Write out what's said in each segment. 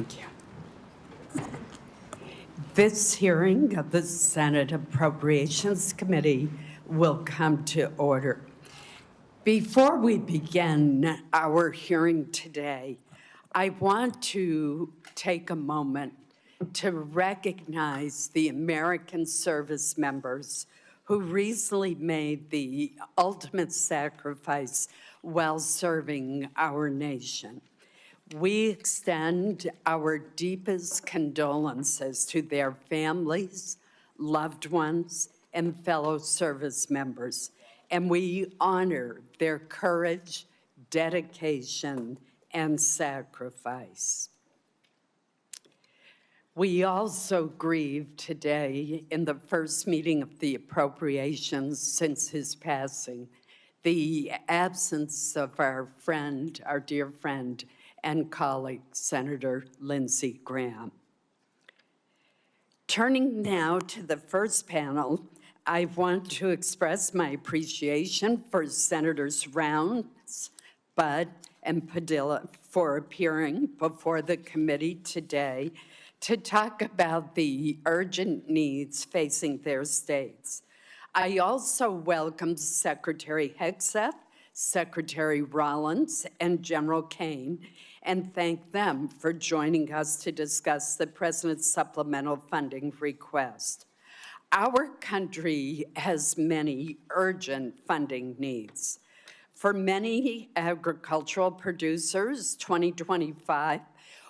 Thank you. This hearing of the Senate Appropriations Committee will come to order. Before we begin our hearing today, I want to take a moment to recognize the American service members who recently made the ultimate sacrifice while serving our nation. We extend our deepest condolences to their families, loved ones, and fellow service members, and we honor their courage, dedication, and sacrifice. We also grieve today, in the first meeting of the appropriations since his passing, the absence of our friend, our dear friend, and colleague, Senator Lindsey Graham. Turning now to the first panel, I want to express my appreciation for Senators Rounds, Budd, and Padilla for appearing before the committee today to talk about the urgent needs facing their states. I also welcome Secretary Hegseth, Secretary Rollins, and General Caine, and thank them for joining us to discuss the President's supplemental funding request. Our country has many urgent funding needs. For many agricultural producers, 2025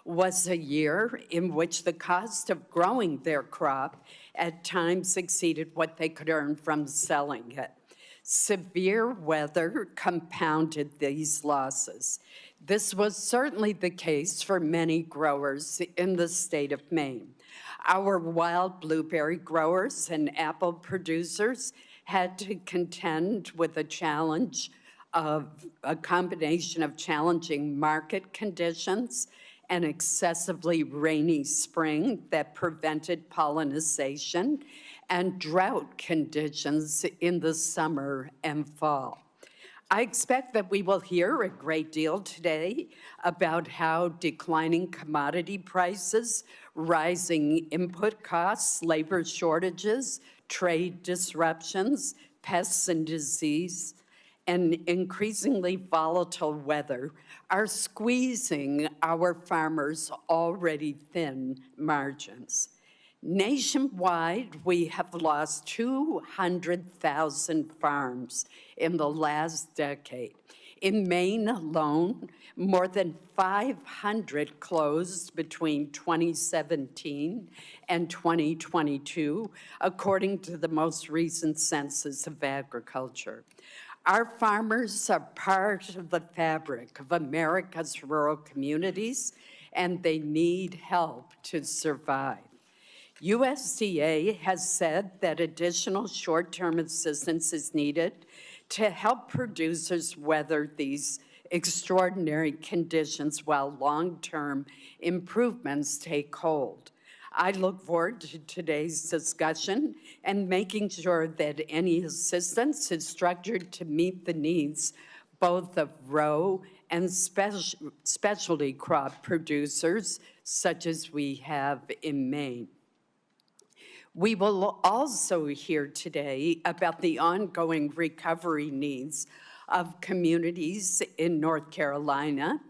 was a year in which the cost of growing their crop at times exceeded what they could earn from selling it. Severe weather compounded these losses. This was certainly the case for many growers in the state of Maine. Our wild blueberry growers and apple producers had to contend with a challenge of a combination of challenging market conditions, an excessively rainy spring that prevented pollination, and drought conditions in the summer and fall. I expect that we will hear a great deal today about how declining commodity prices, rising input costs, labor shortages, trade disruptions, pests and disease, and increasingly volatile weather are squeezing our farmers' already thin margins. Nationwide, we have lost 200,000 farms in the last decade. In Maine alone, more than 500 closed between 2017 and 2022, according to the most recent Census of Agriculture. Our farmers are part of the fabric of America's rural communities, and they need help to survive. USDA has said that additional short-term assistance is needed to help producers weather these extraordinary conditions while long-term improvements take hold. I look forward to today's discussion and making sure that any assistance is structured to meet the needs both of row and specialty crop producers, such as we have in Maine. We will also hear today about the ongoing recovery needs of communities in North Carolina,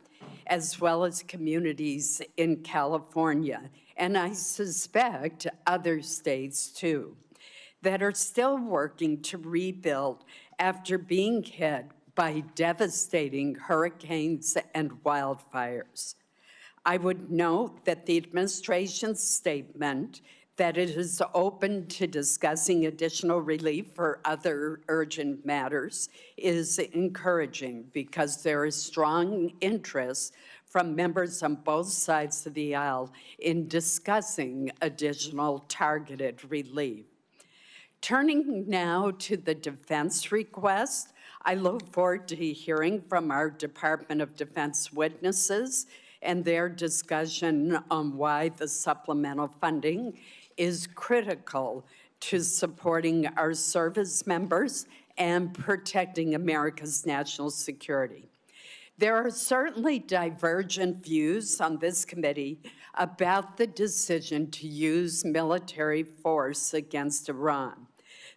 as well as communities in California, and I suspect other states too, that are still working to rebuild after being hit by devastating hurricanes and wildfires. I would note that the administration's statement that it is open to discussing additional relief for other urgent matters is encouraging because there is strong interest from members on both sides of the aisle in discussing additional targeted relief. Turning now to the defense request, I look forward to hearing from our Department of Defense witnesses and their discussion on why the supplemental funding is critical to supporting our service members and protecting America's national security. There are certainly divergent views on this committee about the decision to use military force against Iran.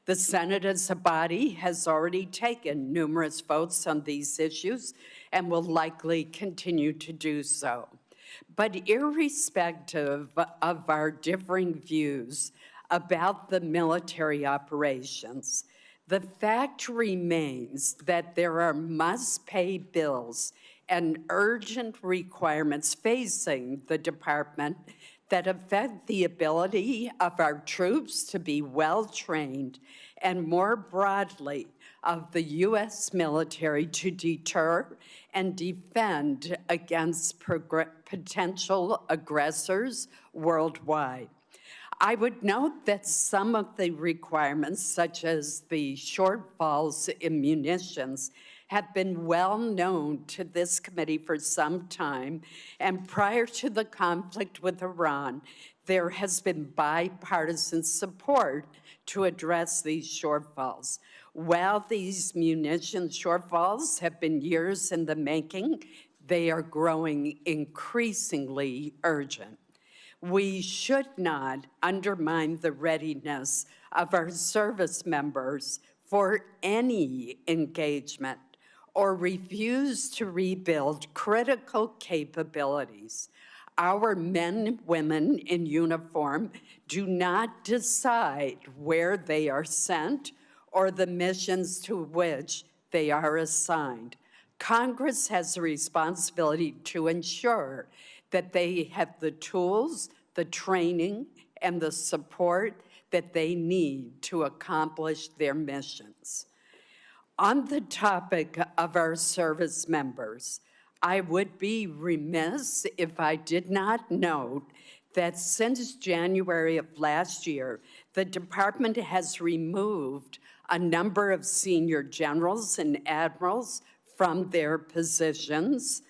The Senate as a body has already taken numerous votes on these issues and will likely continue to do so. But irrespective of our differing views about the military operations, the fact remains that there are must-pay bills and urgent requirements facing the department that affect the ability of our troops to be well-trained and more broadly of the U.S. military to deter and defend against potential aggressors worldwide. I would note that some of the requirements, such as the shortfalls in munitions, have been well known to this committee for some time, and prior to the conflict with Iran, there has been bipartisan support to address these shortfalls. While these munition shortfalls have been years in the making, they are growing increasingly urgent. We should not undermine the readiness of our service members for any engagement or refuse to rebuild critical capabilities. Our men and women in uniform do not decide where they are sent or the missions to which they are assigned. Congress has a responsibility to ensure that they have the tools, the training, and the support that they need to accomplish their missions. On the topic of our service members, I would be remiss if I did not note that since January of last year, the department has removed a number of senior generals and admirals from their positions,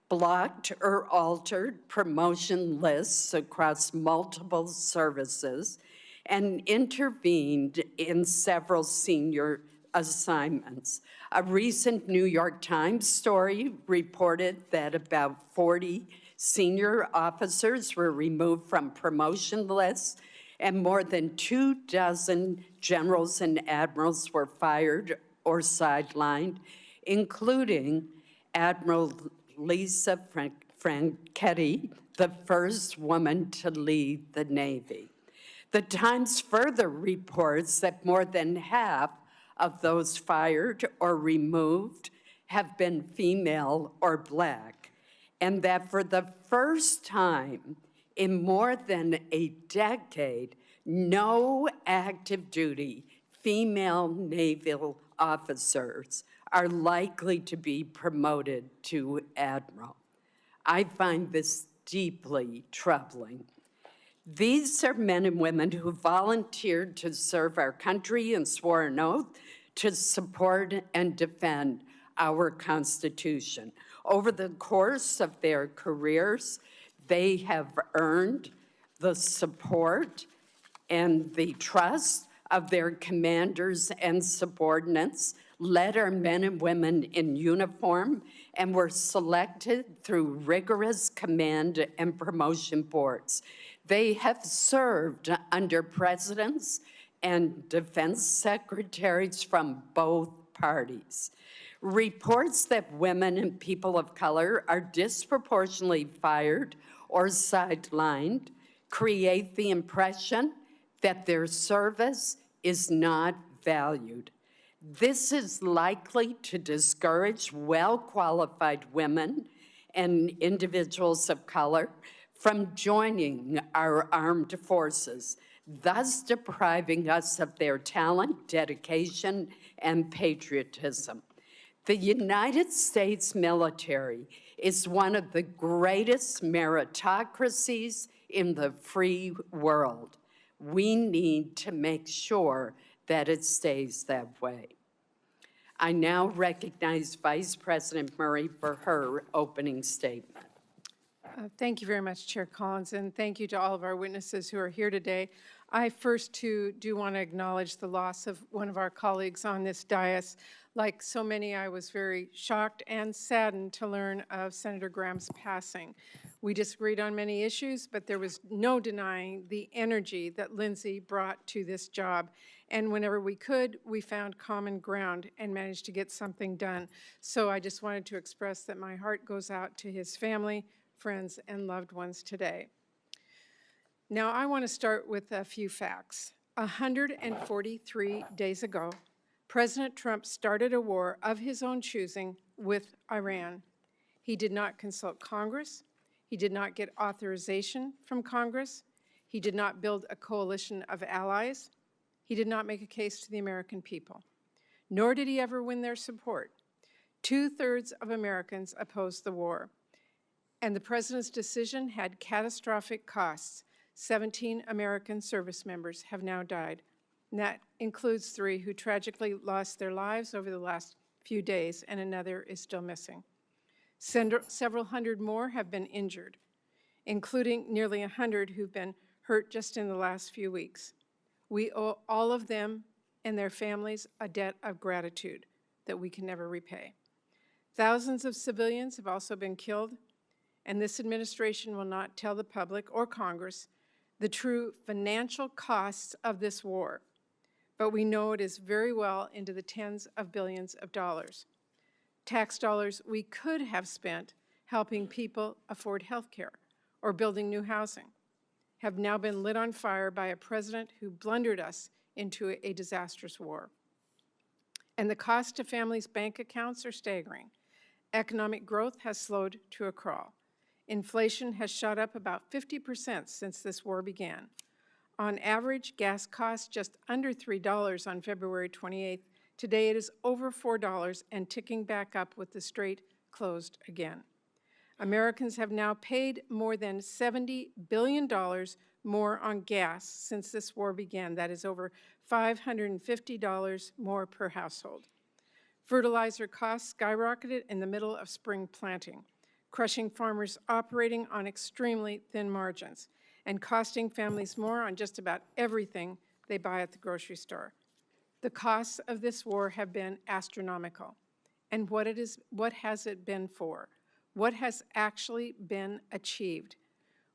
blocked or altered promotion lists across multiple services, and intervened in several senior assignments. A recent New York Times story reported that about 40 senior officers were removed from promotion lists, and more than 24 generals and admirals were fired or sidelined, including Admiral Lisa Franchetti, the first woman to lead the Navy. The Times further reports that more than half of those fired or removed have been female or Black, and that for the first time in more than a decade, no active duty female naval officers are likely to be promoted to admiral. I find this deeply troubling. These are men and women who volunteered to serve our country and swore an oath to support and defend our Constitution. Over the course of their careers, they have earned the support and the trust of their commanders and subordinates, led our men and women in uniform, and were selected through rigorous command and promotion boards. They have served under presidents and defense secretaries from both parties. Reports that women and people of color are disproportionately fired or sidelined create the impression that their service is not valued. This is likely to discourage well-qualified women and individuals of color from joining our armed forces, thus depriving us of their talent, dedication, and patriotism. The United States military is one of the greatest meritocracies in the free world. We need to make sure that it stays that way. I now recognize Vice President Murray for her opening statement. Thank you very much, Chair Collins, and thank you to all of our witnesses who are here today. I first, too, do want to acknowledge the loss of one of our colleagues on this dais. Like so many, I was very shocked and saddened to learn of Senator Graham's passing. We disagreed on many issues, but there was no denying the energy that Lindsay brought to this job. And whenever we could, we found common ground and managed to get something done. So I just wanted to express that my heart goes out to his family, friends, and loved ones today. Now, I want to start with a few facts. 143 days ago, President Trump started a war of his own choosing with Iran. He did not consult Congress. He did not get authorization from Congress. He did not build a coalition of allies. He did not make a case to the American people, nor did he ever win their support. 2/3 of Americans opposed the war. And the president's decision had catastrophic costs. 17 American service members have now died. And that includes 3 who tragically lost their lives over the last few days, and another is still missing. Several hundred more have been injured, including nearly 100 who've been hurt just in the last few weeks. We owe all of them and their families a debt of gratitude that we can never repay. Thousands of civilians have also been killed, and this administration will not tell the public or Congress the true financial costs of this war, but we know it is very well into the tens of billions of dollars. Tax dollars we could have spent helping people afford health care or building new housing have now been lit on fire by a president who blundered us into a disastrous war. And the cost to families' bank accounts are staggering. Economic growth has slowed to a crawl. Inflation has shot up about 50% since this war began. On average, gas cost just under $3 on February 28th. Today it is over $4 and ticking back up with the strait closed again. Americans have now paid more than $70 billion more on gas since this war began. That is over $550 more per household. Fertilizer costs skyrocketed in the middle of spring planting, crushing farmers operating on extremely thin margins and costing families more on just about everything they buy at the grocery store. The costs of this war have been astronomical. And what has it been for? What has actually been achieved?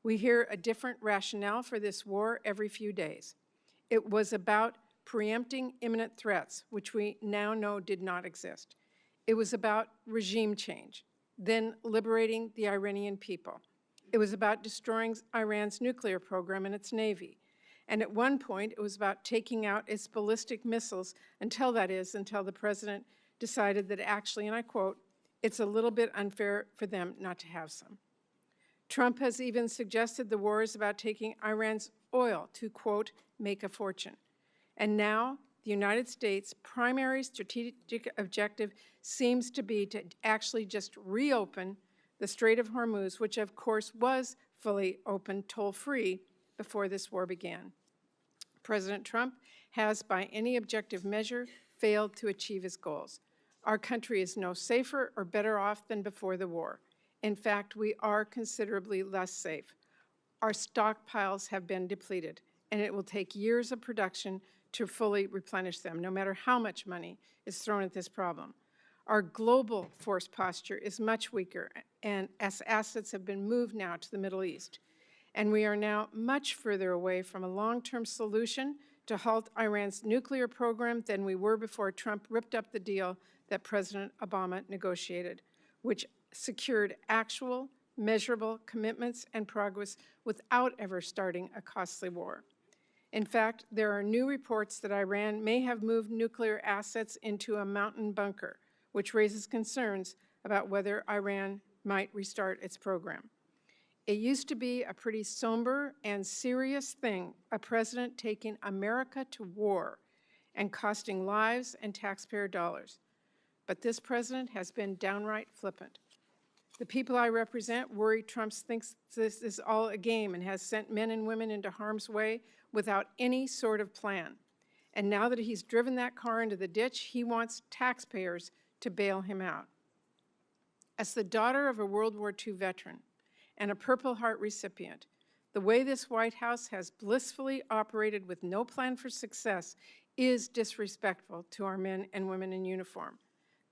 We hear a different rationale for this war every few days. It was about preempting imminent threats, which we now know did not exist. It was about regime change, then liberating the Iranian people. It was about destroying Iran's nuclear program and its Navy. And at one point, it was about taking out its ballistic missiles until the president decided that actually, and I quote, "It's a little bit unfair for them not to have some." Trump has even suggested the war is about taking Iran's oil to, quote, "make a fortune." And now the United States' primary strategic objective seems to be to actually just reopen the Strait of Hormuz, which of course was fully open, toll-free, before this war began. President Trump has, by any objective measure, failed to achieve his goals. Our country is no safer or better off than before the war. In fact, we are considerably less safe. Our stockpiles have been depleted, and it will take years of production to fully replenish them, no matter how much money is thrown at this problem. Our global force posture is much weaker, and as assets have been moved now to the Middle East. And we are now much further away from a long-term solution to halt Iran's nuclear program than we were before Trump ripped up the deal that President Obama negotiated, which secured actual, measurable commitments and progress without ever starting a costly war. In fact, there are new reports that Iran may have moved nuclear assets into a mountain bunker, which raises concerns about whether Iran might restart its program. It used to be a pretty somber and serious thing, a president taking America to war and costing lives and taxpayer dollars. But this president has been downright flippant. The people I represent worry Trump thinks this is all a game and has sent men and women into harm's way without any sort of plan. And now that he's driven that car into the ditch, he wants taxpayers to bail him out. As the daughter of a World War II veteran, and a Purple Heart recipient. The way this White House has blissfully operated with no plan for success is disrespectful to our men and women in uniform.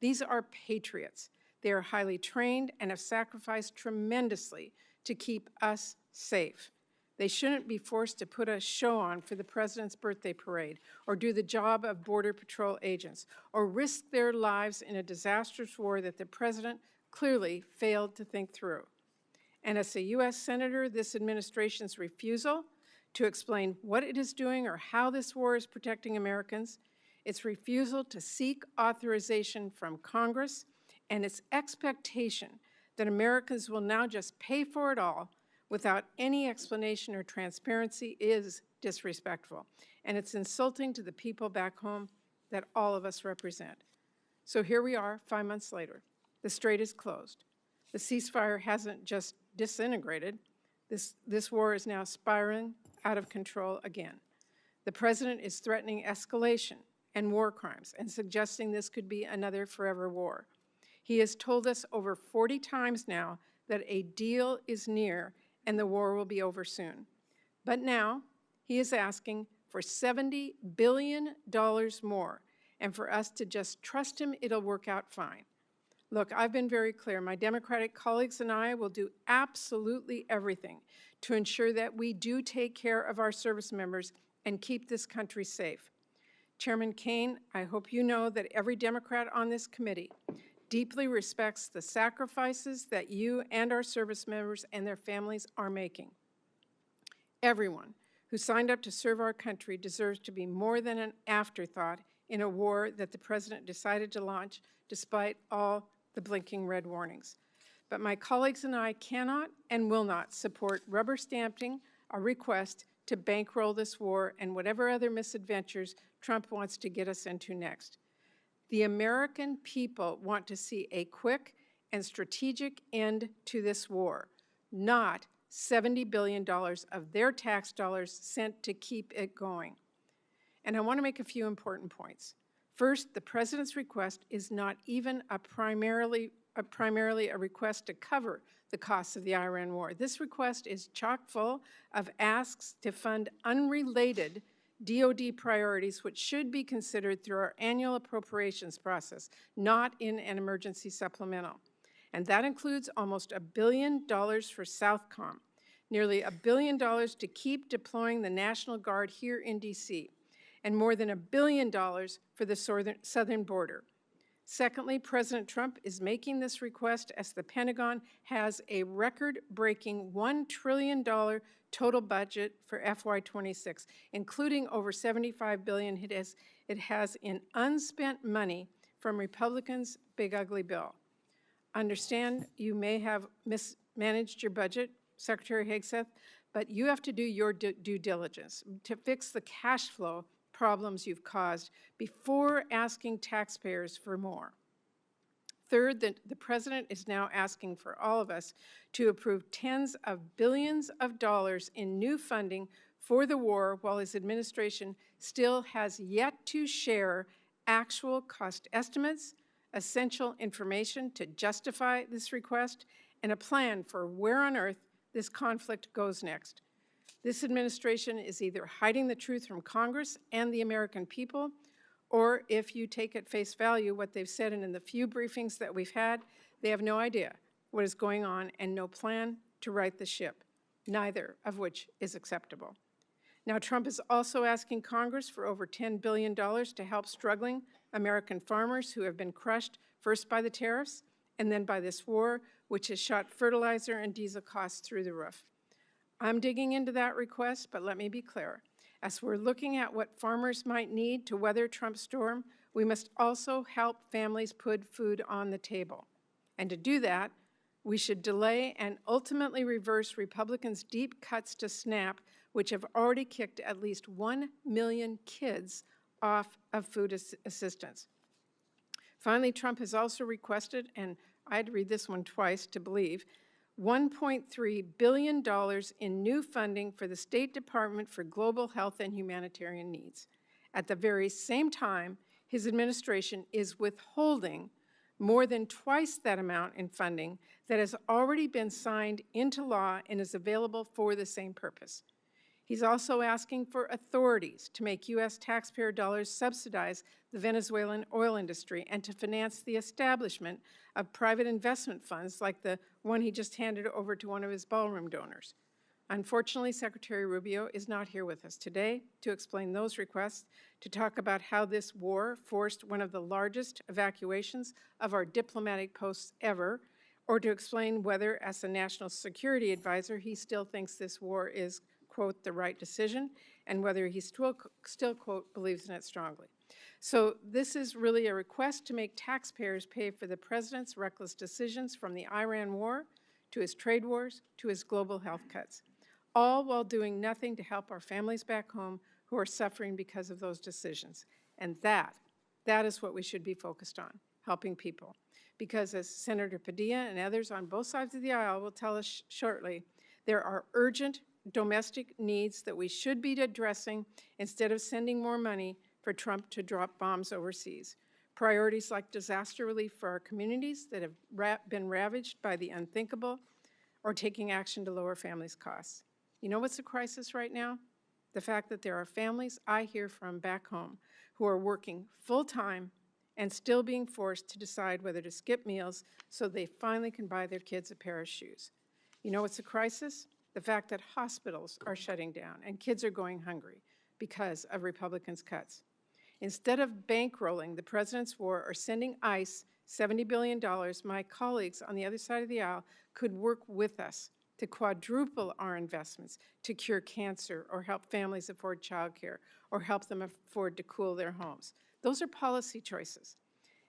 These are patriots. They are highly trained and have sacrificed tremendously to keep us safe. They shouldn't be forced to put a show on for the president's birthday parade, or do the job of Border Patrol agents, or risk their lives in a disastrous war that the president clearly failed to think through. And as a U.S. Senator, this administration's refusal to explain what it is doing or how this war is protecting Americans, its refusal to seek authorization from Congress, and its expectation that Americans will now just pay for it all without any explanation or transparency is disrespectful, and it's insulting to the people back home that all of us represent. So here we are, 5 months later. The strait is closed. The ceasefire hasn't just disintegrated. This war is now spiraling out of control again. The president is threatening escalation and war crimes and suggesting this could be another forever war. He has told us over 40 times now that a deal is near and the war will be over soon. But now he is asking for $70 billion more, and for us to just trust him it'll work out fine. Look, I've been very clear. My Democratic colleagues and I will do absolutely everything to ensure that we do take care of our service members and keep this country safe. Chairman Caine, I hope you know that every Democrat on this committee deeply respects the sacrifices that you and our service members and their families are making. Everyone who signed up to serve our country deserves to be more than an afterthought in a war that the president decided to launch despite all the blinking red warnings. But my colleagues and I cannot and will not support rubber stamping a request to bankroll this war and whatever other misadventures Trump wants to get us into next. The American people want to see a quick and strategic end to this war, not $70 billion of their tax dollars sent to keep it going. And I want to make a few important points. First, the president's request is not even primarily a request to cover the costs of the Iran war. This request is chock full of asks to fund unrelated DoD priorities, which should be considered through our annual appropriations process, not in an emergency supplemental. And that includes almost $1 billion for Southcom, nearly $1 billion to keep deploying the National Guard here in D.C., and more than $1 billion for the southern border. Secondly, President Trump is making this request as the Pentagon has a record-breaking $1 trillion total budget for FY26, including over $75 billion it has in unspent money from Republicans' big ugly bill. Understand you may have mismanaged your budget, Secretary Hegseth, but you have to do your due diligence to fix the cash flow problems you've caused before asking taxpayers for more. Third, the president is now asking for all of us to approve tens of billions of dollars in new funding for the war, while his administration still has yet to share actual cost estimates, essential information to justify this request, and a plan for where on earth this conflict goes next. This administration is either hiding the truth from Congress and the American people, or if you take at face value what they've said, and in the few briefings that we've had, they have no idea what is going on and no plan to right the ship, neither of which is acceptable. Now, Trump is also asking Congress for over $10 billion to help struggling American farmers who have been crushed first by the tariffs and then by this war, which has shot fertilizer and diesel costs through the roof. I'm digging into that request, but let me be clear. As we're looking at what farmers might need to weather Trump's storm, we must also help families put food on the table. And to do that, we should delay and ultimately reverse Republicans' deep cuts to SNAP, which have already kicked at least 1 million kids off of food assistance. Finally, Trump has also requested, and I had to read this one twice to believe, $1.3 billion in new funding for the State Department for Global Health and Humanitarian Needs. At the very same time, his administration is withholding more than twice that amount in funding that has already been signed into law and is available for the same purpose. He's also asking for authorities to make U.S. taxpayer dollars subsidize the Venezuelan oil industry and to finance the establishment of private investment funds like the one he just handed over to one of his ballroom donors. Unfortunately, Secretary Rubio is not here with us today to explain those requests, to talk about how this war forced one of the largest evacuations of our diplomatic posts ever, or to explain whether, as a national security advisor, he still thinks this war is, quote, the right decision, and whether he still, quote, believes in it strongly. So this is really a request to make taxpayers pay for the president's reckless decisions, from the Iran war to his trade wars to his global health cuts, all while doing nothing to help our families back home who are suffering because of those decisions. And that is what we should be focused on, helping people. Because as Senator Padilla and others on both sides of the aisle will tell us shortly, there are urgent domestic needs that we should be addressing instead of sending more money for Trump to drop bombs overseas. Priorities like disaster relief for our communities that have been ravaged by the unthinkable, or taking action to lower families' costs. You know what's a crisis right now? The fact that there are families I hear from back home who are working full-time and still being forced to decide whether to skip meals so they finally can buy their kids a pair of shoes. You know what's a crisis? The fact that hospitals are shutting down and kids are going hungry because of Republicans' cuts. Instead of bankrolling the president's war or sending ICE $70 billion, my colleagues on the other side of the aisle could work with us to quadruple our investments to cure cancer or help families afford childcare or help them afford to cool their homes. Those are policy choices.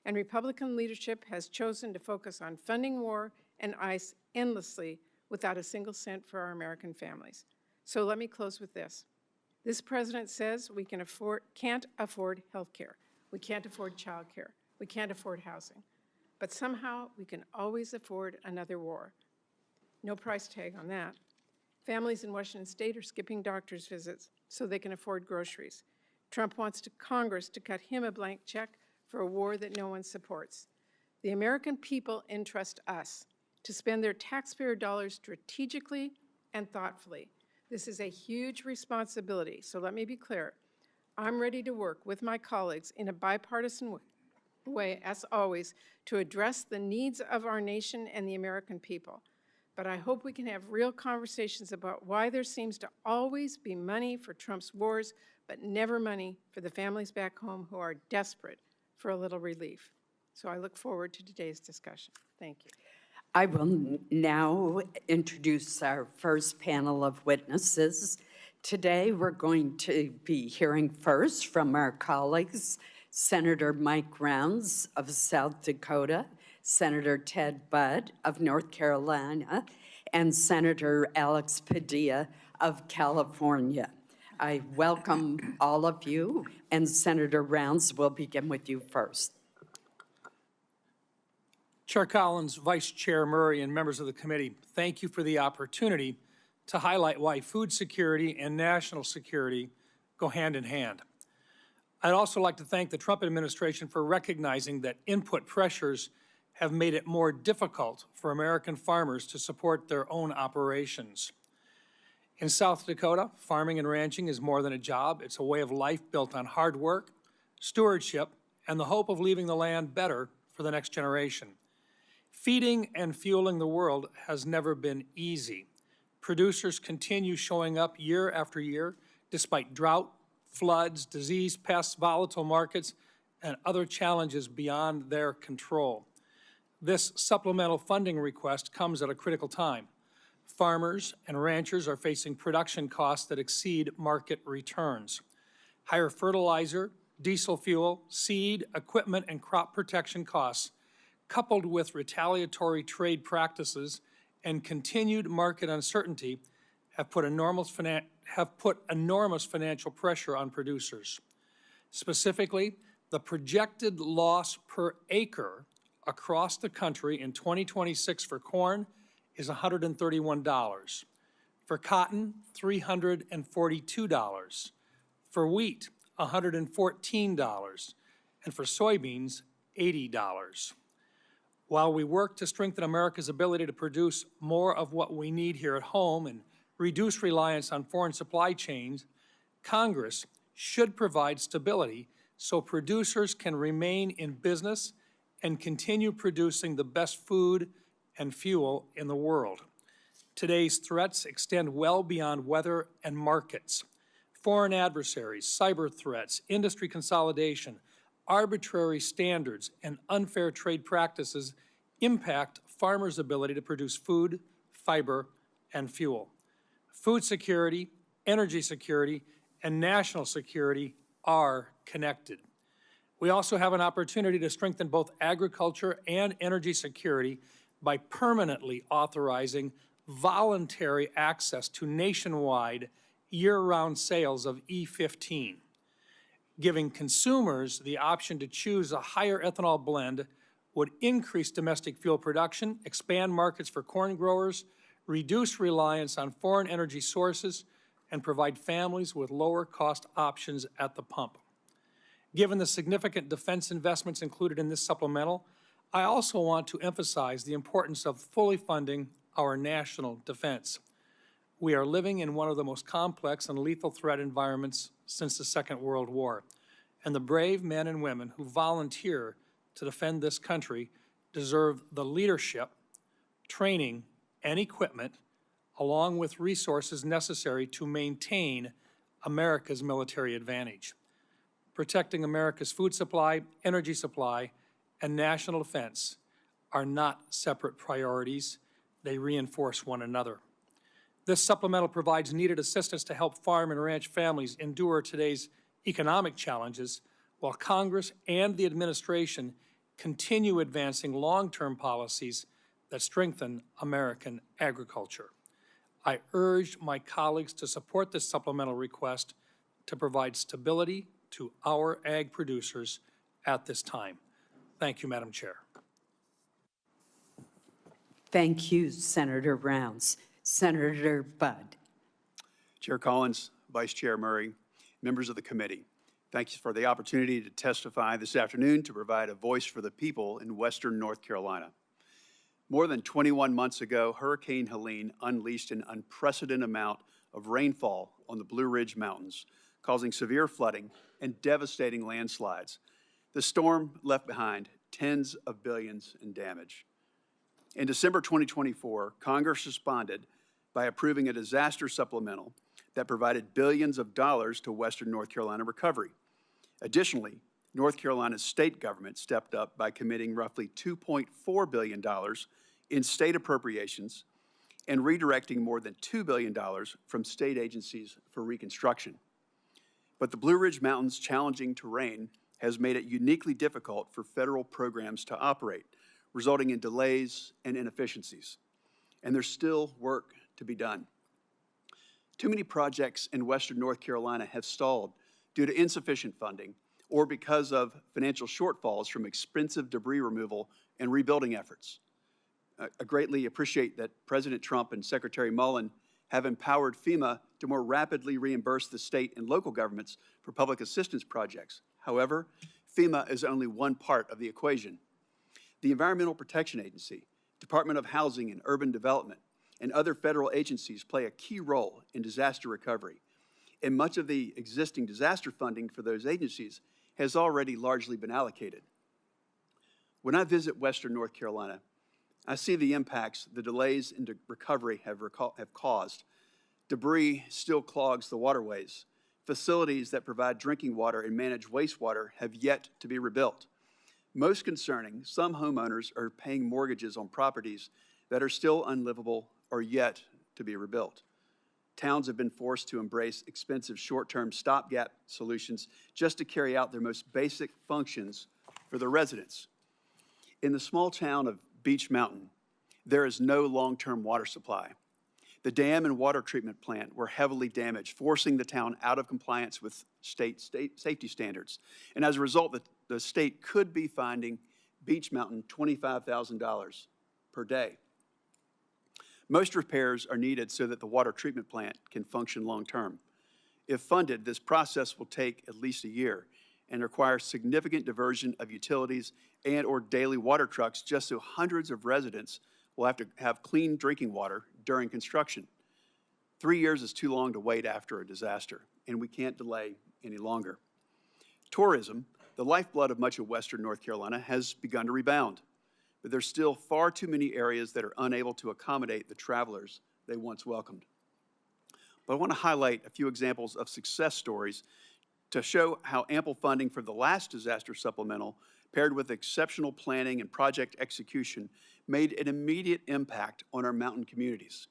And Republican leadership has chosen to focus on funding war and ICE endlessly without a single cent for our American families. So let me close with this. This president says we can't afford health care. We can't afford child care. We can't afford housing. But somehow we can always afford another war. No price tag on that. Families in Washington State are skipping doctor's visits so they can afford groceries. Trump wants Congress to cut him a blank check for a war that no one supports. The American people entrust us to spend their taxpayer dollars strategically and thoughtfully. This is a huge responsibility, so let me be clear. I'm ready to work with my colleagues in a bipartisan way, as always, to address the needs of our nation and the American people. But I hope we can have real conversations about why there seems to always be money for Trump's wars, but never money for the families back home who are desperate for a little relief. So I look forward to today's discussion. Thank you. I will now introduce our first panel of witnesses. Today, we're going to be hearing first from our colleagues, Senator Mike Rounds of South Dakota, Senator Ted Budd of North Carolina, and Senator Alex Padilla of California. I welcome all of you, and Senator Rounds will begin with you first. Chair Collins, Vice Chair Murray, and members of the committee, thank you for the opportunity to highlight why food security and national security go hand in hand. I'd also like to thank the Trump administration for recognizing that input pressures have made it more difficult for American farmers to support their own operations. In South Dakota, farming and ranching is more than a job. It's a way of life built on hard work, stewardship, and the hope of leaving the land better for the next generation. Feeding and fueling the world has never been easy. Producers continue showing up year after year despite drought, floods, disease, pests, volatile markets, and other challenges beyond their control. This supplemental funding request comes at a critical time. Farmers and ranchers are facing production costs that exceed market returns. Higher fertilizer, diesel fuel, seed, equipment, and crop protection costs, coupled with retaliatory trade practices and continued market uncertainty, have put enormous financial pressure on producers. Specifically, the projected loss per acre across the country in 2026 for corn is $131. For cotton, $342. For wheat, $114. And for soybeans, $80. While we work to strengthen America's ability to produce more of what we need here at home and reduce reliance on foreign supply chains, Congress should provide stability so producers can remain in business and continue producing the best food and fuel in the world. Today's threats extend well beyond weather and markets. Foreign adversaries, cyber threats, industry consolidation, arbitrary standards, and unfair trade practices impact farmers' ability to produce food, fiber, and fuel. Food security, energy security, and national security are connected. We also have an opportunity to strengthen both agriculture and energy security by permanently authorizing voluntary access to nationwide year-round sales of E15. Giving consumers the option to choose a higher ethanol blend would increase domestic fuel production, expand markets for corn growers, reduce reliance on foreign energy sources, and provide families with lower cost options at the pump. Given the significant defense investments included in this supplemental, I also want to emphasize the importance of fully funding our national defense. We are living in one of the most complex and lethal threat environments since the Second World War, and the brave men and women who volunteer to defend this country deserve the leadership, training, and equipment, along with resources necessary to maintain America's military advantage. Protecting America's food supply, energy supply, and national defense are not separate priorities. They reinforce one another. This supplemental provides needed assistance to help farm and ranch families endure today's economic challenges, while Congress and the administration continue advancing long-term policies that strengthen American agriculture. I urge my colleagues to support this supplemental request to provide stability to our ag producers at this time. Thank you, Madam Chair. Thank you, Senator Rounds. Senator Budd. Chair Collins, Vice Chair Murray, members of the committee, thank you for the opportunity to testify this afternoon to provide a voice for the people in Western North Carolina. More than 21 months ago, Hurricane Helene unleashed an unprecedented amount of rainfall on the Blue Ridge Mountains, causing severe flooding and devastating landslides. The storm left behind tens of billions in damage. In December 2024, Congress responded by approving a disaster supplemental that provided billions of dollars to Western North Carolina recovery. Additionally, North Carolina's state government stepped up by committing roughly $2.4 billion in state appropriations and redirecting more than $2 billion from state agencies for reconstruction. But the Blue Ridge Mountains' challenging terrain has made it uniquely difficult for federal programs to operate, resulting in delays and inefficiencies. And there's still work to be done. Too many projects in Western North Carolina have stalled due to insufficient funding or because of financial shortfalls from expensive debris removal and rebuilding efforts. I greatly appreciate that President Trump and Secretary Mullen have empowered FEMA to more rapidly reimburse the state and local governments for public assistance projects. However, FEMA is only one part of the equation. The Environmental Protection Agency, Department of Housing and Urban Development, and other federal agencies play a key role in disaster recovery. And much of the existing disaster funding for those agencies has already largely been allocated. When I visit Western North Carolina, I see the impacts the delays in recovery have caused. Debris still clogs the waterways. Facilities that provide drinking water and manage wastewater have yet to be rebuilt. Most concerning, some homeowners are paying mortgages on properties that are still unlivable or yet to be rebuilt. Towns have been forced to embrace expensive short-term stopgap solutions just to carry out their most basic functions for their residents. In the small town of Beech Mountain, there is no long-term water supply. The dam and water treatment plant were heavily damaged, forcing the town out of compliance with state safety standards. And as a result, the state could be finding Beech Mountain $25,000 per day. Most repairs are needed so that the water treatment plant can function long-term. If funded, this process will take at least a year and require significant diversion of utilities and/or daily water trucks just so hundreds of residents will have to have clean drinking water during construction. 3 years is too long to wait after a disaster, and we can't delay any longer. Tourism, the lifeblood of much of Western North Carolina, has begun to rebound, but there's still far too many areas that are unable to accommodate the travelers they once welcomed. But I want to highlight a few examples of success stories to show how ample funding for the last disaster supplemental, paired with exceptional planning and project execution, made an immediate impact on our mountain communities.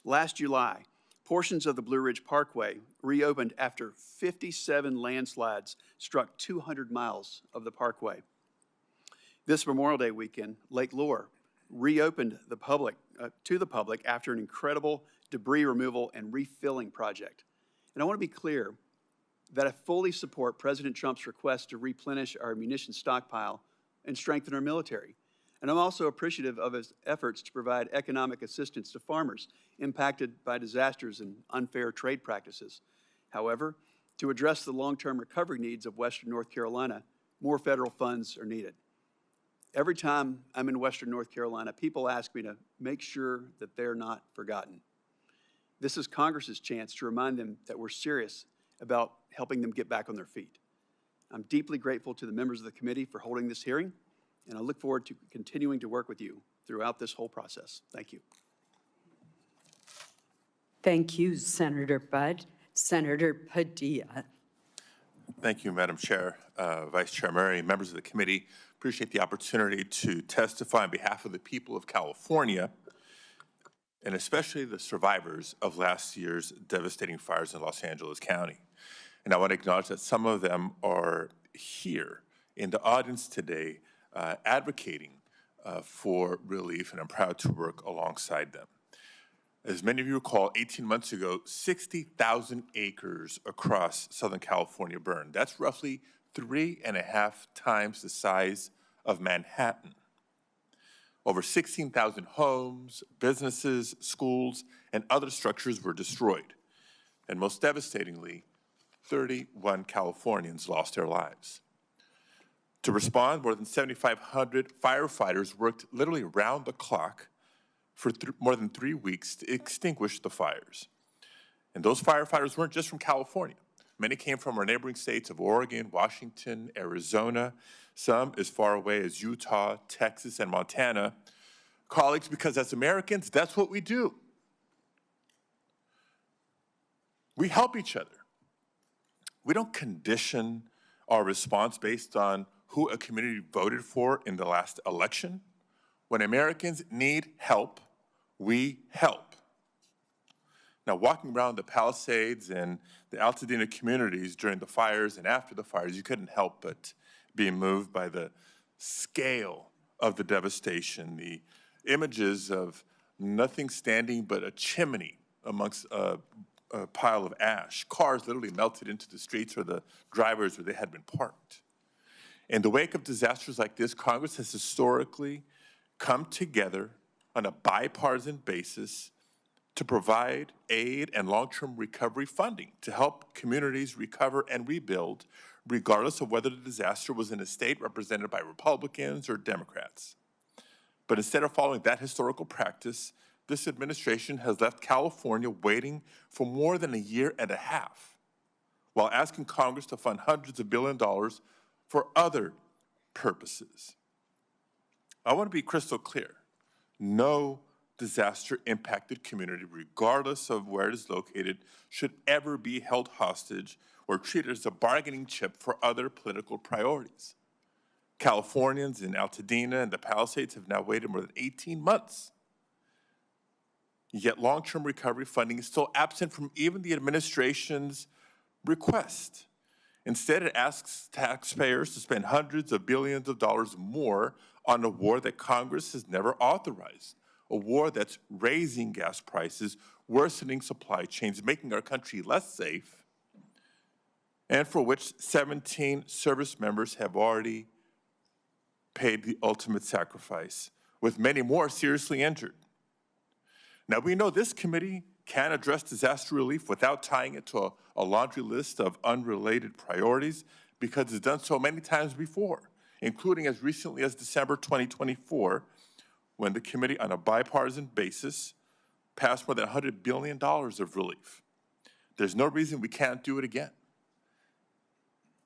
Last July, portions of the Blue Ridge Parkway reopened after 57 landslides struck 200 miles of the parkway. This Memorial Day weekend, Lake Lure reopened to the public after an incredible debris removal and refilling project. And I want to be clear that I fully support President Trump's request to replenish our munitions stockpile and strengthen our military. And I'm also appreciative of his efforts to provide economic assistance to farmers impacted by disasters and unfair trade practices. However, to address the long-term recovery needs of Western North Carolina, more federal funds are needed. Every time I'm in Western North Carolina, people ask me to make sure that they're not forgotten. This is Congress's chance to remind them that we're serious about helping them get back on their feet. I'm deeply grateful to the members of the committee for holding this hearing, and I look forward to continuing to work with you throughout this whole process. Thank you. Thank you, Senator Budd. Senator Padilla. Thank you, Madam Chair, Vice Chair Murray, members of the committee. Appreciate the opportunity to testify on behalf of the people of California, and especially the survivors of last year's devastating fires in Los Angeles County. And I want to acknowledge that some of them are here in the audience today advocating for relief, and I'm proud to work alongside them. As many of you recall, 18 months ago, 60,000 acres across Southern California burned. That's roughly 3.5 times the size of Manhattan. Over 16,000 homes, businesses, schools, and other structures were destroyed. And most devastatingly, 31 Californians lost their lives. To respond, more than 7,500 firefighters worked literally around the clock for more than 3 weeks to extinguish the fires. And those firefighters weren't just from California. Many came from our neighboring states of Oregon, Washington, Arizona, some as far away as Utah, Texas, and Montana. Colleagues, because as Americans, that's what we do. We help each other. We don't condition our response based on who a community voted for in the last election. When Americans need help, we help. Now, walking around the Palisades and the Altadena communities during the fires and after the fires, you couldn't help but be moved by the scale of the devastation, the images of nothing standing but a chimney amongst a pile of ash. Cars literally melted into the streets or the drivers where they had been parked. In the wake of disasters like this, Congress has historically come together on a bipartisan basis to provide aid and long-term recovery funding to help communities recover and rebuild, regardless of whether the disaster was in a state represented by Republicans or Democrats. But instead of following that historical practice, this administration has left California waiting for more than 1.5 years, while asking Congress to fund hundreds of billions of dollars for other purposes. I want to be crystal clear. No disaster-impacted community, regardless of where it is located, should ever be held hostage or treated as a bargaining chip for other political priorities. Californians in Altadena and the Palisades have now waited more than 18 months. Yet long-term recovery funding is still absent from even the administration's request. Instead, it asks taxpayers to spend hundreds of billions of dollars more on a war that Congress has never authorized, a war that's raising gas prices, worsening supply chains, making our country less safe, and for which 17 service members have already paid the ultimate sacrifice, with many more seriously injured. Now, we know this committee can address disaster relief without tying it to a laundry list of unrelated priorities, because it's done so many times before. including as recently as December 2024, when the committee on a bipartisan basis passed more than $100 billion of relief. There's no reason we can't do it again.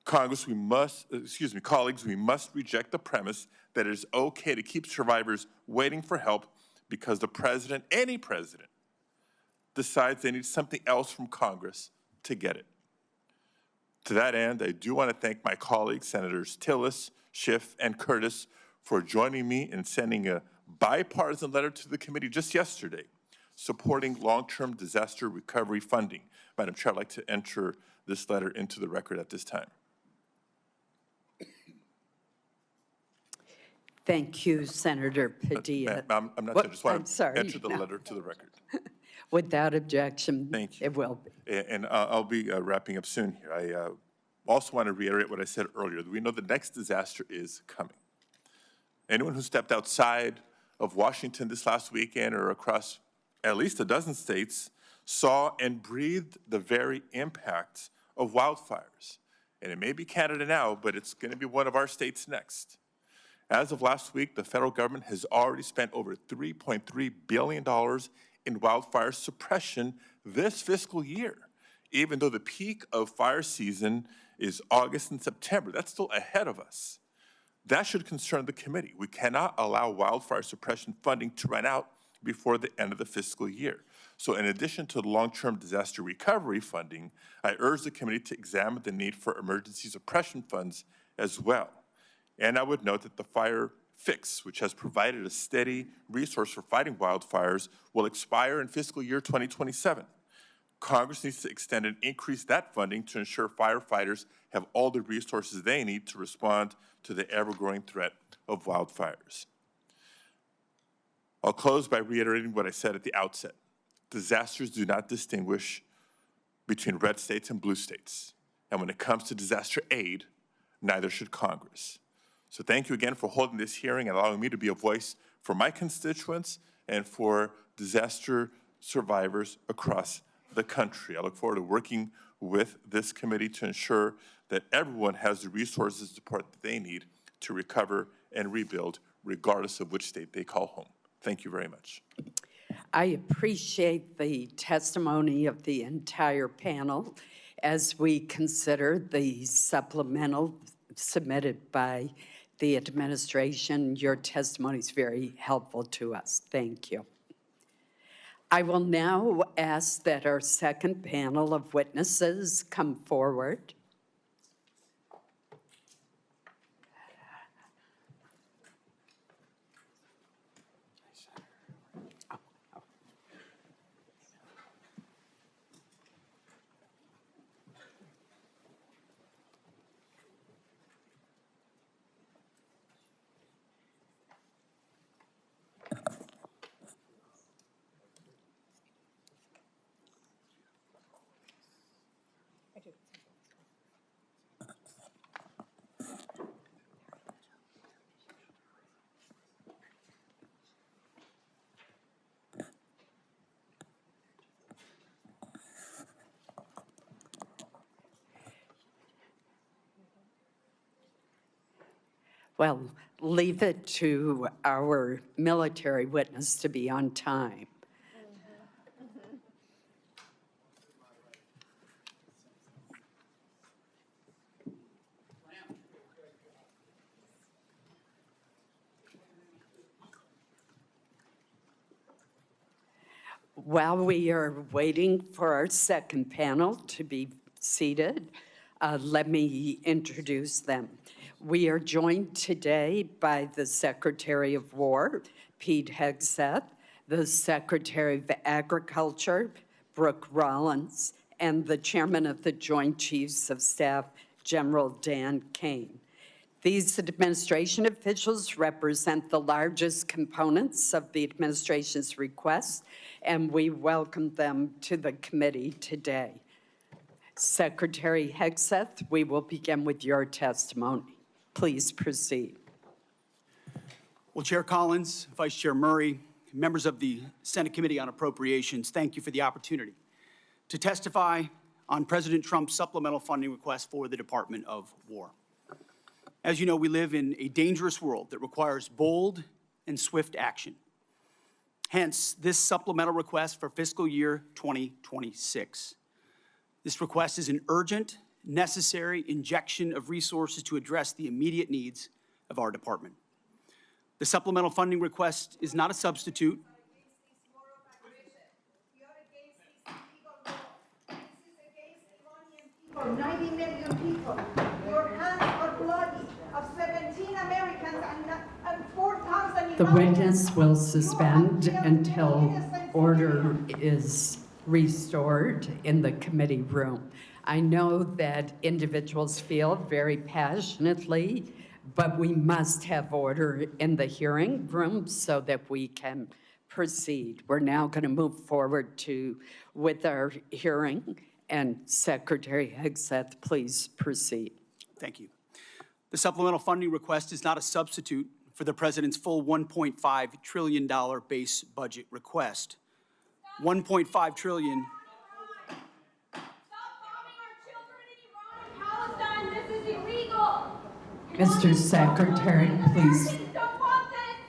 Colleagues, we must reject the premise that it is okay to keep survivors waiting for help because the president, any president, decides they need something else from Congress to get it. To that end, I do want to thank my colleagues, Senators Tillis, Schiff, and Curtis, for joining me in sending a bipartisan letter to the committee just yesterday, supporting long-term disaster recovery funding. Madam Chair, I'd like to enter this letter into the record at this time. Thank you, Senator Padilla. I'm not done. I just want to enter the no. letter to the record. Without objection, Thank you. it will be. And I'll be wrapping up soon here. I also want to reiterate what I said earlier. We know the next disaster is coming. Anyone who stepped outside of Washington this last weekend or across at least a dozen states saw and breathed the very impact of wildfires. And it may be Canada now, but it's going to be one of our states next. As of last week, the federal government has already spent over $3.3 billion in wildfire suppression this fiscal year, even though the peak of fire season is August and September. That's still ahead of us. That should concern the committee. We cannot allow wildfire suppression funding to run out before the end of the fiscal year. So in addition to the long-term disaster recovery funding, I urge the committee to examine the need for emergency suppression funds as well. And I would note that the Fire Fix, which has provided a steady resource for fighting wildfires, will expire in fiscal year 2027. Congress needs to extend and increase that funding to ensure firefighters have all the resources they need to respond to the ever-growing threat of wildfires. I'll close by reiterating what I said at the outset. Disasters do not distinguish between red states and blue states. And when it comes to disaster aid, neither should Congress. So thank you again for holding this hearing and allowing me to be a voice for my constituents and for disaster survivors across the country. I look forward to working with this committee to ensure that everyone has the resources and support that they need to recover and rebuild, regardless of which state they call home. Thank you very much. I appreciate the testimony of the entire panel as we consider the supplemental submitted by the administration. Your testimony is very helpful to us. Thank you. I will now ask that our second panel of witnesses come forward. Well, leave it to our military witness to be on time. While we are waiting for our second panel to be seated, let me introduce them. We are joined today by the Secretary of War, Pete Hegseth, the Secretary of Agriculture, Brooke Rollins, and the Chairman of the Joint Chiefs of Staff, General Dan Caine. These administration officials represent the largest components of the administration's request, and we welcome them to the committee today. Secretary Hegseth, we will begin with your testimony. Please proceed. Well, Chair Collins, Vice Chair Murray, members of the Senate Committee on Appropriations, thank you for the opportunity to testify on President Trump's supplemental funding request for the Department of War. As you know, we live in a dangerous world that requires bold and swift action. Hence, this supplemental request for fiscal year 2026. This request is an urgent, necessary injection of resources to address the immediate needs of our department. The supplemental funding request is not a substitute. For 90 million people, your hands are bloody of 17 Americans and 4,000. The witness will suspend until order is restored in the committee room. I know that individuals feel very passionately, but we must have order in the hearing room so that we can proceed. We're now going to move forward with our hearing. And Secretary Hegseth, please proceed. Thank you. The supplemental funding request is not a substitute for the President's full $1.5 trillion base budget request. $1.5 trillion. Stop bombing our children in Iran and Palestine. This is illegal. Mr. Secretary, please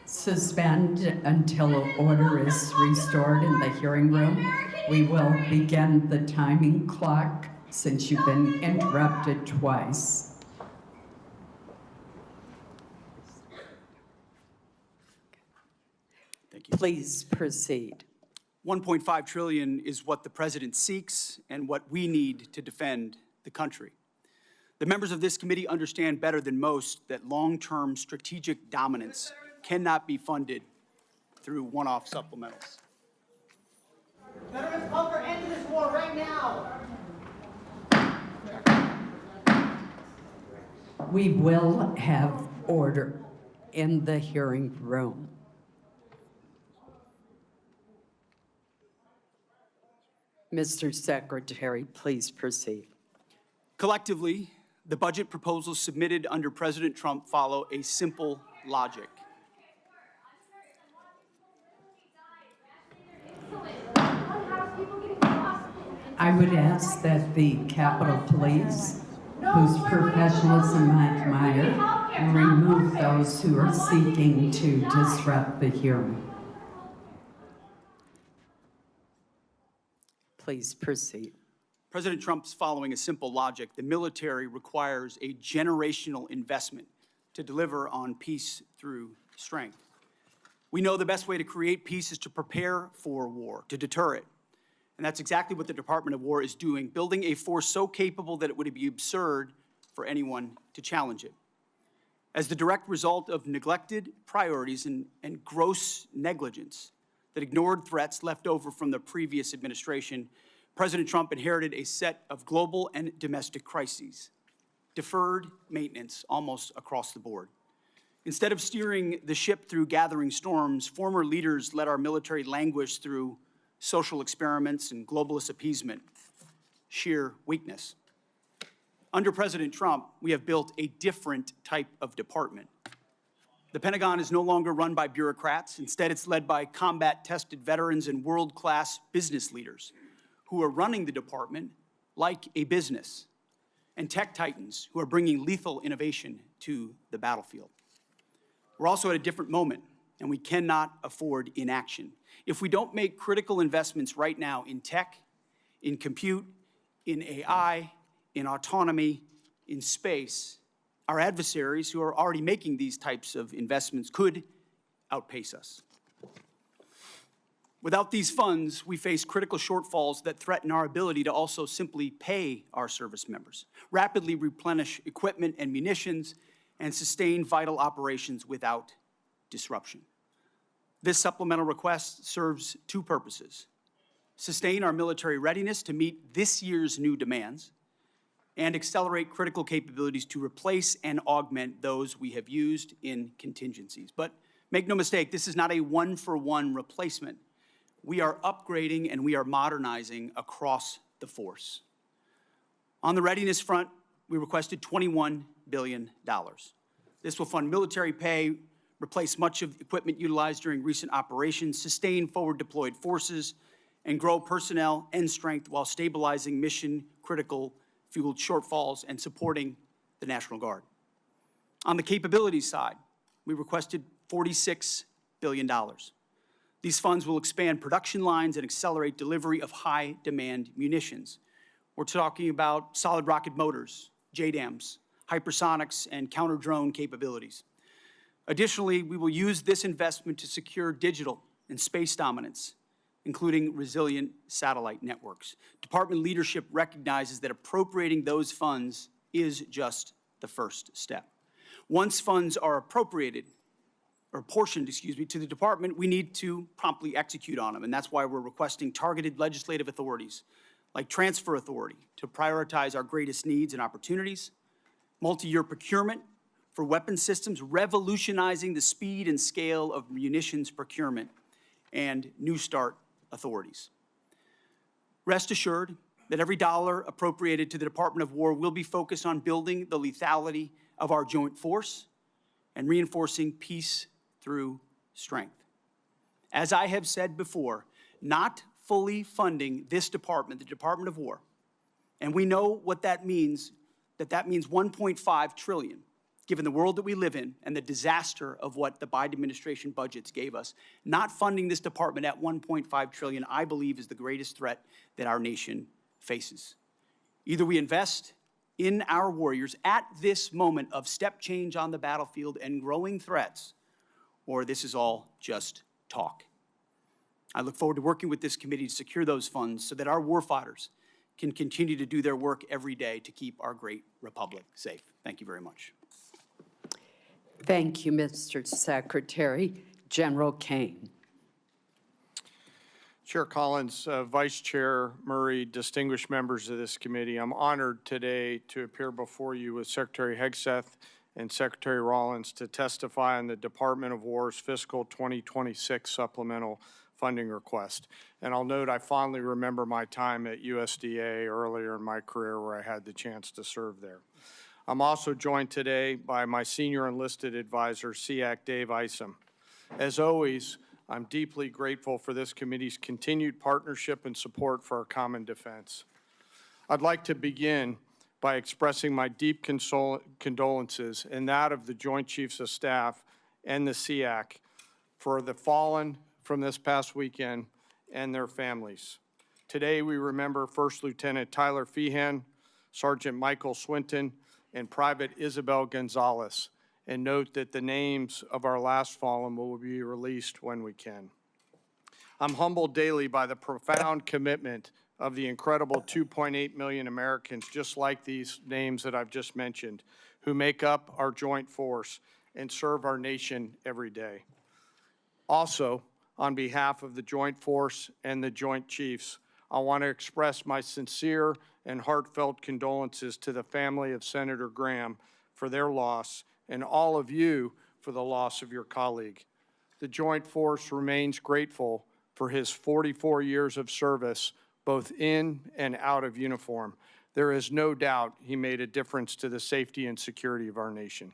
suspend until order is restored in the hearing room. We will begin the timing clock since you've been interrupted twice. Thank you. Please proceed. $1.5 trillion is what the President seeks and what we need to defend the country. The members of this committee understand better than most that long-term strategic dominance cannot be funded through one-off supplementals. Veterans, call for end to this war right now. We will have order in the hearing room. Mr. Secretary, please proceed. Collectively, the budget proposals submitted under President Trump follow a simple logic. I would ask that the Capitol Police, whose professionalism I admire, remove those who are seeking to disrupt the hearing. Please proceed. President Trump's following a simple logic. The military requires a generational investment to deliver on peace through strength. We know the best way to create peace is to prepare for war, to deter it. And that's exactly what the Department of War is doing, building a force so capable that it would be absurd for anyone to challenge it. As the direct result of neglected priorities and gross negligence that ignored threats left over from the previous administration, President Trump inherited a set of global and domestic crises, deferred maintenance almost across the board. Instead of steering the ship through gathering storms, former leaders let our military languish through social experiments and globalist appeasement, sheer weakness. Under President Trump, we have built a different type of department. The Pentagon is no longer run by bureaucrats. Instead, it's led by combat-tested veterans and world-class business leaders who are running the department like a business, and tech titans who are bringing lethal innovation to the battlefield. We're also at a different moment, and we cannot afford inaction. If we don't make critical investments right now in tech, in compute, in AI, in autonomy, in space, our adversaries who are already making these types of investments could outpace us. Without these funds, we face critical shortfalls that threaten our ability to also simply pay our service members, rapidly replenish equipment and munitions, and sustain vital operations without disruption. This supplemental request serves two purposes: sustain our military readiness to meet this year's new demands, and accelerate critical capabilities to replace and augment those we have used in contingencies. But make no mistake, this is not a one-for-one replacement. We are upgrading and we are modernizing across the force. On the readiness front, we requested $21 billion. This will fund military pay, replace much of the equipment utilized during recent operations, sustain forward-deployed forces, and grow personnel and strength while stabilizing mission-critical fueled shortfalls and supporting the National Guard. On the capabilities side, we requested $46 billion. These funds will expand production lines and accelerate delivery of high-demand munitions. We're talking about solid rocket motors, JDAMs, hypersonics, and counter-drone capabilities. Additionally, we will use this investment to secure digital and space dominance, including resilient satellite networks. Department leadership recognizes that appropriating those funds is just the first step. Once funds are appropriated, or apportioned, to the department, we need to promptly execute on them, and that's why we're requesting targeted legislative authorities, like transfer authority, to prioritize our greatest needs and opportunities, multi-year procurement for weapon systems, revolutionizing the speed and scale of munitions procurement, and New START authorities. Rest assured that every dollar appropriated to the Department of War will be focused on building the lethality of our joint force and reinforcing peace through strength. As I have said before, not fully funding this department, the Department of War, and we know what that means, that means $1.5 trillion, given the world that we live in and the disaster of what the Biden administration budgets gave us. Not funding this department at $1.5 trillion, I believe, is the greatest threat that our nation faces. Either we invest in our warriors at this moment of step change on the battlefield and growing threats, or this is all just talk. I look forward to working with this committee to secure those funds so that our warfighters can continue to do their work every day to keep our great republic safe. Thank you very much. Thank you, Mr. Secretary. General Caine. Chair Collins, Vice Chair Murray, distinguished members of this committee, I'm honored today to appear before you with Secretary Hegseth and Secretary Rollins to testify on the Department of War's fiscal 2026 supplemental funding request. And I'll note I fondly remember my time at USDA earlier in my career where I had the chance to serve there. I'm also joined today by my senior enlisted advisor, SEAC Dave Isom. As always, I'm deeply grateful for this committee's continued partnership and support for our common defense. I'd like to begin by expressing my deep condolences and that of the Joint Chiefs of Staff and the SEAC for the fallen from this past weekend and their families. Today we remember First Lieutenant Tyler Feehan, Sergeant Michael Swinton, and Private Isabel Gonzalez, and note that the names of our last fallen will be released when we can. I'm humbled daily by the profound commitment of the incredible 2.8 million Americans, just like these names that I've just mentioned, who make up our joint force and serve our nation every day. Also, on behalf of the Joint Force and the Joint Chiefs, I want to express my sincere and heartfelt condolences to the family of Senator Graham for their loss and all of you for the loss of your colleague. The Joint Force remains grateful for his 44 years of service, both in and out of uniform. There is no doubt he made a difference to the safety and security of our nation.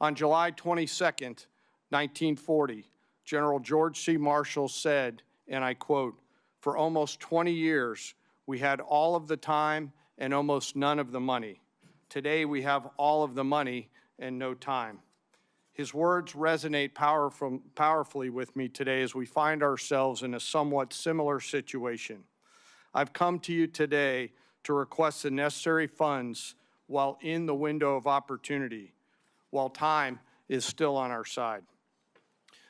On July 22nd, 1940, General George C. Marshall said, and I quote, "For almost 20 years, we had all of the time and almost none of the money. Today, we have all of the money and no time." His words resonate powerfully with me today as we find ourselves in a somewhat similar situation. I've come to you today to request the necessary funds while in the window of opportunity, while time is still on our side.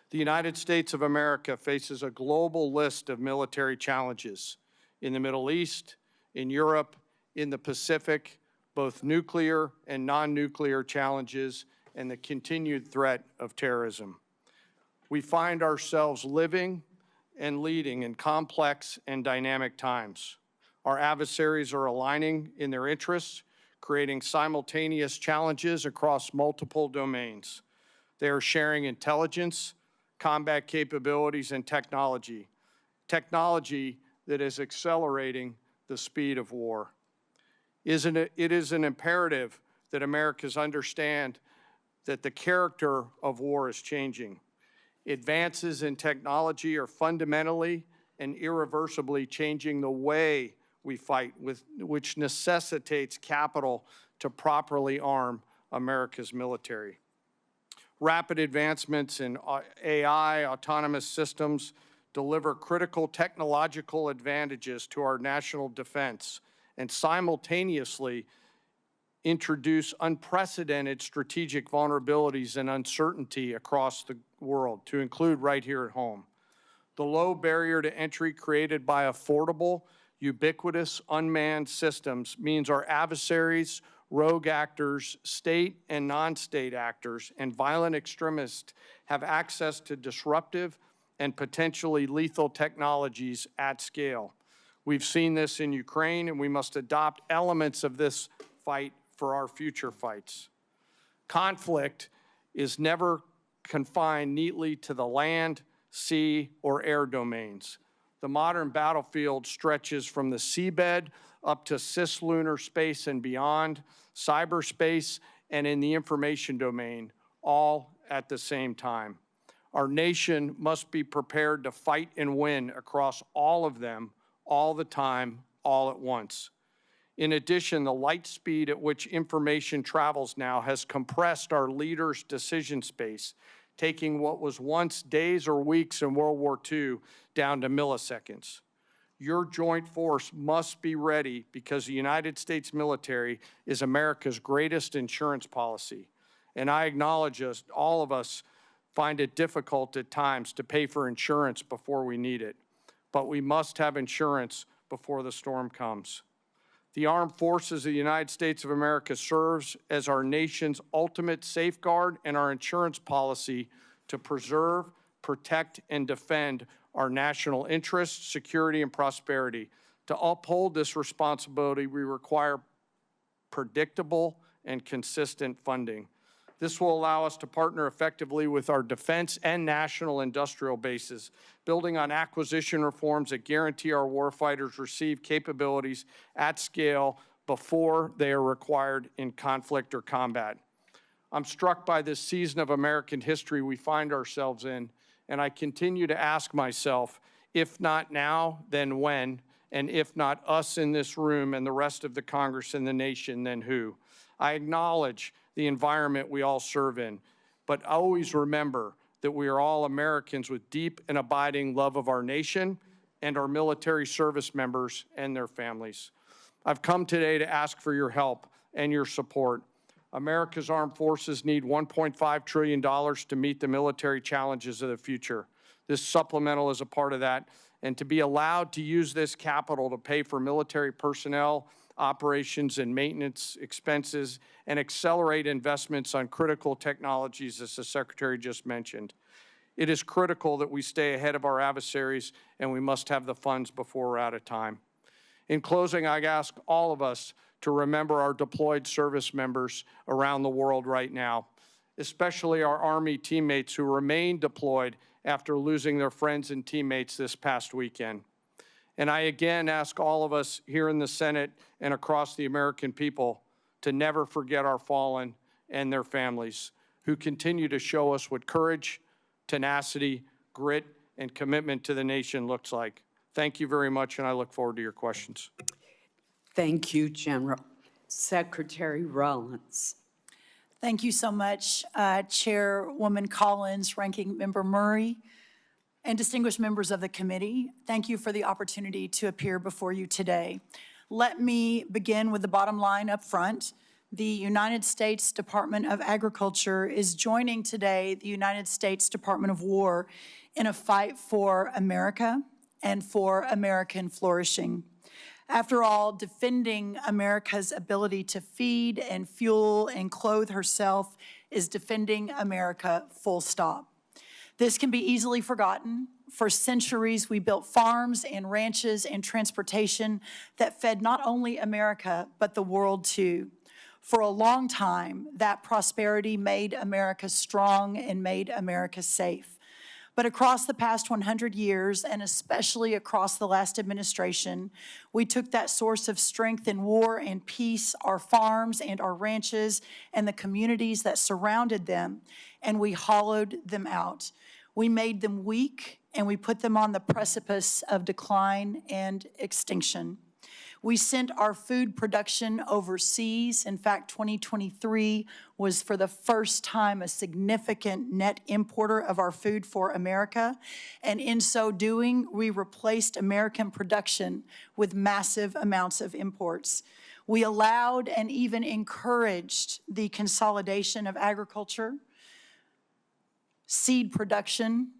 The United States of America faces a global list of military challenges in the Middle East, in Europe, in the Pacific, both nuclear and non-nuclear challenges, and the continued threat of terrorism. We find ourselves living and leading in complex and dynamic times. Our adversaries are aligning in their interests, creating simultaneous challenges across multiple domains. They are sharing intelligence, combat capabilities, and technology that is accelerating the speed of war. It is an imperative that Americans understand that the character of war is changing. Advances in technology are fundamentally and irreversibly changing the way we fight, which necessitates capital to properly arm America's military. Rapid advancements in AI, autonomous systems, deliver critical technological advantages to our national defense and simultaneously introduce unprecedented strategic vulnerabilities and uncertainty across the world, to include right here at home. The low barrier to entry created by affordable, ubiquitous, unmanned systems means our adversaries, rogue actors, state and non-state actors, and violent extremists have access to disruptive and potentially lethal technologies at scale. We've seen this in Ukraine, and we must adopt elements of this fight for our future fights. Conflict is never confined neatly to the land, sea, or air domains. The modern battlefield stretches from the seabed up to cislunar space and beyond, cyberspace, and in the information domain, all at the same time. Our nation must be prepared to fight and win across all of them, all the time, all at once. In addition, the light speed at which information travels now has compressed our leaders' decision space, taking what was once days or weeks in World War II down to milliseconds. Your joint force must be ready because the United States military is America's greatest insurance policy. And I acknowledge all of us find it difficult at times to pay for insurance before we need it. But we must have insurance before the storm comes. The Armed Forces of the United States of America serves as our nation's ultimate safeguard and our insurance policy to preserve, protect, and defend our national interests, security, and prosperity. To uphold this responsibility, we require predictable and consistent funding. This will allow us to partner effectively with our defense and national industrial bases, building on acquisition reforms that guarantee our warfighters receive capabilities at scale before they are required in conflict or combat. I'm struck by this season of American history we find ourselves in, and I continue to ask myself, if not now, then when? And if not us in this room and the rest of the Congress and the nation, then who? I acknowledge the environment we all serve in, but always remember that we are all Americans with deep and abiding love of our nation and our military service members and their families. I've come today to ask for your help and your support. America's armed forces need $1.5 trillion to meet the military challenges of the future. This supplemental is a part of that, and to be allowed to use this capital to pay for military personnel, operations and maintenance expenses, and accelerate investments on critical technologies, as the Secretary just mentioned. It is critical that we stay ahead of our adversaries, and we must have the funds before we're out of time. In closing, I ask all of us to remember our deployed service members around the world right now, especially our Army teammates who remain deployed after losing their friends and teammates this past weekend. And I again ask all of us here in the Senate and across the American people to never forget our fallen and their families who continue to show us what courage, tenacity, grit, and commitment to the nation looks like. Thank you very much, and I look forward to your questions. Thank you, General. Secretary Rollins. Thank you so much, Chairwoman Collins, Ranking Member Murray, and distinguished members of the committee. Thank you for the opportunity to appear before you today. Let me begin with the bottom line up front. The United States Department of Agriculture is joining today the United States Department of War in a fight for America and for American flourishing. After all, defending America's ability to feed and fuel and clothe herself is defending America, full stop. This can be easily forgotten. For centuries, we built farms and ranches and transportation that fed not only America, but the world too. For a long time, that prosperity made America strong and made America safe. But across the past 100 years, and especially across the last administration, we took that source of strength in war and peace, our farms and our ranches, and the communities that surrounded them, and we hollowed them out. We made them weak, and we put them on the precipice of decline and extinction. We sent our food production overseas. In fact, 2023 was for the first time a significant net importer of our food for America. And in so doing, we replaced American production with massive amounts of imports. We allowed and even encouraged the consolidation of agriculture, seed production,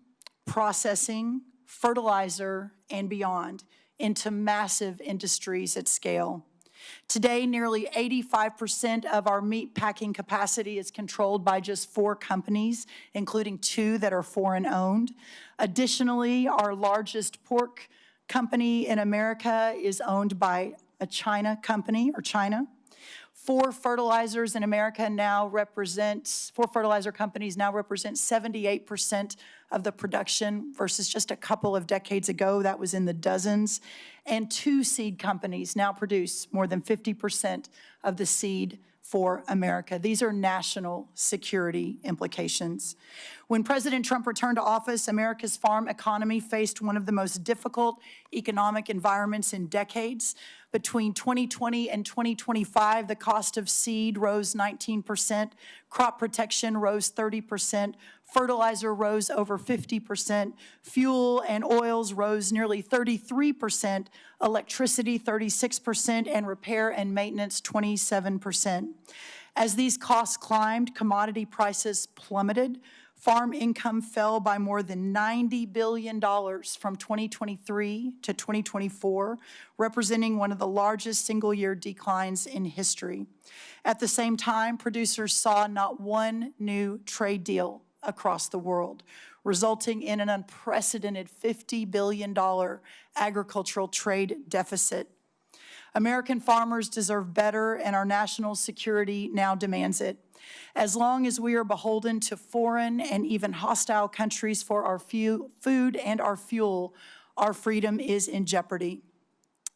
processing, fertilizer, and beyond into massive industries at scale. Today, nearly 85% of our meat packing capacity is controlled by just 4 companies, including 2 that are foreign-owned. Additionally, our largest pork company in America is owned by a China company, or China. 4 fertilizer companies now represent 78% of the production versus just a couple of decades ago, that was in the dozens. And 2 seed companies now produce more than 50% of the seed for America. These are national security implications. When President Trump returned to office, America's farm economy faced one of the most difficult economic environments in decades. Between 2020 and 2025, the cost of seed rose 19%, crop protection rose 30%, fertilizer rose over 50%, fuel and oils rose nearly 33%, electricity 36%, and repair and maintenance 27%. As these costs climbed, commodity prices plummeted. Farm income fell by more than $90 billion from 2023 to 2024, representing one of the largest single-year declines in history. At the same time, producers saw not one new trade deal across the world, resulting in an unprecedented $50 billion agricultural trade deficit. American farmers deserve better, and our national security now demands it. As long as we are beholden to foreign and even hostile countries for our food and our fuel, our freedom is in jeopardy.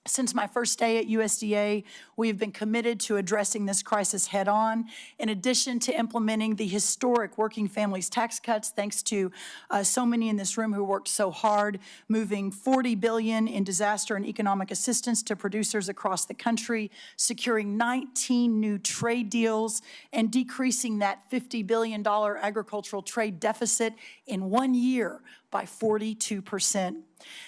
Since my first day at USDA, we have been committed to addressing this crisis head-on. In addition to implementing the historic working families tax cuts, thanks to so many in this room who worked so hard, moving $40 billion in disaster and economic assistance to producers across the country, securing 19 new trade deals, and decreasing that $50 billion agricultural trade deficit in 1 year by 42%.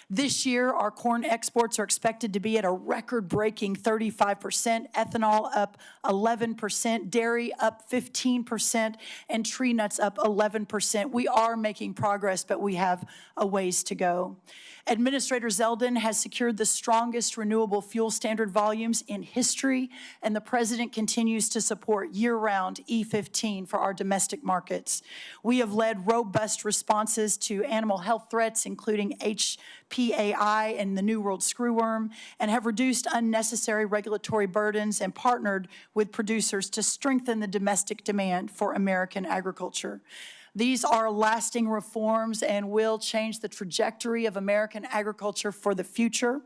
This year, our corn exports are expected to be at a record-breaking 35%, ethanol up 11%, dairy up 15%, and tree nuts up 11%. We are making progress, but we have a ways to go. Administrator Zeldin has secured the strongest renewable fuel standard volumes in history, and the President continues to support year-round E15 for our domestic markets. We have led robust responses to animal health threats, including HPAI and the New World Screwworm, and have reduced unnecessary regulatory burdens and partnered with producers to strengthen the domestic demand for American agriculture. These are lasting reforms and will change the trajectory of American agriculture for the future.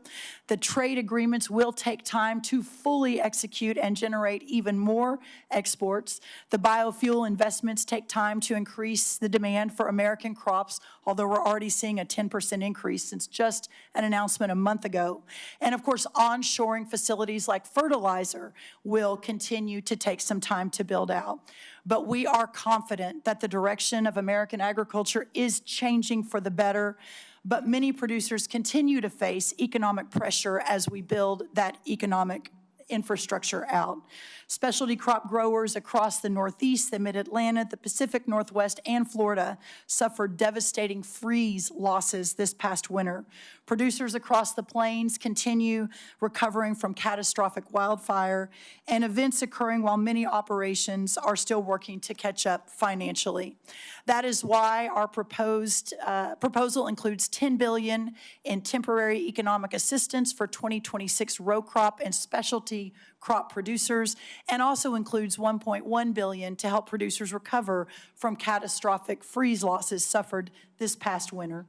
The trade agreements will take time to fully execute and generate even more exports. The biofuel investments take time to increase the demand for American crops, although we're already seeing a 10% increase since just an announcement a month ago. And of course, onshoring facilities like fertilizer will continue to take some time to build out. But we are confident that the direction of American agriculture is changing for the better, but many producers continue to face economic pressure as we build that economic infrastructure out. Specialty crop growers across the Northeast, the Mid-Atlantic, the Pacific Northwest, and Florida suffered devastating freeze losses this past winter. Producers across the plains continue recovering from catastrophic wildfire and events occurring while many operations are still working to catch up financially. That is why our proposal includes $10 billion in temporary economic assistance for 2026 row crop and specialty crop producers, and also includes $1.1 billion to help producers recover from catastrophic freeze losses suffered this past winter.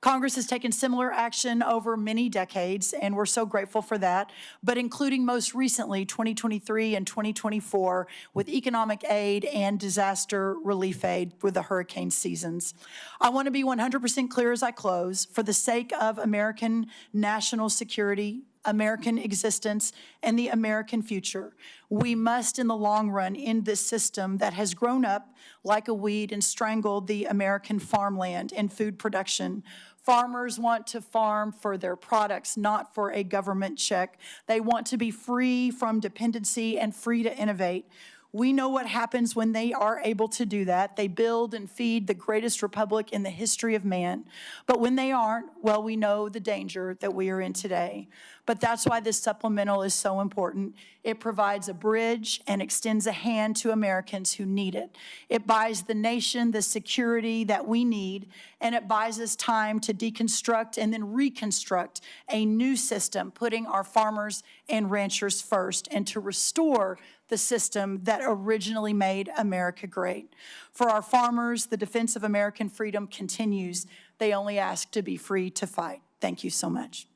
Congress has taken similar action over many decades, and we're so grateful for that, but including most recently 2023 and 2024 with economic aid and disaster relief aid with the hurricane seasons. I want to be 100% clear as I close. For the sake of American national security, American existence, and the American future. We must, in the long run, end this system that has grown up like a weed and strangled the American farmland and food production. Farmers want to farm for their products, not for a government check. They want to be free from dependency and free to innovate. We know what happens when they are able to do that. They build and feed the greatest republic in the history of man. But when they aren't, well, we know the danger that we are in today. But that's why this supplemental is so important. It provides a bridge and extends a hand to Americans who need it. It buys the nation the security that we need, and it buys us time to deconstruct and then reconstruct a new system, putting our farmers and ranchers first, and to restore the system that originally made America great. For our farmers, the defense of American freedom continues. They only ask to be free to fight. Thank you so much.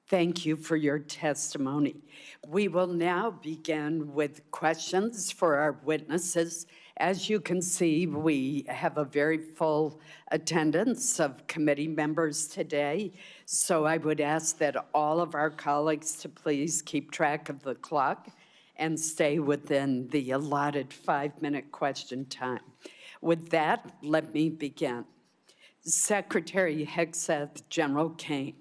Thank you for your testimony. We will now begin with questions for our witnesses. As you can see, we have a very full attendance of committee members today, so I would ask that all of our colleagues to please keep track of the clock and stay within the allotted 5-minute question time. With that, let me begin. Secretary Hegseth, General Caine.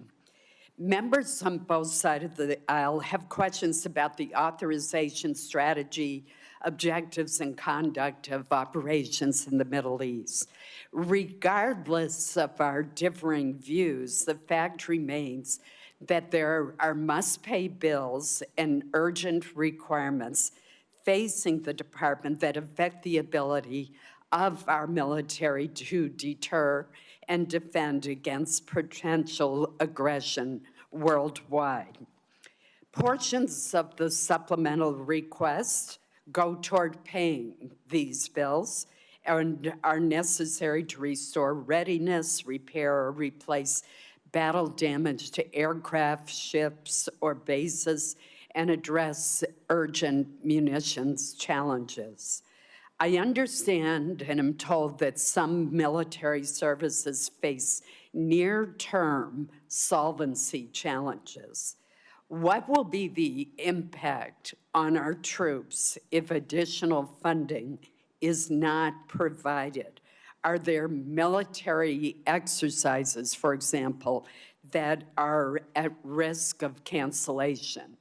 Members on both sides of the aisle have questions about the authorization strategy, objectives, and conduct of operations in the Middle East. Regardless of our differing views, the fact remains that there are must-pay bills and urgent requirements facing the department that affect the ability of our military to deter and defend against potential aggression worldwide. Portions of the supplemental request go toward paying these bills and are necessary to restore readiness, repair, or replace battle damage to aircraft, ships, or bases, and address urgent munitions challenges. I understand and am told that some military services face near-term solvency challenges. What will be the impact on our troops if additional funding is not provided? Are there military exercises, for example, that are at risk of cancellation?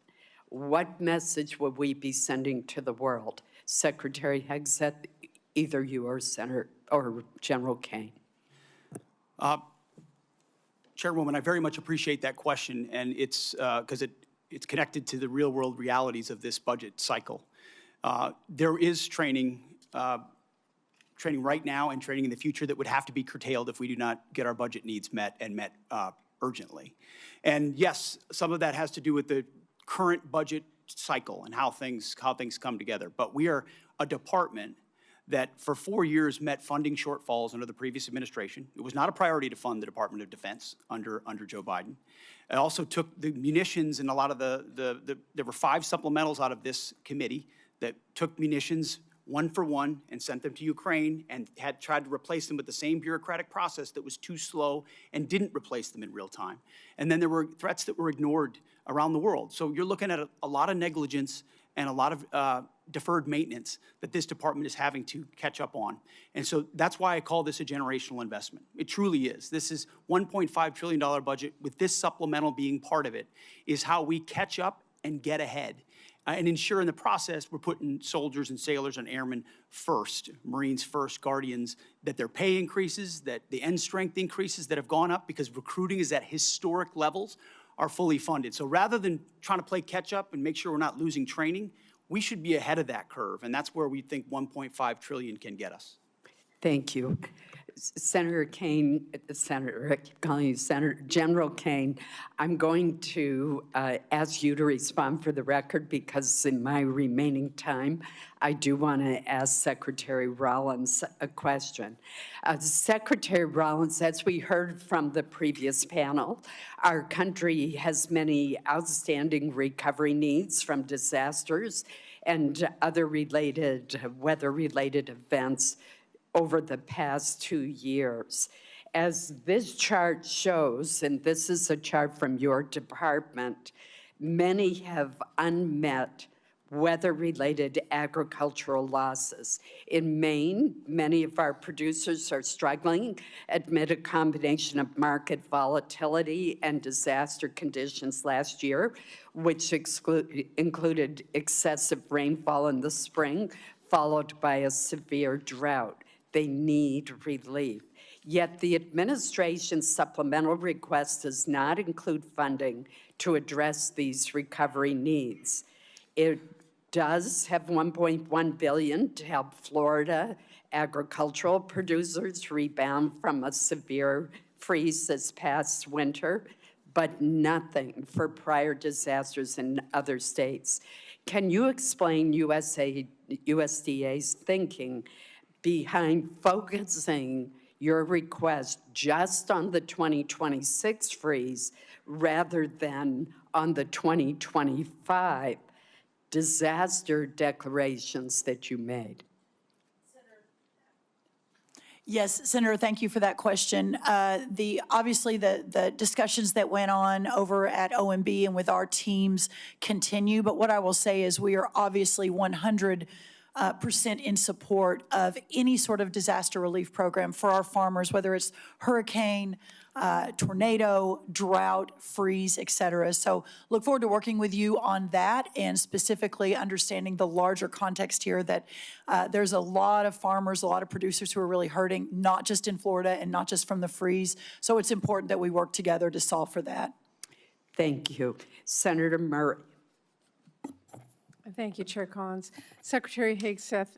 What message would we be sending to the world? Secretary Hegseth, either you or Senator or General Caine. Chairwoman, I very much appreciate that question, and it's because it's connected to the real-world realities of this budget cycle. There is training right now and training in the future that would have to be curtailed if we do not get our budget needs met and met urgently. And yes, some of that has to do with the current budget cycle and how things come together. But we are a department that for 4 years met funding shortfalls under the previous administration. It was not a priority to fund the Department of Defense under Joe Biden. It also took the munitions and a lot of there were 5 supplementals out of this committee that took munitions one for one and sent them to Ukraine and had tried to replace them with the same bureaucratic process that was too slow and didn't replace them in real time. And then there were threats that were ignored around the world. So you're looking at a lot of negligence and a lot of deferred maintenance that this department is having to catch up on. And so that's why I call this a generational investment. It truly is. This is $1.5 trillion budget with this supplemental being part of it is how we catch up and get ahead. And ensure in the process we're putting soldiers and sailors and airmen first, Marines first, Guardians, that their pay increases, that the end strength increases that have gone up because recruiting is at historic levels are fully funded. So rather than trying to play catch up and make sure we're not losing training, we should be ahead of that curve. And that's where we think $1.5 trillion can get us. Thank you. Senator Caine, General Caine, I'm going to ask you to respond for the record because in my remaining time, I do want to ask Secretary Rollins a question. Secretary Rollins, as we heard from the previous panel, our country has many outstanding recovery needs from disasters and other weather-related events over the past 2 years. As this chart shows, and this is a chart from your department, Many have unmet weather-related agricultural losses. In Maine, many of our producers are struggling amid a combination of market volatility and disaster conditions last year, which included excessive rainfall in the spring, followed by a severe drought. They need relief. Yet the administration's supplemental request does not include funding to address these recovery needs. It does have $1.1 billion to help Florida agricultural producers rebound from a severe freeze this past winter, but nothing for prior disasters in other states. Can you explain USDA's thinking behind focusing your request just on the 2026 freeze rather than on the 2025 disaster declarations that you made? Yes, Senator, thank you for that question. Obviously, the discussions that went on over at OMB and with our teams continue, but what I will say is we are obviously 100% in support of any sort of disaster relief program for our farmers, whether it's hurricane, tornado, drought, freeze, et cetera. So look forward to working with you on that and specifically understanding the larger context here that there's a lot of farmers, a lot of producers who are really hurting, not just in Florida and not just from the freeze. So it's important that we work together to solve for that. Thank you. Senator Murray. Thank you, Chair Collins. Secretary Hegseth,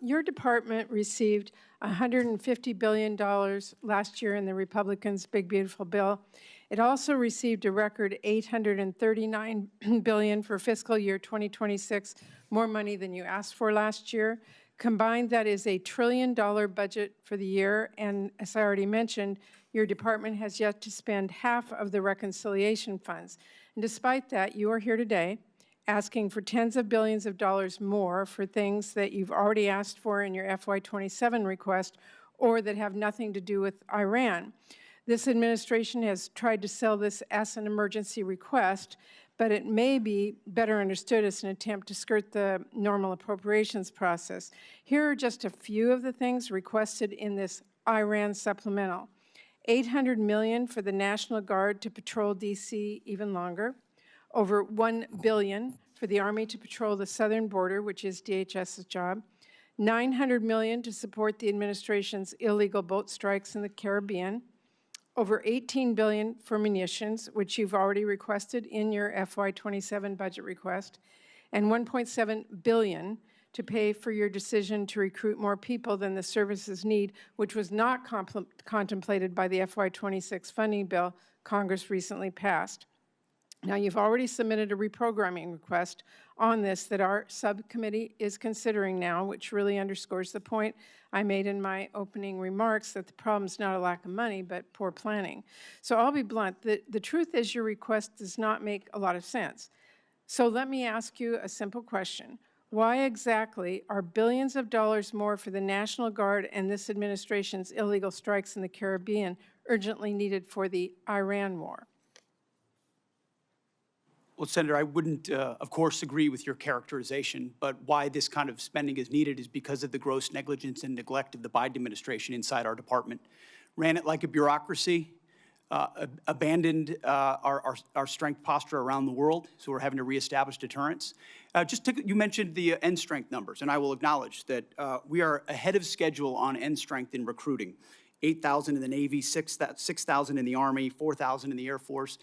your department received $150 billion last year in the Republicans' Big Beautiful Bill. It also received a record $839 billion for fiscal year 2026, more money than you asked for last year. Combined, that is a $1 trillion budget for the year, and as I already mentioned, your department has yet to spend half of the reconciliation funds. And despite that, you are here today asking for tens of billions of dollars more for things that you've already asked for in your FY27 request or that have nothing to do with Iran. This administration has tried to sell this as an emergency request, but it may be better understood as an attempt to skirt the normal appropriations process. Here are just a few of the things requested in this Iran supplemental. $800 million for the National Guard to patrol D.C. even longer. Over $1 billion for the Army to patrol the southern border, which is DHS's job. $900 million to support the administration's illegal boat strikes in the Caribbean. Over $18 billion for munitions, which you've already requested in your FY27 budget request. And $1.7 billion to pay for your decision to recruit more people than the services need, which was not contemplated by the FY26 funding bill Congress recently passed. Now, you've already submitted a reprogramming request on this that our subcommittee is considering now, which really underscores the point I made in my opening remarks that the problem is not a lack of money, but poor planning. So I'll be blunt. The truth is your request does not make a lot of sense. So let me ask you a simple question. Why exactly are billions of dollars more for the National Guard and this administration's illegal strikes in the Caribbean urgently needed for the Iran war? Well, Senator, I wouldn't, of course, agree with your characterization, but why this kind of spending is needed is because of the gross negligence and neglect of the Biden administration inside our department. Ran it like a bureaucracy, abandoned our strength posture around the world, so we're having to reestablish deterrence. You mentioned the end strength numbers, and I will acknowledge that we are ahead of schedule on end strength in recruiting. 8,000 in the Navy, 6,000 in the Army, 4,000 in the Air Force.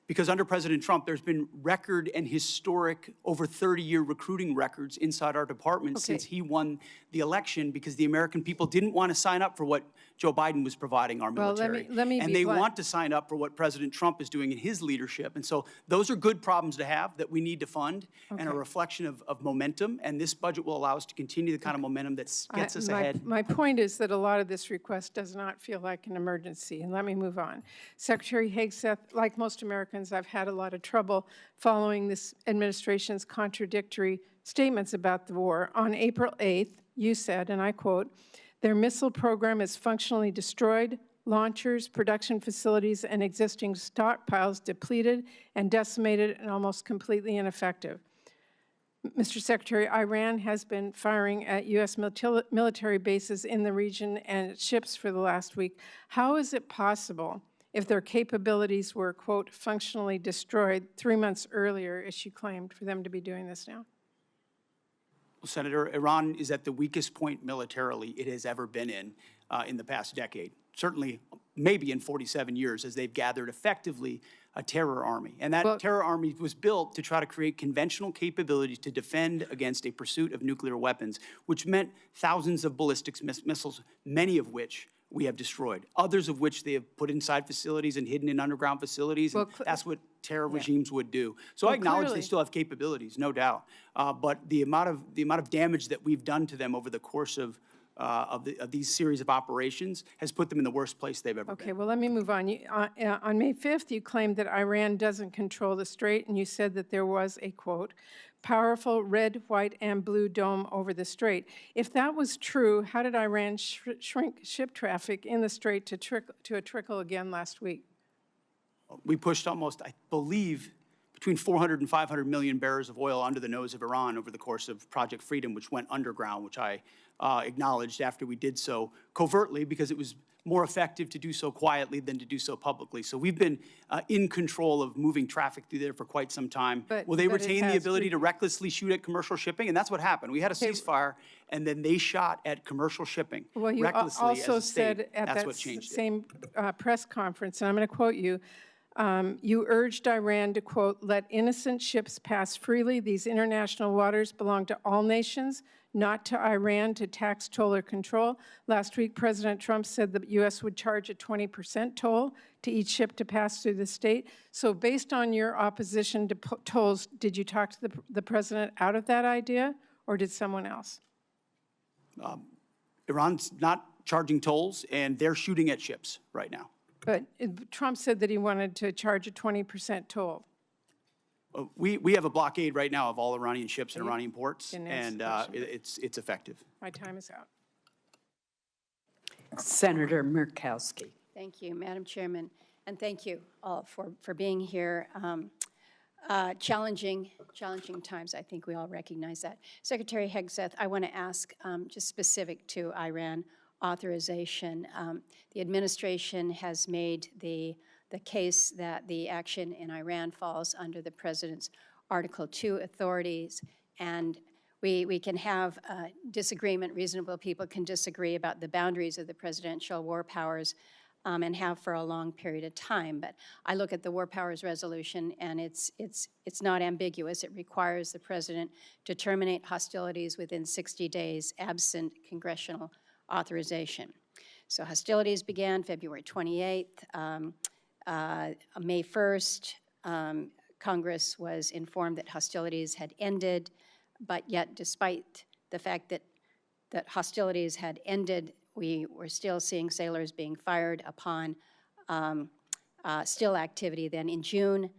Because under President Trump, there's been record and historic over 30-year recruiting records inside our department since he won the election because the American people didn't want to sign up for what Joe Biden was providing our military. Well, let me and they want to sign up for what President Trump is doing in his leadership. And so those are good problems to have that we need to fund and a reflection of momentum. And this budget will allow us to continue the kind of momentum that gets us ahead. My point is that a lot of this request does not feel like an emergency. And let me move on. Secretary Hegseth, like most Americans, I've had a lot of trouble following this administration's contradictory statements about the war. On April 8th, you said, and I quote, "Their missile program is functionally destroyed, launchers, production facilities, and existing stockpiles depleted and decimated and almost completely ineffective. Mr. Secretary, Iran has been firing at U.S. military bases in the region and its ships for the last week. How is it possible, if their capabilities were, quote, functionally destroyed 3 months earlier, as she claimed, for them to be doing this now? Well, Senator, Iran is at the weakest point militarily it has ever been in the past decade. Certainly, maybe in 47 years, as they've gathered effectively a terror army. And that terror army was built to try to create conventional capabilities to defend against a pursuit of nuclear weapons, which meant thousands of ballistic missiles, many of which we have destroyed, others of which they have put inside facilities and hidden in underground facilities. And that's what terror regimes would do. So I acknowledge they still have capabilities, no doubt. But the amount of damage that we've done to them over the course of these series of operations has put them in the worst place they've ever been. Okay, well, let me move on. On May 5th, you claimed that Iran doesn't control the strait, and you said that there was a, quote, powerful red, white, and blue dome over the strait. If that was true, how did Iran shrink ship traffic in the strait to a trickle again last week? We pushed almost, I believe, between 400 and 500 million barrels of oil under the nose of Iran over the course of Project Freedom, which went underground, which I acknowledged after we did so covertly because it was more effective to do so quietly than to do so publicly. So we've been in control of moving traffic through there for quite some time. Will they retain the ability to recklessly shoot at commercial shipping? And that's what happened. We had a ceasefire, and then they shot at commercial shipping well, you recklessly also as a state. said at that's that what changed same press conference, and I'm going to quote you, you urged Iran to, quote, let innocent ships pass freely. These international waters belong to all nations, not to Iran to tax, toll, or control. Last week, President Trump said the U.S. would charge a 20% toll to each ship to pass through the state. So based on your opposition to tolls, did you talk to the president out of that idea, or did someone else? Iran's not charging tolls, and they're shooting at ships right now. But Trump said that he wanted to charge a 20% toll. We have a blockade right now of all Iranian ships and Iranian ports, and it's effective. My time is out. Senator Murkowski. Thank you, Madam Chairman, and thank you all for being here. Challenging times, I think we all recognize that. Secretary Hegseth, I want to ask just specific to Iran authorization. The administration has made the case that the action in Iran falls under the president's Article 2 authorities, and we can have disagreement. Reasonable people can disagree about the boundaries of the presidential war powers and have for a long period of time. But I look at the War Powers Resolution, and it's not ambiguous. It requires the president to terminate hostilities within 60 days absent congressional authorization. So hostilities began February 28th. May 1st, Congress was informed that hostilities had ended, but yet despite the fact that hostilities had ended, we were still seeing sailors being fired upon still activity. Then in June,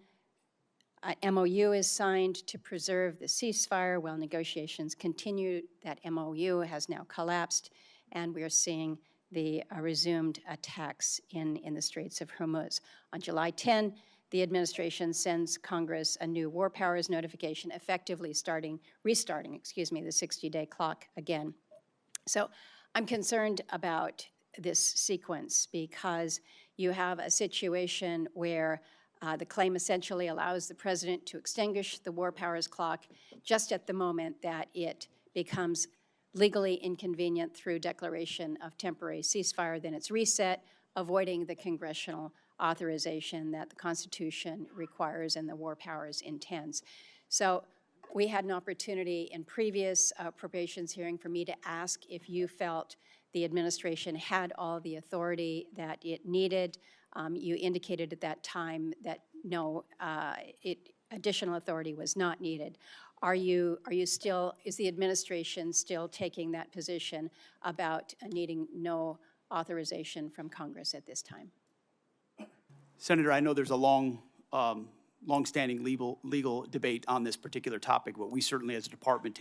an MOU is signed to preserve the ceasefire while negotiations continue. That MOU has now collapsed, and we are seeing the resumed attacks in the Straits of Hormuz. On July 10, the administration sends Congress a new war powers notification, effectively restarting the 60-day clock again. So I'm concerned about this sequence because you have a situation where the claim essentially allows the president to extinguish the war powers clock just at the moment that it becomes legally inconvenient through declaration of temporary ceasefire. Then it's reset, avoiding the congressional authorization that the Constitution requires and the war powers intends. So we had an opportunity in previous appropriations hearing for me to ask if you felt the administration had all the authority that it needed. You indicated at that time that no, additional authority was not needed. Is the administration still taking that position about needing no authorization from Congress at this time? Senator, I know there's a long longstanding legal debate on this particular topic, but we certainly as a department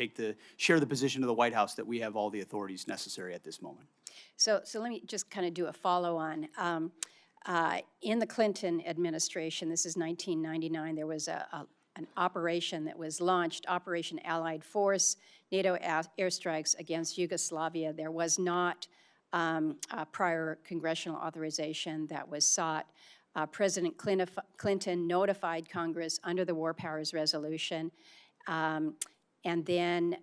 share the position of the White House that we have all the authorities necessary at this moment. So let me just kind of do a follow-on. In the Clinton administration, this is 1999, there was an operation that was launched, Operation Allied Force, NATO airstrikes against Yugoslavia. There was not a prior congressional authorization that was sought. President Clinton notified Congress under the War Powers Resolution, and then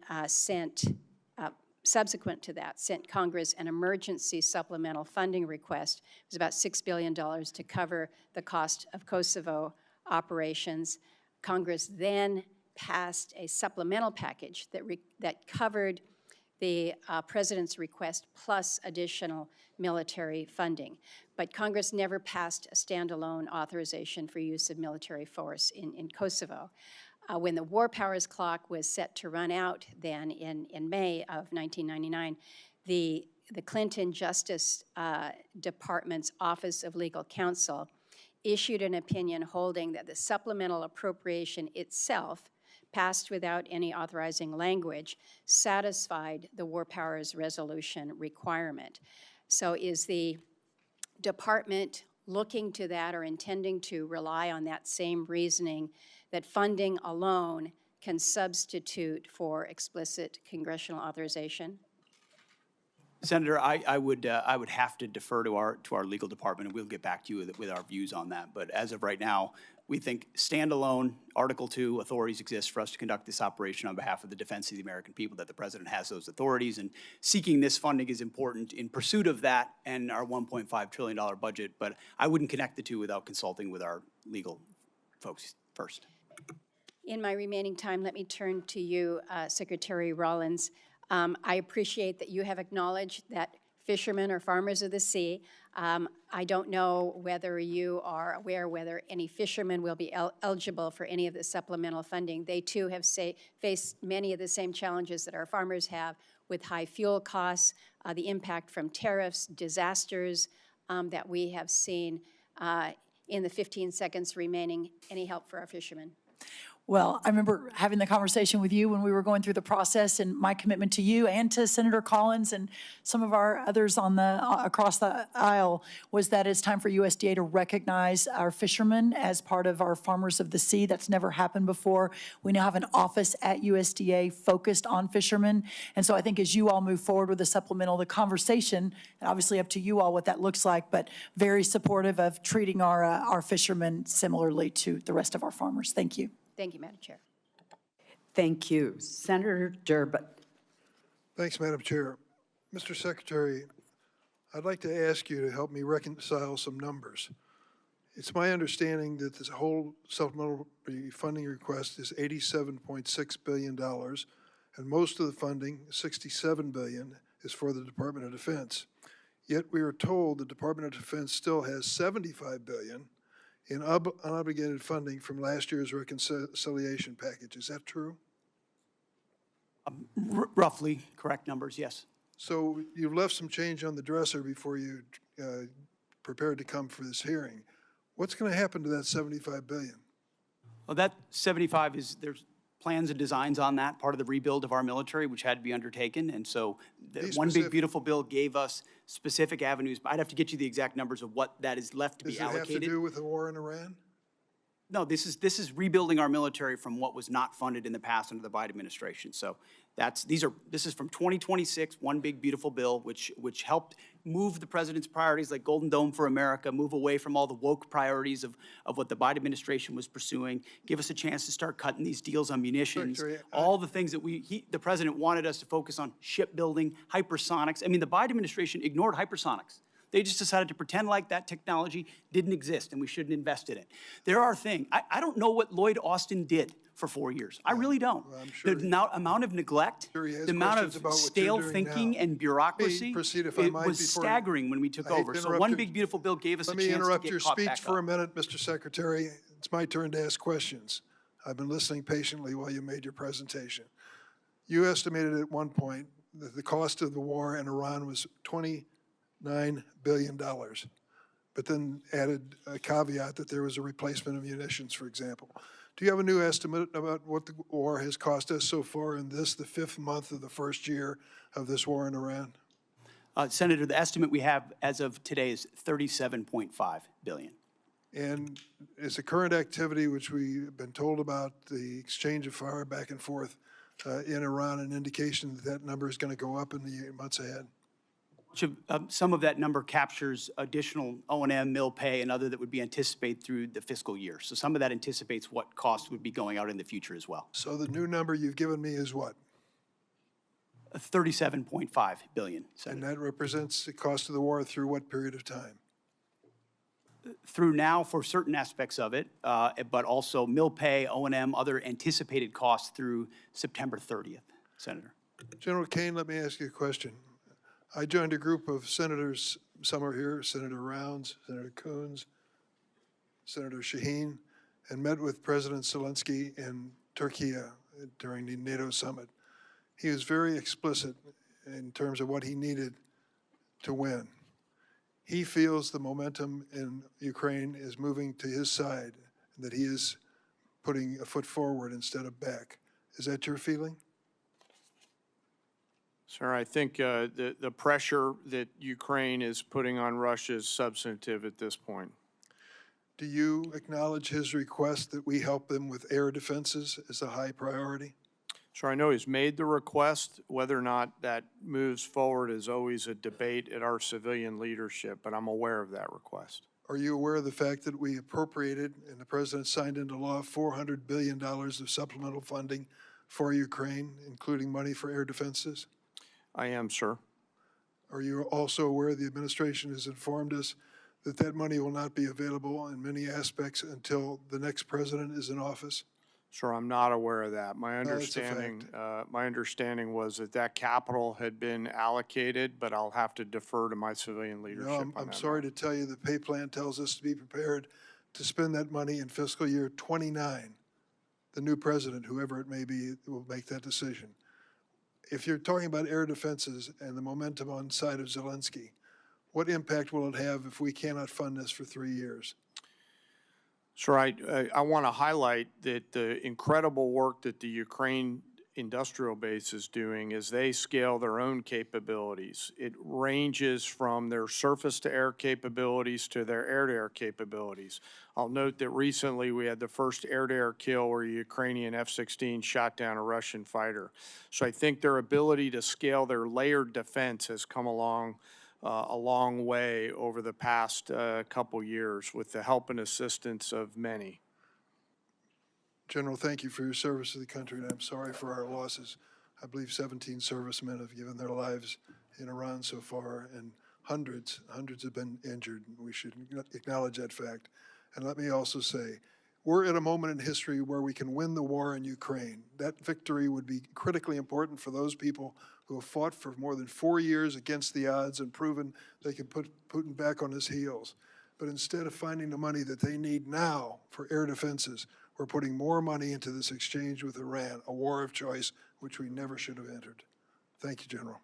subsequent to that, sent Congress an emergency supplemental funding request. It was about $6 billion to cover the cost of Kosovo operations. Congress then passed a supplemental package that covered the president's request plus additional military funding. But Congress never passed a standalone authorization for use of military force in Kosovo. When the war powers clock was set to run out then in May of 1999, the Clinton Justice Department's Office of Legal Counsel issued an opinion holding that the supplemental appropriation itself, passed without any authorizing language, satisfied the War Powers Resolution requirement. So is the department looking to that or intending to rely on that same reasoning that funding alone can substitute for explicit congressional authorization? Senator, I would have to defer to our legal department, and we'll get back to you with our views on that. But as of right now, we think standalone Article 2 authorities exist for us to conduct this operation on behalf of the defense of the American people, that the president has those authorities, and seeking this funding is important in pursuit of that and our $1.5 trillion budget. But I wouldn't connect the two without consulting with our legal folks first. In my remaining time, let me turn to you, Secretary Rollins. I appreciate that you have acknowledged that fishermen are farmers of the sea. I don't know whether you are aware whether any fishermen will be eligible for any of the supplemental funding. They too have faced many of the same challenges that our farmers have with high fuel costs, the impact from tariffs, disasters that we have seen. In the 15 seconds remaining, any help for our fishermen? Well, I remember having the conversation with you when we were going through the process, and my commitment to you and to Senator Collins and some of our others on across the aisle was that it's time for USDA to recognize our fishermen as part of our farmers of the sea. That's never happened before. We now have an office at USDA focused on fishermen. And so I think as you all move forward with the supplemental, the conversation, and obviously up to you all what that looks like, but very supportive of treating our fishermen similarly to the rest of our farmers. Thank you. Thank you, Madam Chair. Thank you. Senator Durbin. Thanks, Madam Chair. Mr. Secretary, I'd like to ask you to help me reconcile some numbers. It's my understanding that this whole supplemental funding request is $87.6 billion, and most of the funding, $67 billion, is for the Department of Defense. Yet we are told the Department of Defense still has $75 billion in unobligated funding from last year's reconciliation package. Is that true? Roughly correct numbers, yes. So you've left some change on the dresser before you prepared to come for this hearing. What's going to happen to that $75 billion? Well, that 75 there's plans and designs on that, part of the rebuild of our military, which had to be undertaken. And so the One Big Beautiful Bill gave us specific avenues. I'd have to get you the exact numbers of what that is left to be allocated. Does it have to do with the war in Iran? No, this is rebuilding our military from what was not funded in the past under the Biden administration. So this is from 2026, One Big Beautiful Bill, which helped move the president's priorities like Golden Dome for America, move away from all the woke priorities of what the Biden administration was pursuing, give us a chance to start cutting these deals on munitions, all the things that the president wanted us to focus on: shipbuilding, hypersonics. I mean, the Biden administration ignored hypersonics. They just decided to pretend like that technology didn't exist and we shouldn't invest in it. There are things, I don't know what Lloyd Austin did for 4 years. I really don't. Well, I'm sure the amount of neglect, the amount of stale thinking and bureaucracy, it was staggering when we took over. So One Big Beautiful Bill gave us a chance to get caught back up. Let me interrupt your speech for a minute, Mr. Secretary. It's my turn to ask questions. I've been listening patiently while you made your presentation. You estimated at one point that the cost of the war in Iran was $29 billion. but then added a caveat that there was a replacement of munitions, for example. Do you have a new estimate about what the war has cost us so far in this, the 5th month of the first year of this war in Iran? Senator, the estimate we have as of today is $37.5 billion. And is the current activity, which we've been told about, the exchange of fire back and forth in Iran, an indication that that number is going to go up in the months ahead? Some of that number captures additional O&M, mill pay, and other that would be anticipated through the fiscal year. So some of that anticipates what costs would be going out in the future as well. So the new number you've given me is what? $37.5 billion, Senator. And that represents the cost of the war through what period of time? Through now for certain aspects of it, but also mill pay, O&M, other anticipated costs through September 30th, Senator. General Caine, let me ask you a question. I joined a group of senators, some are here, Senator Rounds, Senator Coons, Senator Shaheen, and met with President Zelensky in Turkey during the NATO summit. He was very explicit in terms of what he needed to win. He feels the momentum in Ukraine is moving to his side, and that he is putting a foot forward instead of back. Is that your feeling? Sir, I think the pressure that Ukraine is putting on Russia is substantive at this point. Do you acknowledge his request that we help them with air defenses as a high priority? Sir, I know he's made the request. Whether or not that moves forward is always a debate at our civilian leadership, but I'm aware of that request. Are you aware of the fact that we appropriated and the President signed into law $400 billion of supplemental funding for Ukraine, including money for air defenses? I am, sir. Are you also aware the administration has informed us that that money will not be available in many aspects until the next president is in office? Sir, I'm not aware of that. My that's a understanding was that that capital had been allocated, but I'll have to defer to my civilian leadership No, on I'm that sorry to tell you the pay plan tells us to be prepared to spend that money in fiscal year 29. The new president, whoever it may be, will make that decision. If you're talking about air defenses and the momentum on the side of Zelensky, what impact will it have if we cannot fund this for 3 years? Sir, I want to highlight that the incredible work that the Ukraine industrial base is doing as they scale their own capabilities. It ranges from their surface-to-air capabilities to their air-to-air capabilities. I'll note that recently we had the first air-to-air kill where a Ukrainian F-16 shot down a Russian fighter. So I think their ability to scale their layered defense has come along a long way over the past couple years with the help and assistance of many. General, thank you for your service to the country, and I'm sorry for our losses. I believe 17 servicemen have given their lives in Iran so far, and hundreds have been injured. We should acknowledge that fact. And let me also say, we're at a moment in history where we can win the war in Ukraine. That victory would be critically important for those people who have fought for more than 4 years against the odds and proven they can put Putin back on his heels. But instead of finding the money that they need now for air defenses, we're putting more money into this exchange with Iran, a war of choice which we never should have entered. Thank you, General.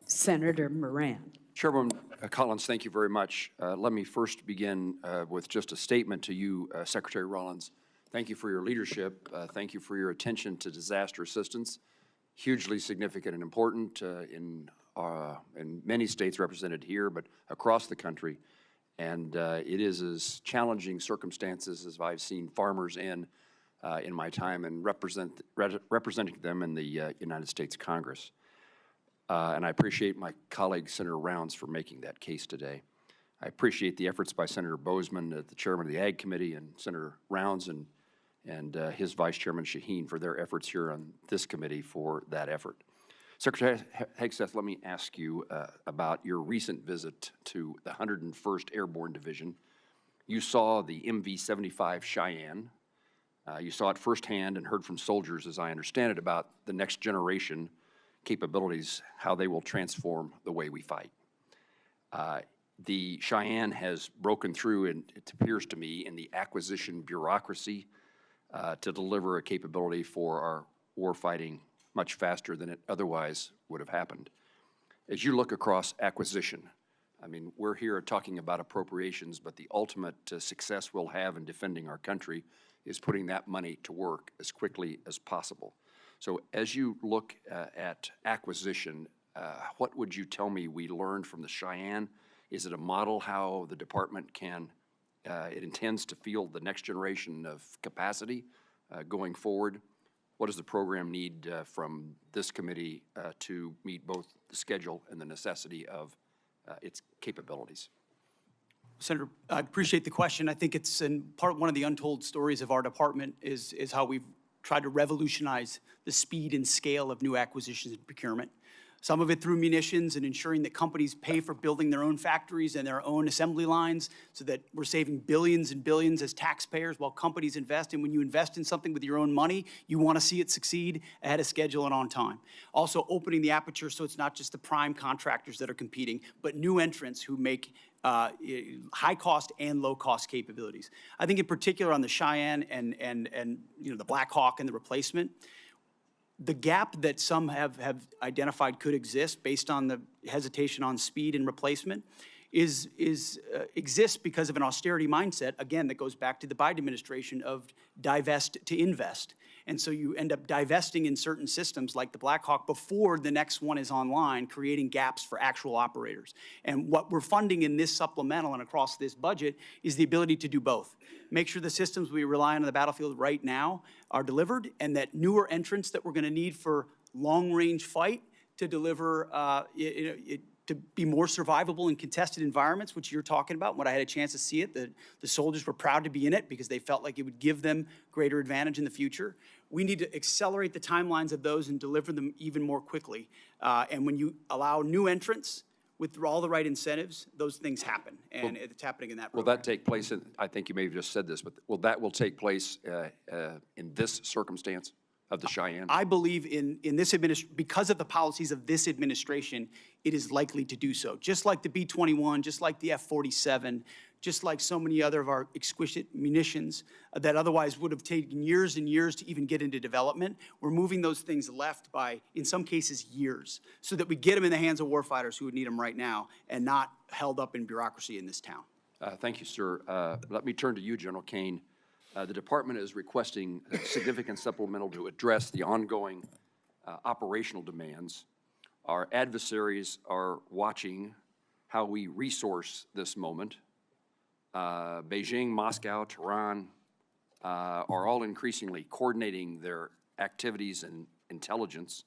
Senator Moran. Chairwoman Collins, thank you very much. Let me first begin with just a statement to you, Secretary Rollins. Thank you for your leadership. Thank you for your attention to disaster assistance. Hugely significant and important in many states represented here, but across the country. And it is as challenging circumstances as I've seen farmers in my time and representing them in the United States Congress. And I appreciate my colleague, Senator Rounds, for making that case today. I appreciate the efforts by Senator Bozeman, the chairman of the Ag Committee, and Senator Rounds and his Vice Chairman Shaheen for their efforts here on this committee for that effort. Secretary Hegseth, let me ask you about your recent visit to the 101st Airborne Division. You saw the MV-75 Cheyenne. You saw it firsthand and heard from soldiers, as I understand it, about the next generation capabilities, how they will transform the way we fight. The Cheyenne has broken through, and it appears to me, in the acquisition bureaucracy to deliver a capability for our warfighting much faster than it otherwise would have happened. As you look across acquisition, I mean, we're here talking about appropriations, but the ultimate success we'll have in defending our country is putting that money to work as quickly as possible. So as you look at acquisition, what would you tell me we learned from the Cheyenne? Is it a model how the department can, it intends to field the next generation of capacity going forward? What does the program need from this committee to meet both the schedule and the necessity of its capabilities? Senator, I appreciate the question. I think it's one of the untold stories of our department is how we've tried to revolutionize the speed and scale of new acquisitions and procurement. Some of it through munitions and ensuring that companies pay for building their own factories and their own assembly lines so that we're saving billions and billions as taxpayers while companies invest. And when you invest in something with your own money, you want to see it succeed ahead of schedule and on time. Also opening the aperture so it's not just the prime contractors that are competing, but new entrants who make high-cost and low-cost capabilities. I think in particular on the Cheyenne and the Black Hawk and the replacement, the gap that some have identified could exist based on the hesitation on speed and replacement exists because of an austerity mindset, again, that goes back to the Biden administration of divest to invest. And so you end up divesting in certain systems like the Black Hawk before the next one is online, creating gaps for actual operators. And what we're funding in this supplemental and across this budget is the ability to do both. Make sure the systems we rely on the battlefield right now are delivered, and that newer entrants that we're going to need for long-range fight to deliver to be more survivable in contested environments, which you're talking about. When I had a chance to see it, the soldiers were proud to be in it because they felt like it would give them greater advantage in the future. We need to accelerate the timelines of those and deliver them even more quickly. And when you allow new entrants with all the right incentives, those things happen, and it's happening in that program. Will that take place, I think you may have just said this, but will take place in this circumstance of the Cheyenne? I believe in this administration, because of the policies of this administration, it is likely to do so. Just like the B-21, just like the F-47, just like so many other of our exquisite munitions that otherwise would have taken years and years to even get into development. We're moving those things left by, in some cases, years, so that we get them in the hands of warfighters who would need them right now and not held up in bureaucracy in this town. Thank you, sir. Let me turn to you, General Caine. The department is requesting a significant supplemental to address the ongoing operational demands. Our adversaries are watching how we resource this moment. Beijing, Moscow, Tehran are all increasingly coordinating their activities and intelligence.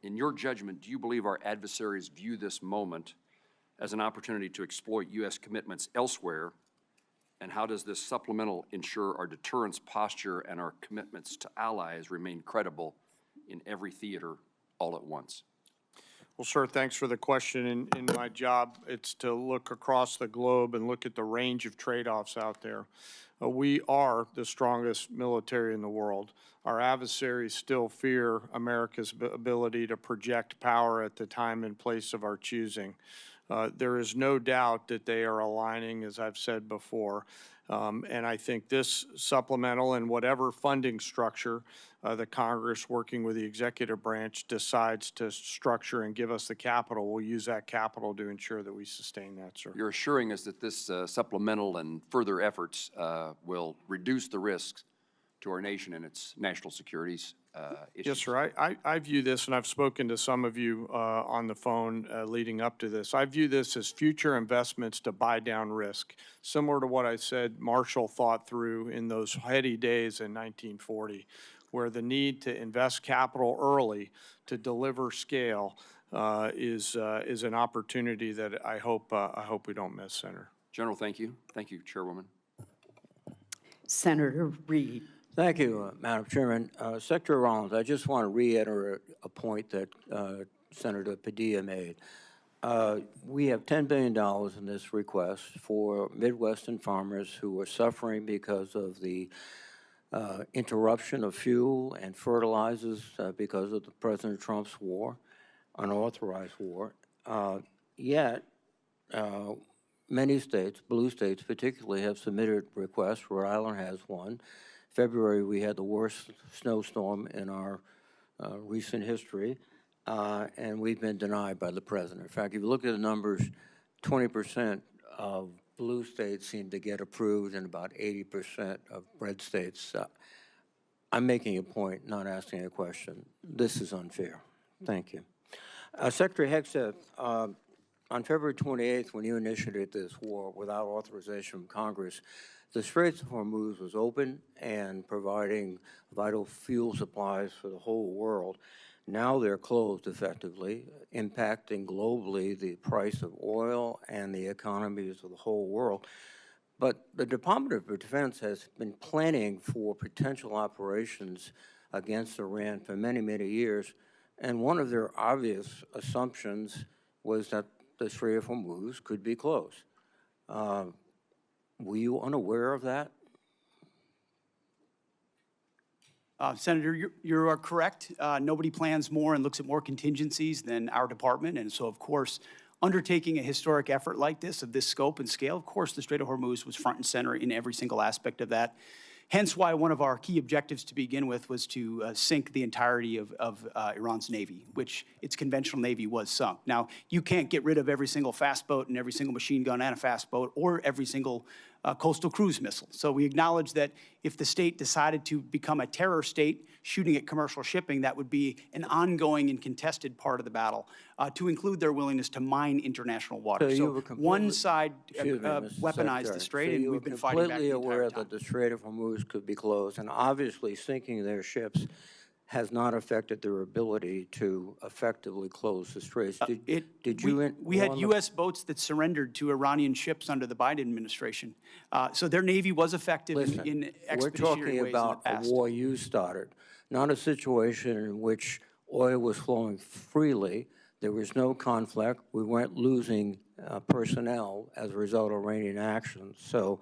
In your judgment, do you believe our adversaries view this moment as an opportunity to exploit U.S. commitments elsewhere? And how does this supplemental ensure our deterrence posture and our commitments to allies remain credible in every theater all at once? Well, sir, thanks for the question. In my job, it's to look across the globe and look at the range of trade-offs out there. We are the strongest military in the world. Our adversaries still fear America's ability to project power at the time and place of our choosing. There is no doubt that they are aligning, as I've said before, and I think this supplemental and whatever funding structure the Congress, working with the executive branch, decides to structure and give us the capital, we'll use that capital to ensure that we sustain that, sir. You're assuring us that this supplemental and further efforts will reduce the risks to our nation and its national securities issues. Yes, sir. I view this, and I've spoken to some of you on the phone leading up to this. I view this as future investments to buy down risk, similar to what I said Marshall thought through in those heady days in 1940, where the need to invest capital early to deliver scale is an opportunity that I hope we don't miss, Senator. General, thank you. Thank you, Chairwoman. Senator Reed. Thank you, Madam Chairman. Secretary Rollins, I just want to reiterate a point that Senator Padilla made. We have $10 billion in this request for Midwestern farmers who are suffering because of the interruption of fuel and fertilizers because of the President Trump's war, unauthorized war. Yet, many states, blue states particularly, have submitted requests. Rhode Island has one. February, we had the worst snowstorm in our recent history. and we've been denied by the president. In fact, if you look at the numbers, 20% of blue states seem to get approved and about 80% of red states. I'm making a point, not asking a question. This is unfair. Thank you. Secretary Hegseth, on February 28th, when you initiated this war without authorization from Congress, the Straits of Hormuz was open and providing vital fuel supplies for the whole world. Now they're closed effectively, impacting globally the price of oil and the economies of the whole world. But the Department of Defense has been planning for potential operations against Iran for many, many years. And one of their obvious assumptions was that the Strait of Hormuz could be closed. Were you unaware of that? Senator, you are correct. Nobody plans more and looks at more contingencies than our department. And so, of course, undertaking a historic effort like this, of this scope and scale, of course, the Strait of Hormuz was front and center in every single aspect of that. Hence why one of our key objectives to begin with was to sink the entirety of Iran's Navy, which its conventional Navy was sunk. Now, you can't get rid of every single fast boat and every single machine gun and a fast boat or every single coastal cruise missile. So we acknowledge that if the state decided to become a terror state shooting at commercial shipping, that would be an ongoing and contested part of the battle, to include their willingness to mine international waters. So one side weaponized the strait, and we've been fighting back the entire time. So you were completely aware that the Strait of Hormuz could be closed, and obviously sinking their ships has not affected their ability to effectively close the straits. We had U.S. boats that surrendered to Iranian ships under the Biden administration. So their Navy was effective in expeditionary ways in the past. We're talking about a war you started, not a situation in which oil was flowing freely. There was no conflict. We weren't losing personnel as a result of Iranian actions. So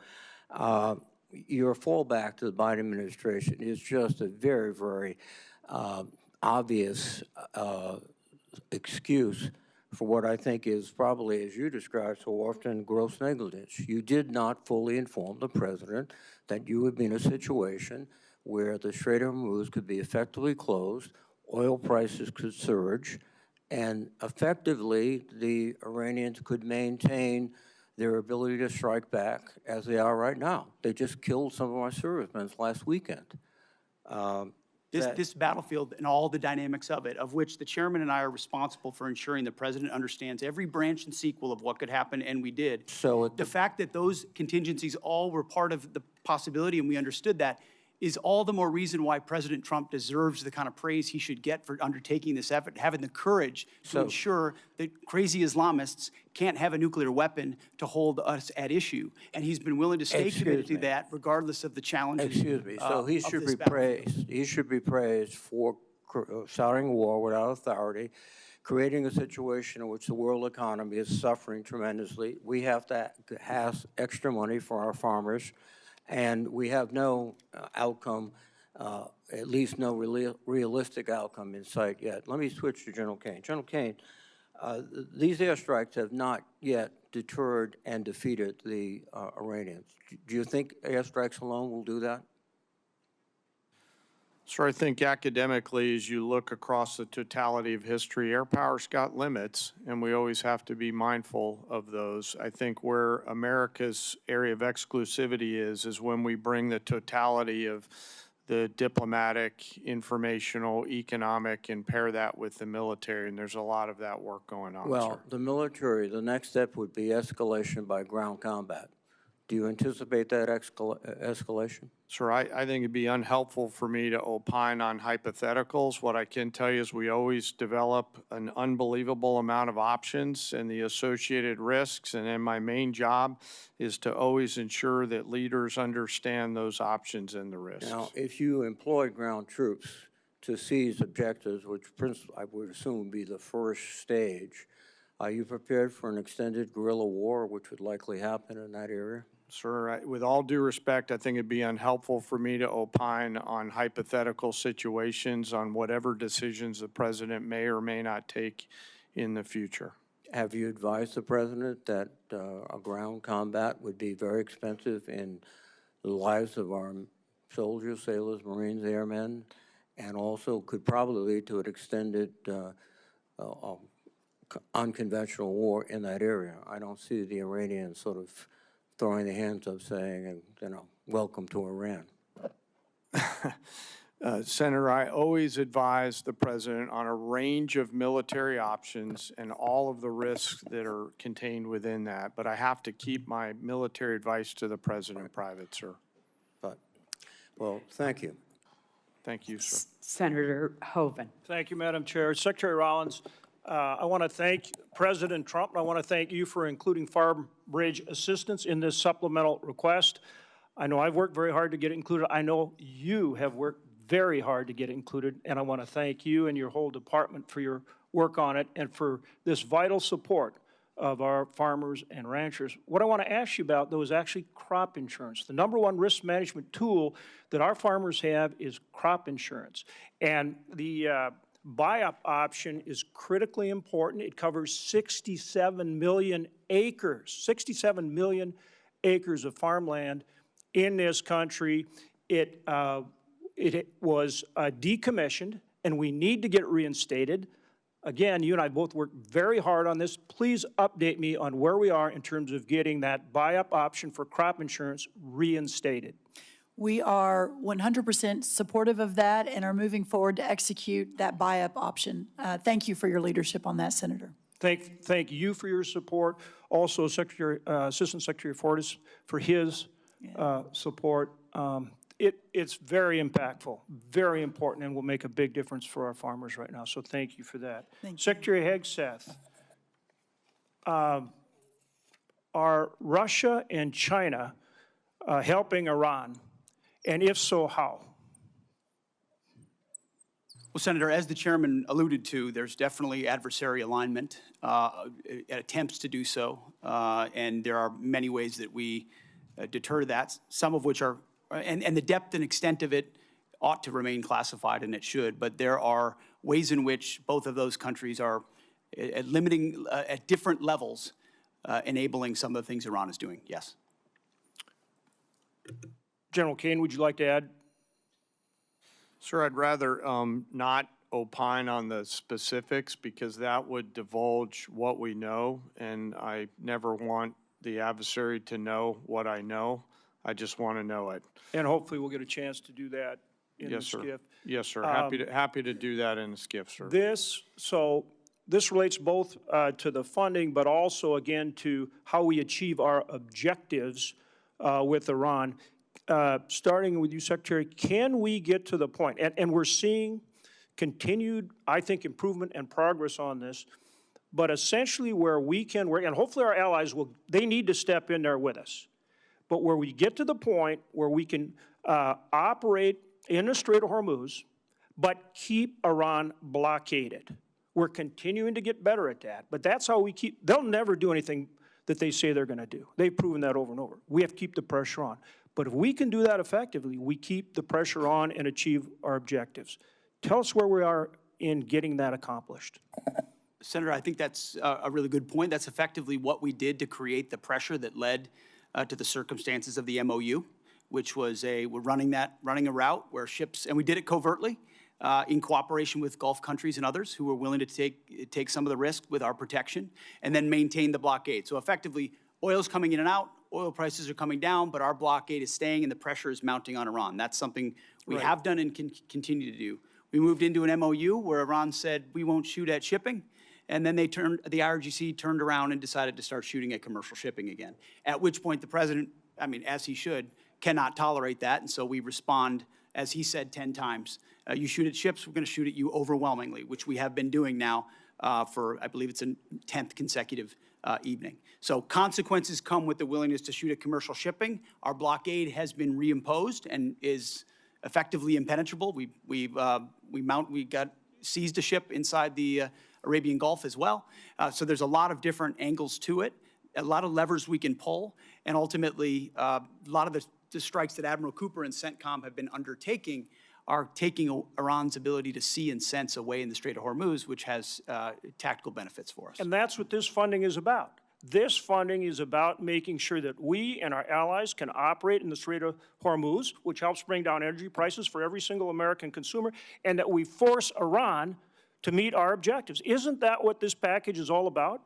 your fallback to the Biden administration is just a very, very obvious excuse for what I think is probably, as you described so often, gross negligence. You did not fully inform the president that you would be in a situation where the Strait of Hormuz could be effectively closed, oil prices could surge, and effectively the Iranians could maintain their ability to strike back as they are right now. They just killed some of our servicemen last weekend. This battlefield and all the dynamics of it, of which the chairman and I are responsible for ensuring the president understands every branch and sequel of what could happen, and we did. So the fact that those contingencies all were part of the possibility, and we understood that, is all the more reason why President Trump deserves the kind of praise he should get for undertaking this effort, having the courage to ensure that crazy Islamists can't have a nuclear weapon to hold us at issue. And he's been willing to stay committed to that regardless of the challenges. Excuse me. So he should be praised. He should be praised for starting a war without authority, creating a situation in which the world economy is suffering tremendously. We have to have extra money for our farmers. And we have no outcome, at least no realistic outcome in sight yet. Let me switch to General Caine. General Caine, these airstrikes have not yet deterred and defeated the Iranians. Do you think airstrikes alone will do that? So I think academically, as you look across the totality of history, air power's got limits, and we always have to be mindful of those. I think where America's area of exclusivity is when we bring the totality of the diplomatic, informational, economic, and pair that with the military, and there's a lot of that work going on, Well, the military, the next step would be escalation by ground combat. Do you anticipate that escalation? Sir, I think it'd be unhelpful for me to opine on hypotheticals. What I can tell you is we always develop an unbelievable amount of options and the associated risks, and then my main job is to always ensure that leaders understand those options and the risks. Now, if you employ ground troops to seize objectives, which I would assume would be the first stage, are you prepared for an extended guerrilla war, which would likely happen in that area? Sir, with all due respect, I think it'd be unhelpful for me to opine on hypothetical situations on whatever decisions the president may or may not take in the future. Have you advised the president that a ground combat would be very expensive in the lives of our soldiers, sailors, Marines, airmen, and also could probably lead to an extended unconventional war in that area. I don't see the Iranians sort of throwing their hands up saying, you know, welcome to Iran. Senator, I always advise the president on a range of military options and all of the risks that are contained within that, but I have to keep my military advice to the president private, sir. But, well, thank you. Thank you, sir. Senator Hoeven. Thank you, Madam Chair. Secretary Rollins, I want to thank President Trump, and I want to thank you for including farm bridge assistance in this supplemental request. I know I've worked very hard to get it included. I know you have worked very hard to get it included, and I want to thank you and your whole department for your work on it and for this vital support of our farmers and ranchers. What I want to ask you about, though, is actually crop insurance. The #1 risk management tool that our farmers have is crop insurance. And the buy-up option is critically important. It covers 67 million acres, 67 million acres of farmland in this country. It was decommissioned, and we need to get it reinstated. Again, you and I both worked very hard on this. Please update me on where we are in terms of getting that buy-up option for crop insurance reinstated. We are 100% supportive of that and are moving forward to execute that buy-up option. Thank you for your leadership on that, Senator. Thank you for your support. Also, Assistant Secretary Fortas for his support. It's very impactful, very important, and will make a big difference for our farmers right now. So thank you for that. Thank you. Secretary Hegseth, are Russia and China helping Iran? And if so, how? Well, Senator, as the chairman alluded to, there's definitely adversary alignment, attempts to do so, and there are many ways that we deter that, some of which are, and the depth and extent of it ought to remain classified, and it should, but there are ways in which both of those countries are limiting, at different levels, enabling some of the things Iran is doing, yes. General Caine, would you like to add? Sir, I'd rather not opine on the specifics because that would divulge what we know, and I never want the adversary to know what I know. I just want to know it. And hopefully we'll get a chance to do that in the SCIF. Yes, sir. Happy to do that in the SCIF, sir. This relates both to the funding, but also, again, to how we achieve our objectives with Iran. Starting with you, Secretary, can we get to the point, and we're seeing continued, I think, improvement and progress on this, but essentially where we can work, and hopefully our allies they need to step in there with us, but where we get to the point where we can operate in the Strait of Hormuz, but keep Iran blockaded. We're continuing to get better at that, but that's how we they'll never do anything that they say they're going to do. They've proven that over and over. We have to keep the pressure on. But if we can do that effectively, we keep the pressure on and achieve our objectives. Tell us where we are in getting that accomplished. Senator, I think that's a really good point. That's effectively what we did to create the pressure that led to the circumstances of the MOU, which was we're running a route where ships, and we did it covertly in cooperation with Gulf countries and others who were willing to take some of the risk with our protection and then maintain the blockade. So effectively, oil's coming in and out, oil prices are coming down, but our blockade is staying and the pressure is mounting on Iran. That's something we have done and can continue to do. We moved into an MOU where Iran said we won't shoot at shipping, and then the IRGC turned around and decided to start shooting at commercial shipping again, at which point the president, I mean, as he should, cannot tolerate that, and so we respond, as he said 10 times, you shoot at ships, we're going to shoot at you overwhelmingly, which we have been doing now for, I believe it's a 10th consecutive evening. So consequences come with the willingness to shoot at commercial shipping. Our blockade has been reimposed and is effectively impenetrable. We seized a ship inside the Arabian Gulf as well. So there's a lot of different angles to it, a lot of levers we can pull, and ultimately a lot of the strikes that Admiral Cooper and CENTCOM have been undertaking are taking Iran's ability to see and sense away in the Strait of Hormuz, which has tactical benefits for us. And that's what this funding is about. This funding is about making sure that we and our allies can operate in the Strait of Hormuz, which helps bring down energy prices for every single American consumer, and that we force Iran to meet our objectives. Isn't that what this package is all about?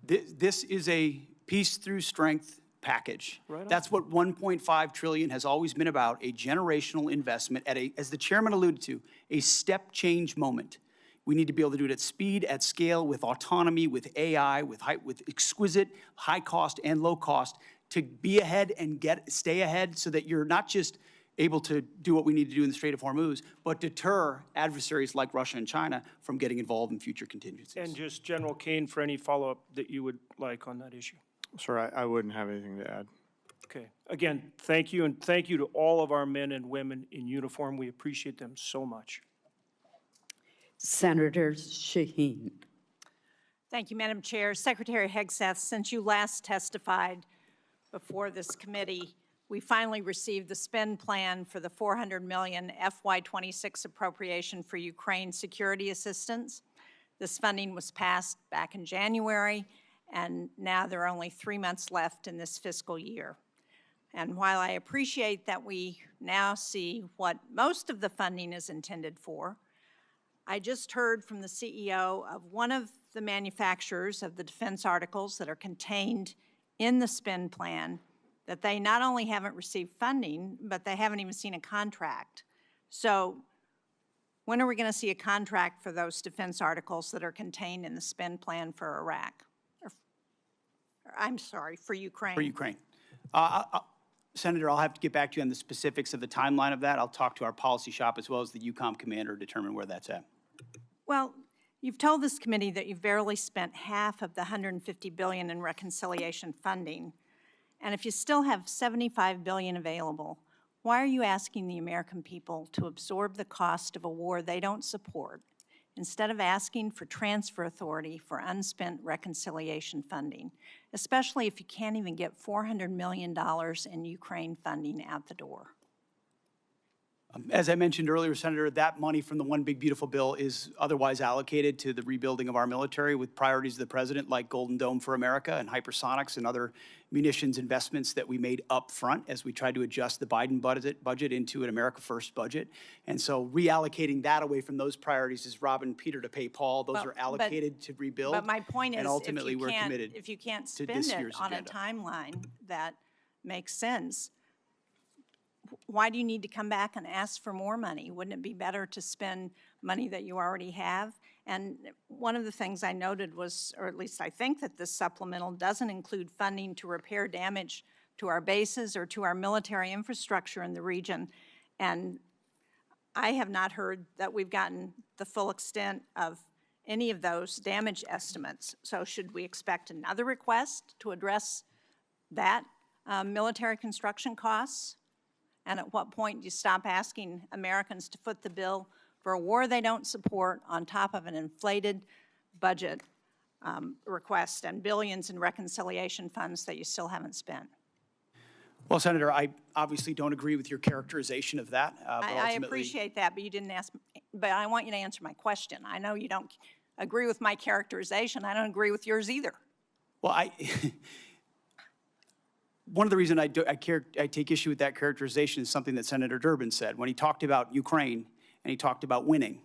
This is a peace through strength package. Right on. That's what 1.5 trillion has always been about, a generational investment at as the chairman alluded to, a step change moment. We need to be able to do it at speed, at scale, with autonomy, with AI, with exquisite high cost and low cost, to be ahead and stay ahead so that you're not just able to do what we need to do in the Strait of Hormuz, but deter adversaries like Russia and China from getting involved in future contingencies. And just General Caine, for any follow-up that you would like on that issue. Sir, I wouldn't have anything to add. Okay. Again, thank you, and thank you to all of our men and women in uniform. We appreciate them so much. Senator Shaheen. Thank you, Madam Chair. Secretary Hegseth, since you last testified before this committee, we finally received the spend plan for the $400 million FY26 appropriation for Ukraine security assistance. This funding was passed back in January, and now there are only 3 months left in this fiscal year. And while I appreciate that we now see what most of the funding is intended for, I just heard from the CEO of one of the manufacturers of the defense articles that are contained in the spend plan that they not only haven't received funding, but they haven't even seen a contract. So when are we going to see a contract for those defense articles that are contained in the spend plan for Iraq? I'm sorry, for Ukraine. For Ukraine. Senator, I'll have to get back to you on the specifics of the timeline of that. I'll talk to our policy shop as well as the EUCOM commander to determine where that's at. Well, you've told this committee that you've barely spent half of the $150 billion in reconciliation funding. And if you still have $75 billion available, why are you asking the American people to absorb the cost of a war they don't support, instead of asking for transfer authority for unspent reconciliation funding, especially if you can't even get $400 million in Ukraine funding out the door? As I mentioned earlier, Senator, that money from the One Big Beautiful Bill is otherwise allocated to the rebuilding of our military with priorities of the president like Golden Dome for America and hypersonics and other munitions investments that we made up front as we tried to adjust the Biden budget into an America First budget. And so reallocating that away from those priorities is robbing Peter to pay Paul. Those are allocated to rebuild. But my point is, and ultimately we're committed if you can't to spend this it year's on a agenda. timeline that makes sense, why do you need to come back and ask for more money? Wouldn't it be better to spend money that you already have? And one of the things I noted was, or at least I think that this supplemental doesn't include funding to repair damage to our bases or to our military infrastructure in the region. And I have not heard that we've gotten the full extent of any of those damage estimates. So should we expect another request to address that military construction costs? And at what point do you stop asking Americans to foot the bill for a war they don't support on top of an inflated budget request and billions in reconciliation funds that you still haven't spent? Well, Senator, I obviously don't agree with your characterization of that. But I appreciate that, but you didn't ask, but I want you to answer my question. I know you don't agree with my characterization. I don't agree with yours either. Well, one of the reasons I take issue with that characterization is something that Senator Durbin said when he talked about Ukraine and he talked about winning.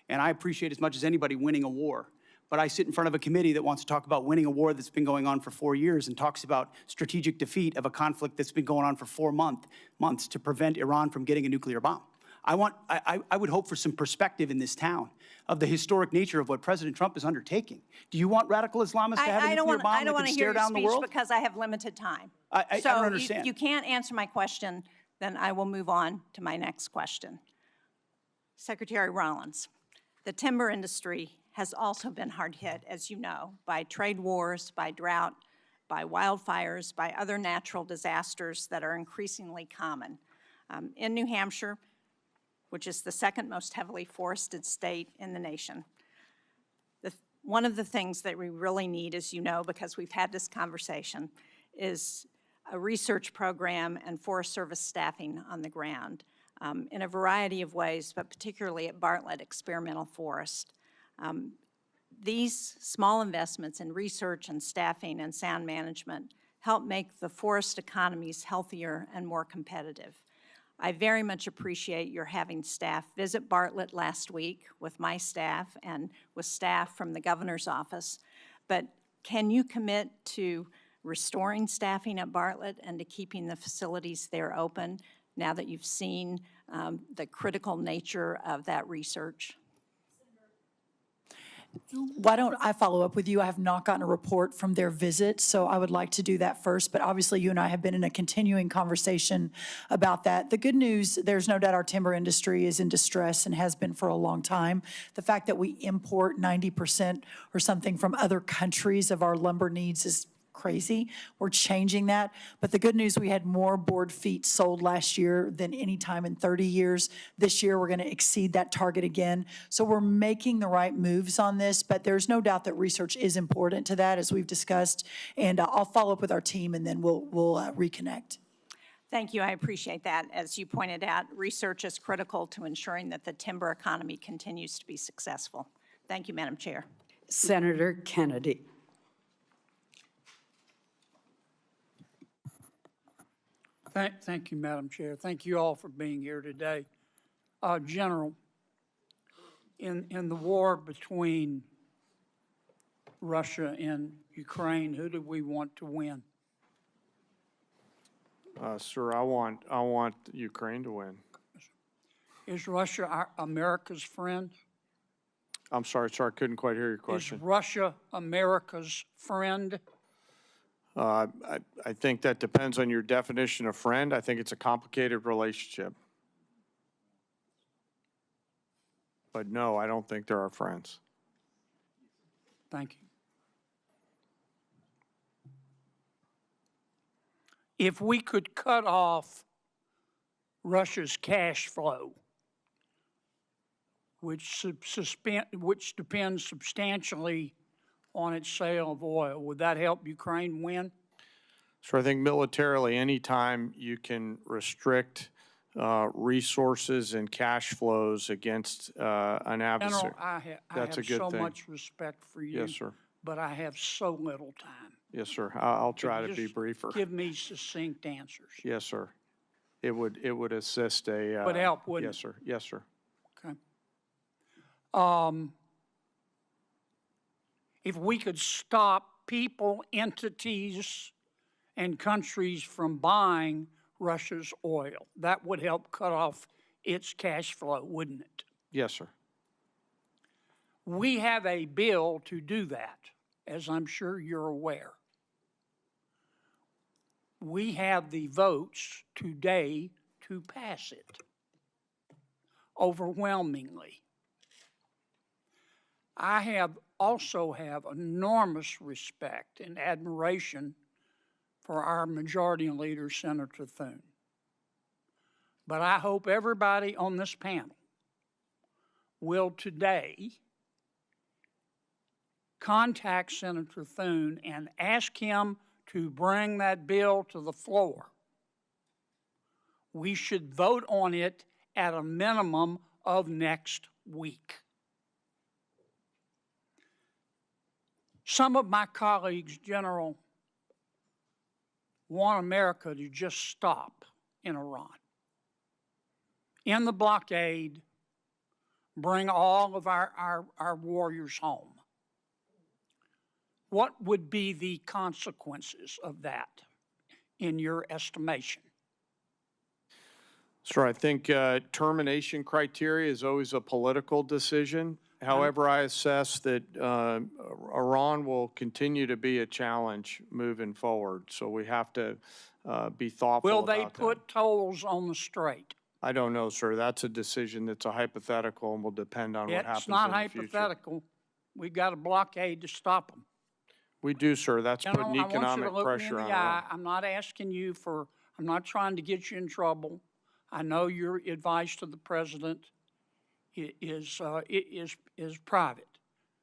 And I appreciate as much as anybody winning a war. But I sit in front of a committee that wants to talk about winning a war that's been going on for 4 years and talks about strategic defeat of a conflict that's been going on for 4 months to prevent Iran from getting a nuclear bomb. I would hope for some perspective in this town of the historic nature of what President Trump is undertaking. Do you want radical Islamists to have a nuclear bomb that can stare down the world? I don't want to hear your speech because I have limited time. I don't understand. So if you can't answer my question, then I will move on to my next question. Secretary Rollins, the timber industry has also been hard hit, as you know, by trade wars, by drought, by wildfires, by other natural disasters that are increasingly common. In New Hampshire, which is the second most heavily forested state in the nation, one of the things that we really need, as you know, because we've had this conversation, is a research program and Forest Service staffing on the ground in a variety of ways, but particularly at Bartlett Experimental Forest. These small investments in research and staffing and sound management help make the forest economies healthier and more competitive. I very much appreciate your having staff visit Bartlett last week with my staff and with staff from the governor's office. But can you commit to restoring staffing at Bartlett and to keeping the facilities there open now that you've seen the critical nature of that research? Why don't I follow up with you? I have not gotten a report from their visit, so I would like to do that first. But obviously, you and I have been in a continuing conversation about that. The good news, there's no doubt our timber industry is in distress and has been for a long time. The fact that we import 90% or something from other countries of our lumber needs is crazy. We're changing that. But the good news, we had more board feet sold last year than any time in 30 years. This year, we're going to exceed that target again. So we're making the right moves on this, but there's no doubt that research is important to that, as we've discussed. And I'll follow up with our team, and then we'll reconnect. Thank you. I appreciate that. As you pointed out, research is critical to ensuring that the timber economy continues to be successful. Thank you, Madam Chair. Senator Kennedy. Thank you, Madam Chair. Thank you all for being here today. General, in the war between Russia and Ukraine, who do we want to win? Sir, I want Ukraine to win. Is Russia America's friend? I'm sorry, sir, I couldn't quite hear your question. Is Russia America's friend? I think that depends on your definition of friend. I think it's a complicated relationship. But no, I don't think they're our friends. Thank you. If we could cut off Russia's cash flow, which depends substantially on its sale of oil, would that help Ukraine win? So I think militarily, anytime you can restrict resources and cash flows against an adversary, General, I have a good so thing. much respect for you. Yes, sir. But I have so little time. Yes, sir. I'll try to be Just briefer. Give me succinct answers. Yes, sir. It would assist a. Would help, wouldn't Yes, sir. Yes, sir. Okay. If we could stop people, entities, and countries from buying Russia's oil, that would help cut off its cash flow, wouldn't it? Yes, sir. We have a bill to do that, as I'm sure you're aware. We have the votes today to pass it overwhelmingly. I also have enormous respect and admiration for our majority leader, Senator Thune. But I hope everybody on this panel will today contact Senator Thune and ask him to bring that bill to the floor. We should vote on it at a minimum of next week. Some of my colleagues, General, want America to just stop in Iran. In the blockade, bring all of our warriors home. What would be the consequences of that, in your estimation? Sir, I think termination criteria is always a political decision. However, I assess that Iran will continue to be a challenge moving forward, so we have to be thoughtful Will about they that. put tolls on the strait? I don't know, sir. That's a decision that's a hypothetical and will depend on what happens It's not in the future. hypothetical. We got a blockade to stop them. We do, sir. That's General, putting I want you economic to look me pressure in on the eye. Iran. I'm not asking you for, I'm not trying to get you in trouble. I know your advice to the president is private,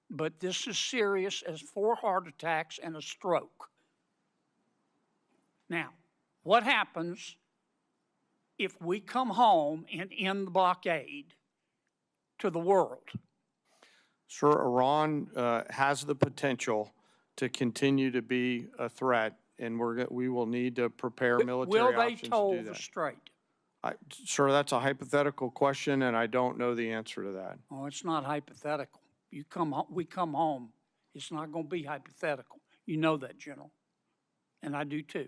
but this is serious as 4 heart attacks and a stroke. Now, what happens if we come home and end the blockade to the world? Sir, Iran has the potential to continue to be a threat, and we will need to prepare military Will they options to toll do the that. strait? Sir, that's a hypothetical question, and I don't know the answer to that. Oh, it's not hypothetical. We come home, it's not going to be hypothetical. You know that, General, and I do too.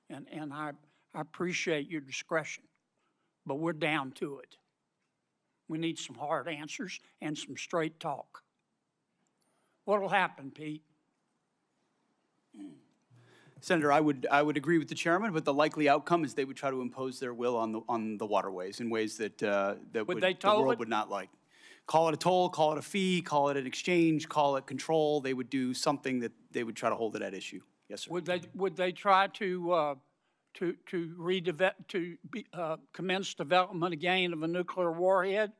And I appreciate your discretion, but we're down to it. We need some hard answers and some straight talk. What'll happen, Pete? Senator, I would agree with the chairman, but the likely outcome is they would try to impose their will on the waterways in ways that the world would not like. Call it a toll, call it a fee, call it an exchange, call it control. They would do something that they would try to hold it at issue. Yes, sir. Would they try to commence development again of a nuclear warhead?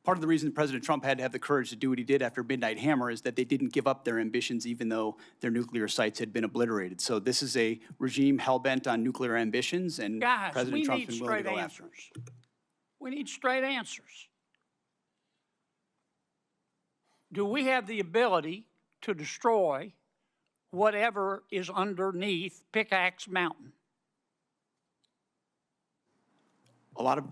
Part of the reason President Trump had to have the courage to do what he did after Midnight Hammer is that they didn't give up their ambitions even though their nuclear sites had been obliterated. So this is a regime hell-bent on nuclear ambitions, and Guys, President Trump's been willing to go after them. We need straight answers. Do we have the ability to destroy whatever is underneath Pickaxe Mountain?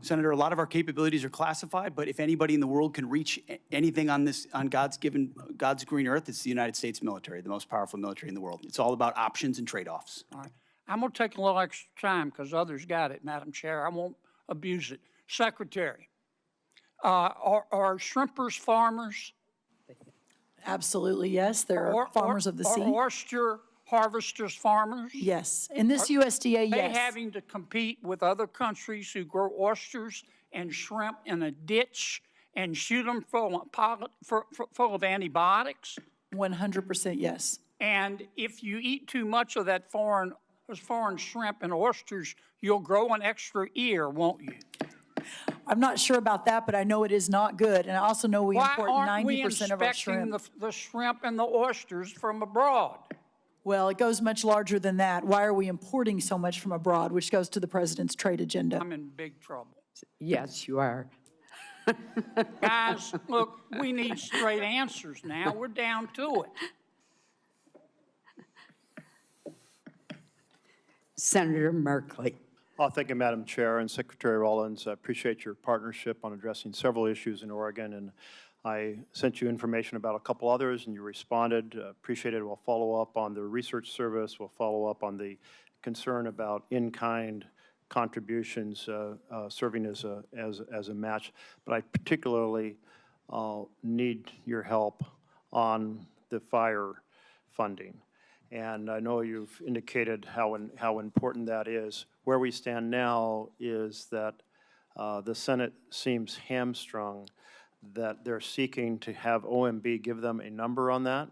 Senator, a lot of our capabilities are classified, but if anybody in the world can reach anything on God's green earth, it's the United States military, the most powerful military in the world. It's all about options and trade-offs. All right. I'm going to take a little extra time because others got it, Madam Chair. I won't abuse it. Secretary, are shrimpers farmers? Absolutely, yes. There are farmers of the sea. Are oyster harvesters farmers? Yes. In this USDA, yes. Are they having to compete with other countries who grow oysters and shrimp in a ditch and shoot them full of antibiotics? 100% yes. And if you eat too much of that foreign shrimp and oysters, you'll grow an extra ear, won't you? I'm not sure about that, but I know it is not good. And I also know we import 90% of our shrimp. Why aren't we inspecting the shrimp and the oysters from abroad? Well, it goes much larger than that. Why are we importing so much from abroad, which goes to the president's trade agenda? I'm in big trouble. Yes, you are. Guys, look, we need straight answers now. We're down to it. Senator Merkley. Thank you, Madam Chair and Secretary Rollins. I appreciate your partnership on addressing several issues in Oregon, and I sent you information about a couple others, and you responded. Appreciate it. We'll follow up on the research service. We'll follow up on the concern about in-kind contributions serving as a match. But I particularly need your help on the fire funding. And I know you've indicated how important that is. Where we stand now is that the Senate seems hamstrung, that they're seeking to have OMB give them a number on that.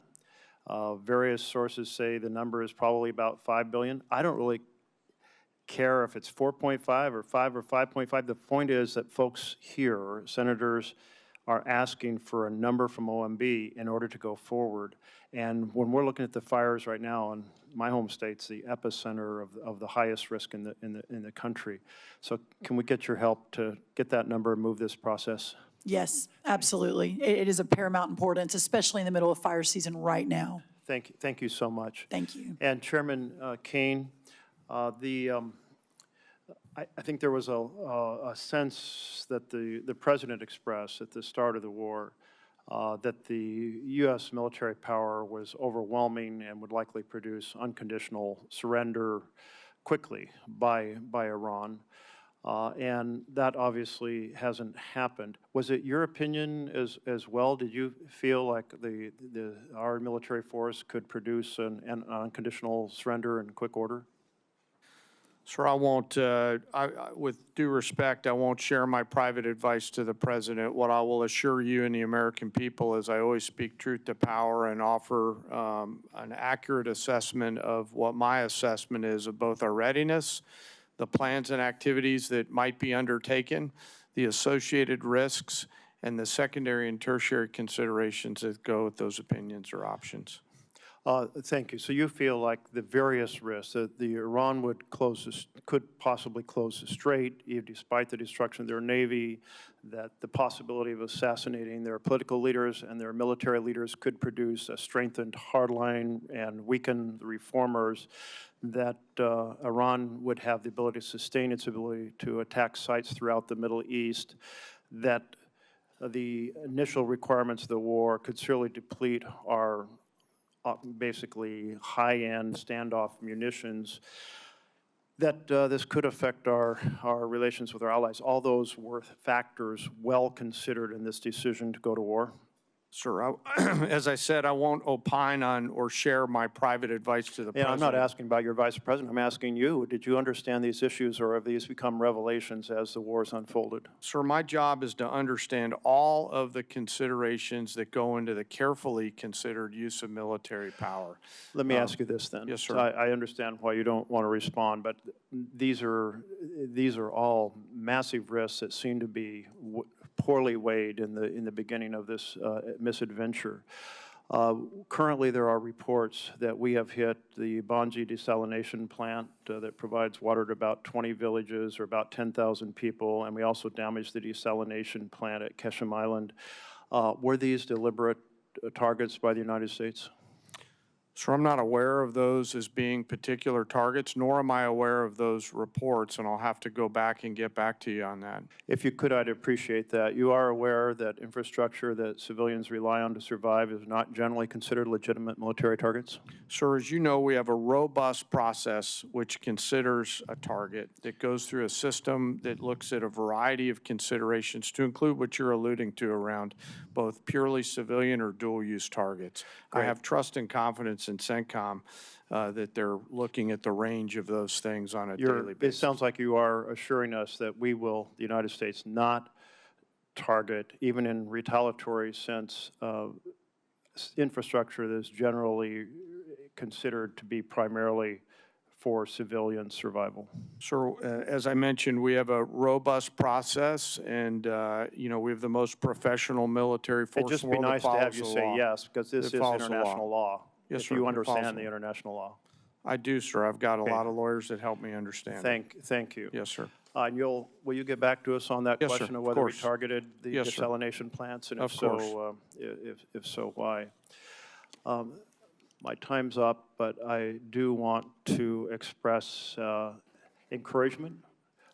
Various sources say the number is probably about $5 billion. I don't really care if it's 4.5 or 5 or 5.5. The point is that folks here, senators, are asking for a number from OMB in order to go forward. And when we're looking at the fires right now, in my home state's the epicenter of the highest risk in the country. So can we get your help to get that number and move this process? Yes, absolutely. It is of paramount importance, especially in the middle of fire season right now. Thank you so much. Thank you. And Chairman Caine, I think there was a sense that the President expressed at the start of the war that the U.S. military power was overwhelming and would likely produce unconditional surrender quickly by Iran. And that obviously hasn't happened. Was it your opinion as well? Did you feel like our military force could produce an unconditional surrender in quick order? Sir, I won't, with due respect, I won't share my private advice to the President. What I will assure you and the American people is I always speak truth to power and offer an accurate assessment of what my assessment is of both our readiness, the plans and activities that might be undertaken, the associated risks, and the secondary and tertiary considerations that go with those opinions or options. Thank you. So you feel like the various risks that the Iran could possibly close the strait, despite the destruction of their navy, that the possibility of assassinating their political leaders and their military leaders could produce a strengthened hardline and weaken the reformers, that Iran would have the ability to sustain its ability to attack sites throughout the Middle East, that the initial requirements of the war could surely deplete our basically high-end standoff munitions, that this could affect our relations with our allies. All those were factors well considered in this decision to go to war. Sir, as I said, I won't opine on or share my private advice to the Yeah, president. I'm not asking about your vice president. I'm asking you, did you understand these issues, or have these become revelations as the war's unfolded? Sir, my job is to understand all of the considerations that go into the carefully considered use of military power. Let me ask you this then. Yes, sir. I understand why you don't want to respond, but these are all massive risks that seem to be poorly weighed in the beginning of this misadventure. Currently, there are reports that we have hit the Bonji desalination plant that provides water to about 20 villages or about 10,000 people, and we also damaged the desalination plant at Ketchum Island. Were these deliberate targets by the United States? Sir, I'm not aware of those as being particular targets, nor am I aware of those reports, and I'll have to go back and get back to you on that. If you could, I'd appreciate that. You are aware that infrastructure that civilians rely on to survive is not generally considered legitimate military targets? Sir, as you know, we have a robust process which considers a target that goes through a system that looks at a variety of considerations to include what you're alluding to around both purely civilian or dual-use targets. Great. I have trust and confidence in CENTCOM that they're looking at the range of those things on a daily basis. It sounds like you are assuring us that we will, the United States, not target, even in retaliatory sense, infrastructure that is generally considered to be primarily for civilian survival. So, as I mentioned, we have a robust process, and you know, we have the most professional military force. It'd just in be the world nice that to have follows you the say law. yes, because this is It follows the international law. Yes, if sir, you it follows understand the the law. international law. I do, sir. I've got a Okay. lot of lawyers that help me understand it. Thank you. Yes, sir. And will you get back to us on that Yes, sir, question of of whether we course. targeted the Yes, sir. desalination plants, and Of if so, if so, why? My time's up, but I do want to express encouragement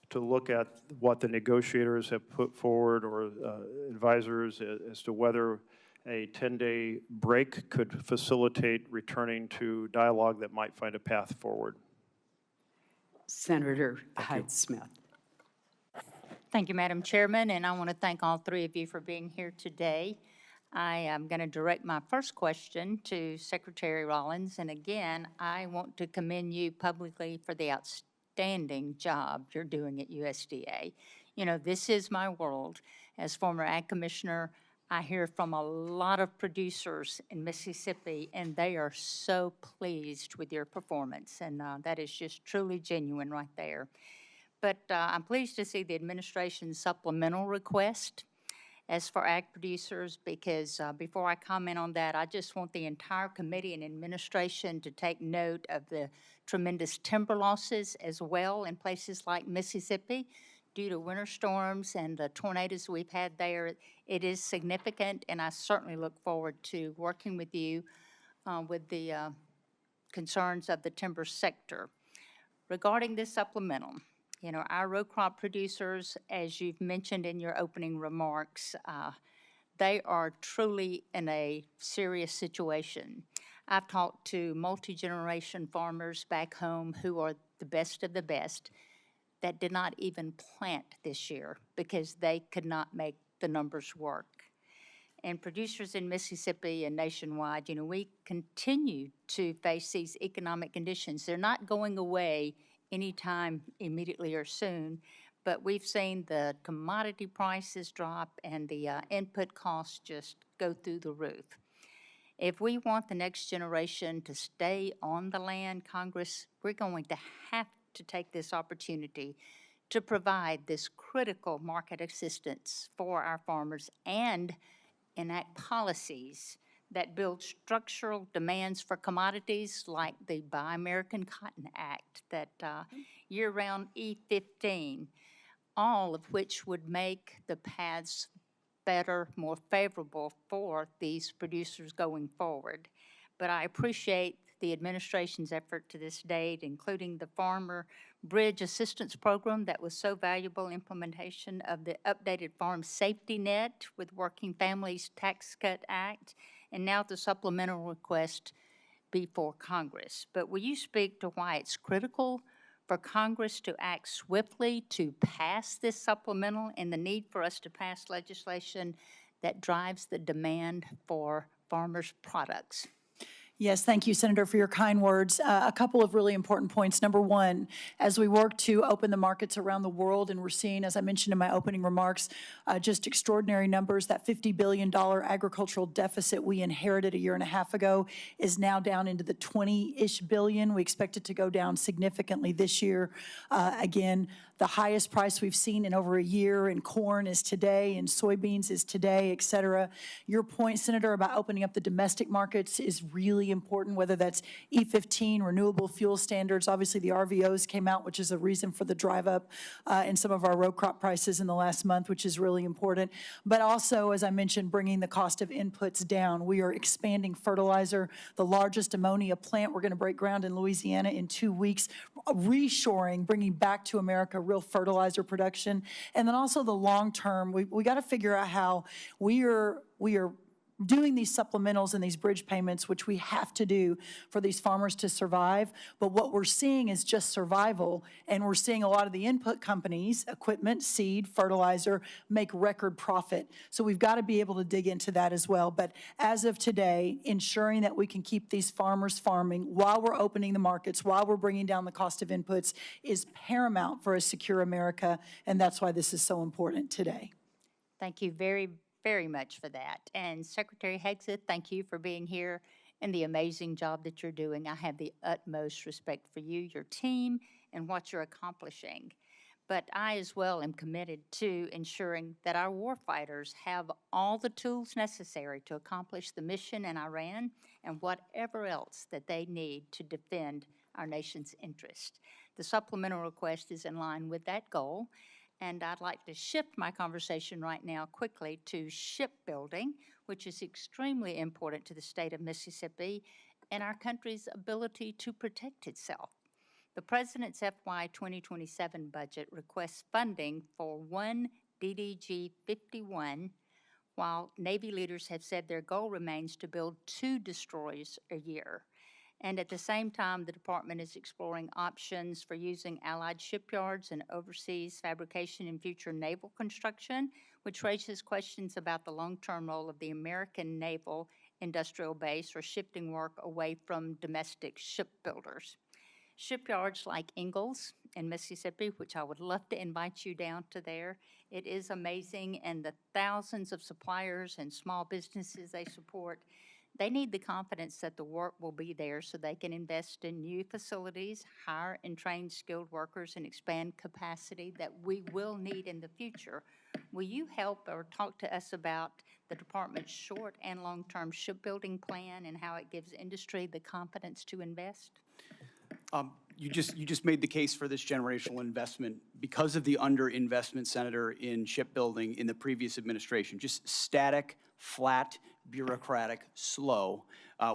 to look at what the negotiators have put forward, or advisors, as to whether a 10-day break could facilitate returning to dialogue that might find a path forward. Senator Hyde-Smith. Thank you, Madam Chairman, and I want to thank all three of you for being here today. I am going to direct my first question to Secretary Rollins, and again, I want to commend you publicly for the outstanding job you're doing at USDA. You know, this is my world. As former Ag Commissioner, I hear from a lot of producers in Mississippi, and they are so pleased with your performance, and that is just truly genuine right there. But I'm pleased to see the administration's supplemental request as for ag producers, because before I comment on that, I just want the entire committee and administration to take note of the tremendous timber losses as well in places like Mississippi due to winter storms and the tornadoes we've had there. It is significant, and I certainly look forward to working with you with the concerns of the timber sector. Regarding this supplemental, you know, our row crop producers, as you've mentioned in your opening remarks, they are truly in a serious situation. I've talked to multi-generation farmers back home who are the best of the best that did not even plant this year because they could not make the numbers work. And producers in Mississippi and nationwide, you know, we continue to face these economic conditions. They're not going away anytime immediately or soon, but we've seen the commodity prices drop and the input costs just go through the roof. If we want the next generation to stay on the land, Congress, we're going to have to take this opportunity to provide this critical market assistance for our farmers and enact policies that build structural demands for commodities like the Buy American Cotton Act, that year-round E15, all of which would make the paths better, more favorable for these producers going forward. But I appreciate the administration's effort to this date, including the Farmer Bridge Assistance Program that was so valuable, implementation of the updated Farm Safety Net with Working Families Tax Cut Act, and now the supplemental request before Congress. But will you speak to why it's critical for Congress to act swiftly to pass this supplemental and the need for us to pass legislation that drives the demand for farmers' products? Yes, thank you, Senator, for your kind words. A couple of really important points. Number one, as we work to open the markets around the world, and we're seeing, as I mentioned in my opening remarks, just extraordinary numbers. That $50 billion agricultural deficit we inherited a year and a half ago is now down into the 20-ish billion. We expect it to go down significantly this year. Again, the highest price we've seen in over a year in corn is today, in soybeans is today, et cetera. Your point, Senator, about opening up the domestic markets is really important, whether that's E15, renewable fuel standards. Obviously, the RVOs came out, which is a reason for the drive up in some of our row crop prices in the last month, which is really important. But also, as I mentioned, bringing the cost of inputs down. We are expanding fertilizer, the largest ammonia plant. We're going to break ground in Louisiana in 2 weeks, reshoring, bringing back to America real fertilizer production. And then also the long term, we got to figure out how we are doing these supplementals and these bridge payments, which we have to do for these farmers to survive. But what we're seeing is just survival, and we're seeing a lot of the input companies, equipment, seed, fertilizer, make record profit. So we've got to be able to dig into that as well. But as of today, ensuring that we can keep these farmers farming while we're opening the markets, while we're bringing down the cost of inputs, is paramount for a secure America, and that's why this is so important today. Thank you very much for that. And Secretary Hegseth, thank you for being here and the amazing job that you're doing. I have the utmost respect for you, your team, and what you're accomplishing. But I as well am committed to ensuring that our warfighters have all the tools necessary to accomplish the mission in Iran and whatever else that they need to defend our nation's interest. The supplemental request is in line with that goal. And I'd like to shift my conversation right now quickly to shipbuilding, which is extremely important to the state of Mississippi and our country's ability to protect itself. The President's FY 2027 budget requests funding for one DDG 51, while Navy leaders have said their goal remains to build 2 destroyers a year. And at the same time, the department is exploring options for using allied shipyards and overseas fabrication in future naval construction, which raises questions about the long-term role of the American naval industrial base or shifting work away from domestic shipbuilders. Shipyards like Ingalls in Mississippi, which I would love to invite you down to there. It is amazing, and the thousands of suppliers and small businesses they support, they need the confidence that the work will be there so they can invest in new facilities, hire and train skilled workers, and expand capacity that we will need in the future. Will you help or talk to us about the department's short and long-term shipbuilding plan and how it gives industry the confidence to invest? You just made the case for this generational investment because of the underinvestment, Senator, in shipbuilding in the previous administration. Just static, flat, bureaucratic, slow.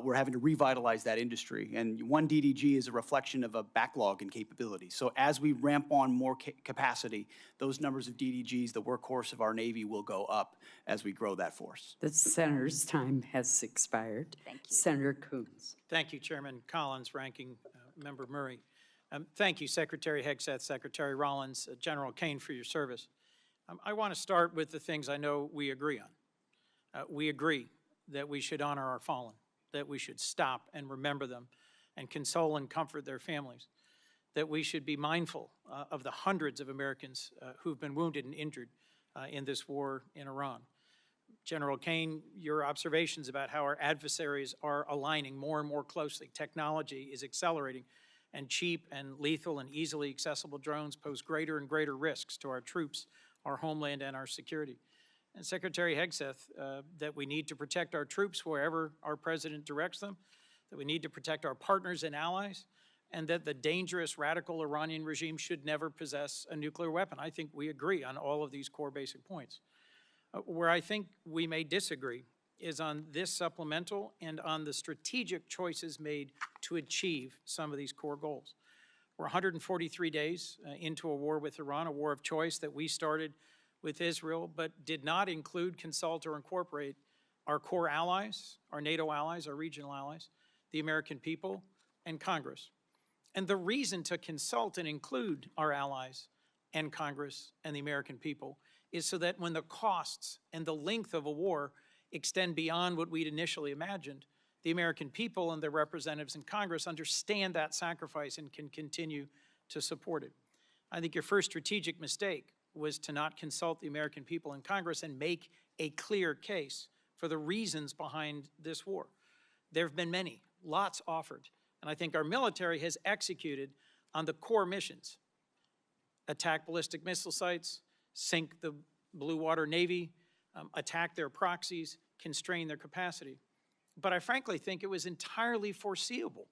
We're having to revitalize that industry. And one DDG is a reflection of a backlog in capability. So as we ramp on more capacity, those numbers of DDGs, the workhorse of our Navy, will go up as we grow that force. The Senator's time has expired. Thank you. Senator Coons. Thank you, Chairman Collins, Ranking Member Murray. Thank you, Secretary Hegseth, Secretary Rollins, General Caine, for your service. I want to start with the things I know we agree on. We agree that we should honor our fallen, that we should stop and remember them and console and comfort their families, that we should be mindful of the hundreds of Americans who've been wounded and injured in this war in Iran. General Caine, your observations about how our adversaries are aligning more and more closely. Technology is accelerating, and cheap and lethal and easily accessible drones pose greater and greater risks to our troops, our homeland, and our security. And Secretary Hegseth, that we need to protect our troops wherever our president directs them, that we need to protect our partners and allies, and that the dangerous radical Iranian regime should never possess a nuclear weapon. I think we agree on all of these core basic points. Where I think we may disagree is on this supplemental and on the strategic choices made to achieve some of these core goals. We're 143 days into a war with Iran, a war of choice that we started with Israel, but did not include, consult, or incorporate our core allies, our NATO allies, our regional allies, the American people, and Congress. And the reason to consult and include our allies and Congress and the American people is so that when the costs and the length of a war extend beyond what we'd initially imagined, the American people and their representatives in Congress understand that sacrifice and can continue to support it. I think your first strategic mistake was to not consult the American people in Congress and make a clear case for the reasons behind this war. There have been many, lots offered, and I think our military has executed on the core missions: attack ballistic missile sites, sink the Blue Water Navy, attack their proxies, constrain their capacity. But I frankly think it was entirely foreseeable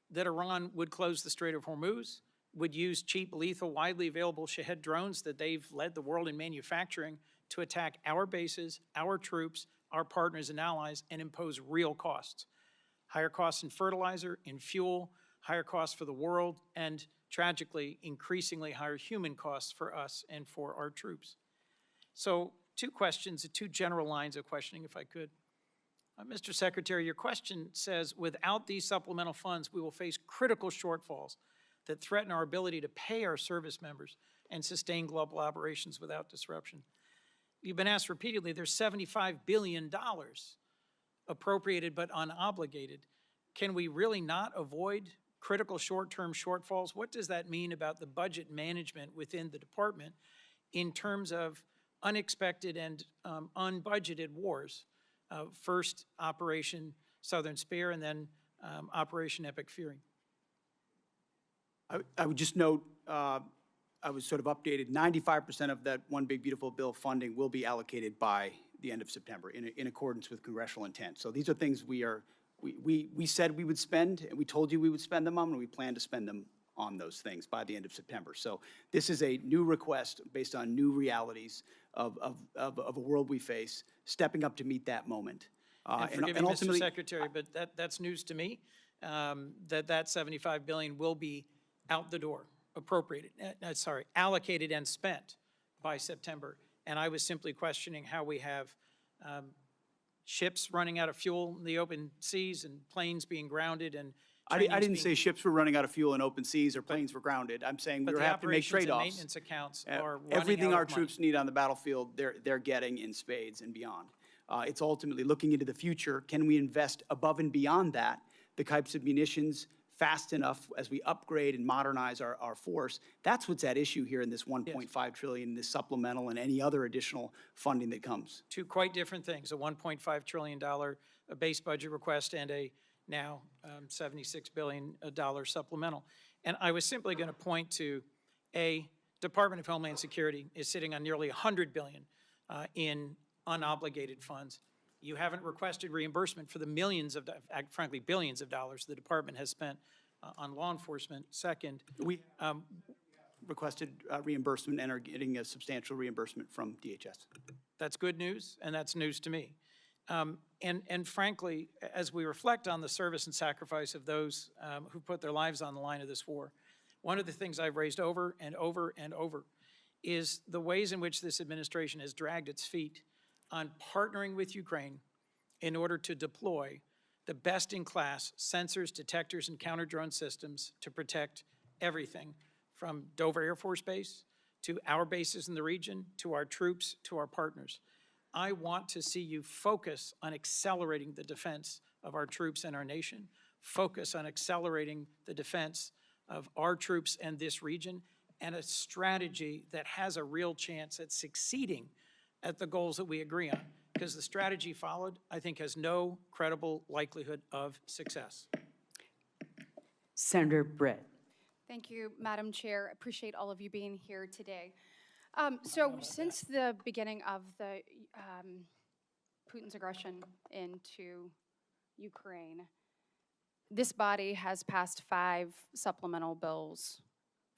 that Iran would close the Strait of Hormuz, would use cheap, lethal, widely available Shahed drones that they've led the world in manufacturing to attack our bases, our troops, our partners and allies, and impose real costs. Higher costs in fertilizer, in fuel, higher costs for the world, and tragically, increasingly higher human costs for us and for our troops. So, two questions, two general lines of questioning, if I could. Mr. Secretary, your question says, without these supplemental funds, we will face critical shortfalls that threaten our ability to pay our service members and sustain global operations without disruption. You've been asked repeatedly, there's $75 billion appropriated but unobligated. Can we really not avoid critical short-term shortfalls? What does that mean about the budget management within the department in terms of unexpected and unbudgeted wars? First, Operation Southern Spear, and then Operation Epic Fury. I would just note, I was sort of updated, 95% of that One Big Beautiful Bill funding will be allocated by the end of September in accordance with congressional intent. So these are things we said we would spend, and we told you we would spend them on, and we plan to spend them on those things by the end of September. So this is a new request based on new realities of a world we face, stepping up to meet that moment. And forgive me, Mr. Secretary, but that's news to me, that $75 billion will be out the door, allocated and spent by September. And I was simply questioning how we have ships running out of fuel in the open seas and planes being grounded and I didn't say ships were running out of fuel in open seas or planes were grounded. I'm saying we have to make trade-offs. Maintenance accounts are running everything out our of money. troops need on the battlefield, they're getting in spades and beyond. It's ultimately looking into the future. Can we invest above and beyond that, the types of munitions fast enough as we upgrade and modernize our force? That's what's at issue here in this $1.5 trillion, this supplemental, and any other additional funding that comes. Two quite different things: a $1.5 trillion base budget request and a now $76 billion supplemental. And I was simply going to point to Department of Homeland Security is sitting on nearly $100 billion in unobligated funds. You haven't requested reimbursement for the millions of, frankly, billions of dollars the department has spent on law enforcement. Second, we requested reimbursement and are getting a substantial reimbursement from DHS. That's good news, and that's news to me. And frankly, as we reflect on the service and sacrifice of those who put their lives on the line of this war, one of the things I've raised over and over and over is the ways in which this administration has dragged its feet on partnering with Ukraine in order to deploy the best-in-class sensors, detectors, and counter-drone systems to protect everything from Dover Air Force Base to our bases in the region, to our troops, to our partners. I want to see you focus on accelerating the defense of our troops and our nation, focus on accelerating the defense of our troops and this region, and a strategy that has a real chance at succeeding at the goals that we agree on. Because the strategy followed, I think, has no credible likelihood of success. Senator Britt. Thank you, Madam Chair. Appreciate all of you being here today. So since the beginning of the Putin's aggression into Ukraine, this body has passed 5 supplemental bills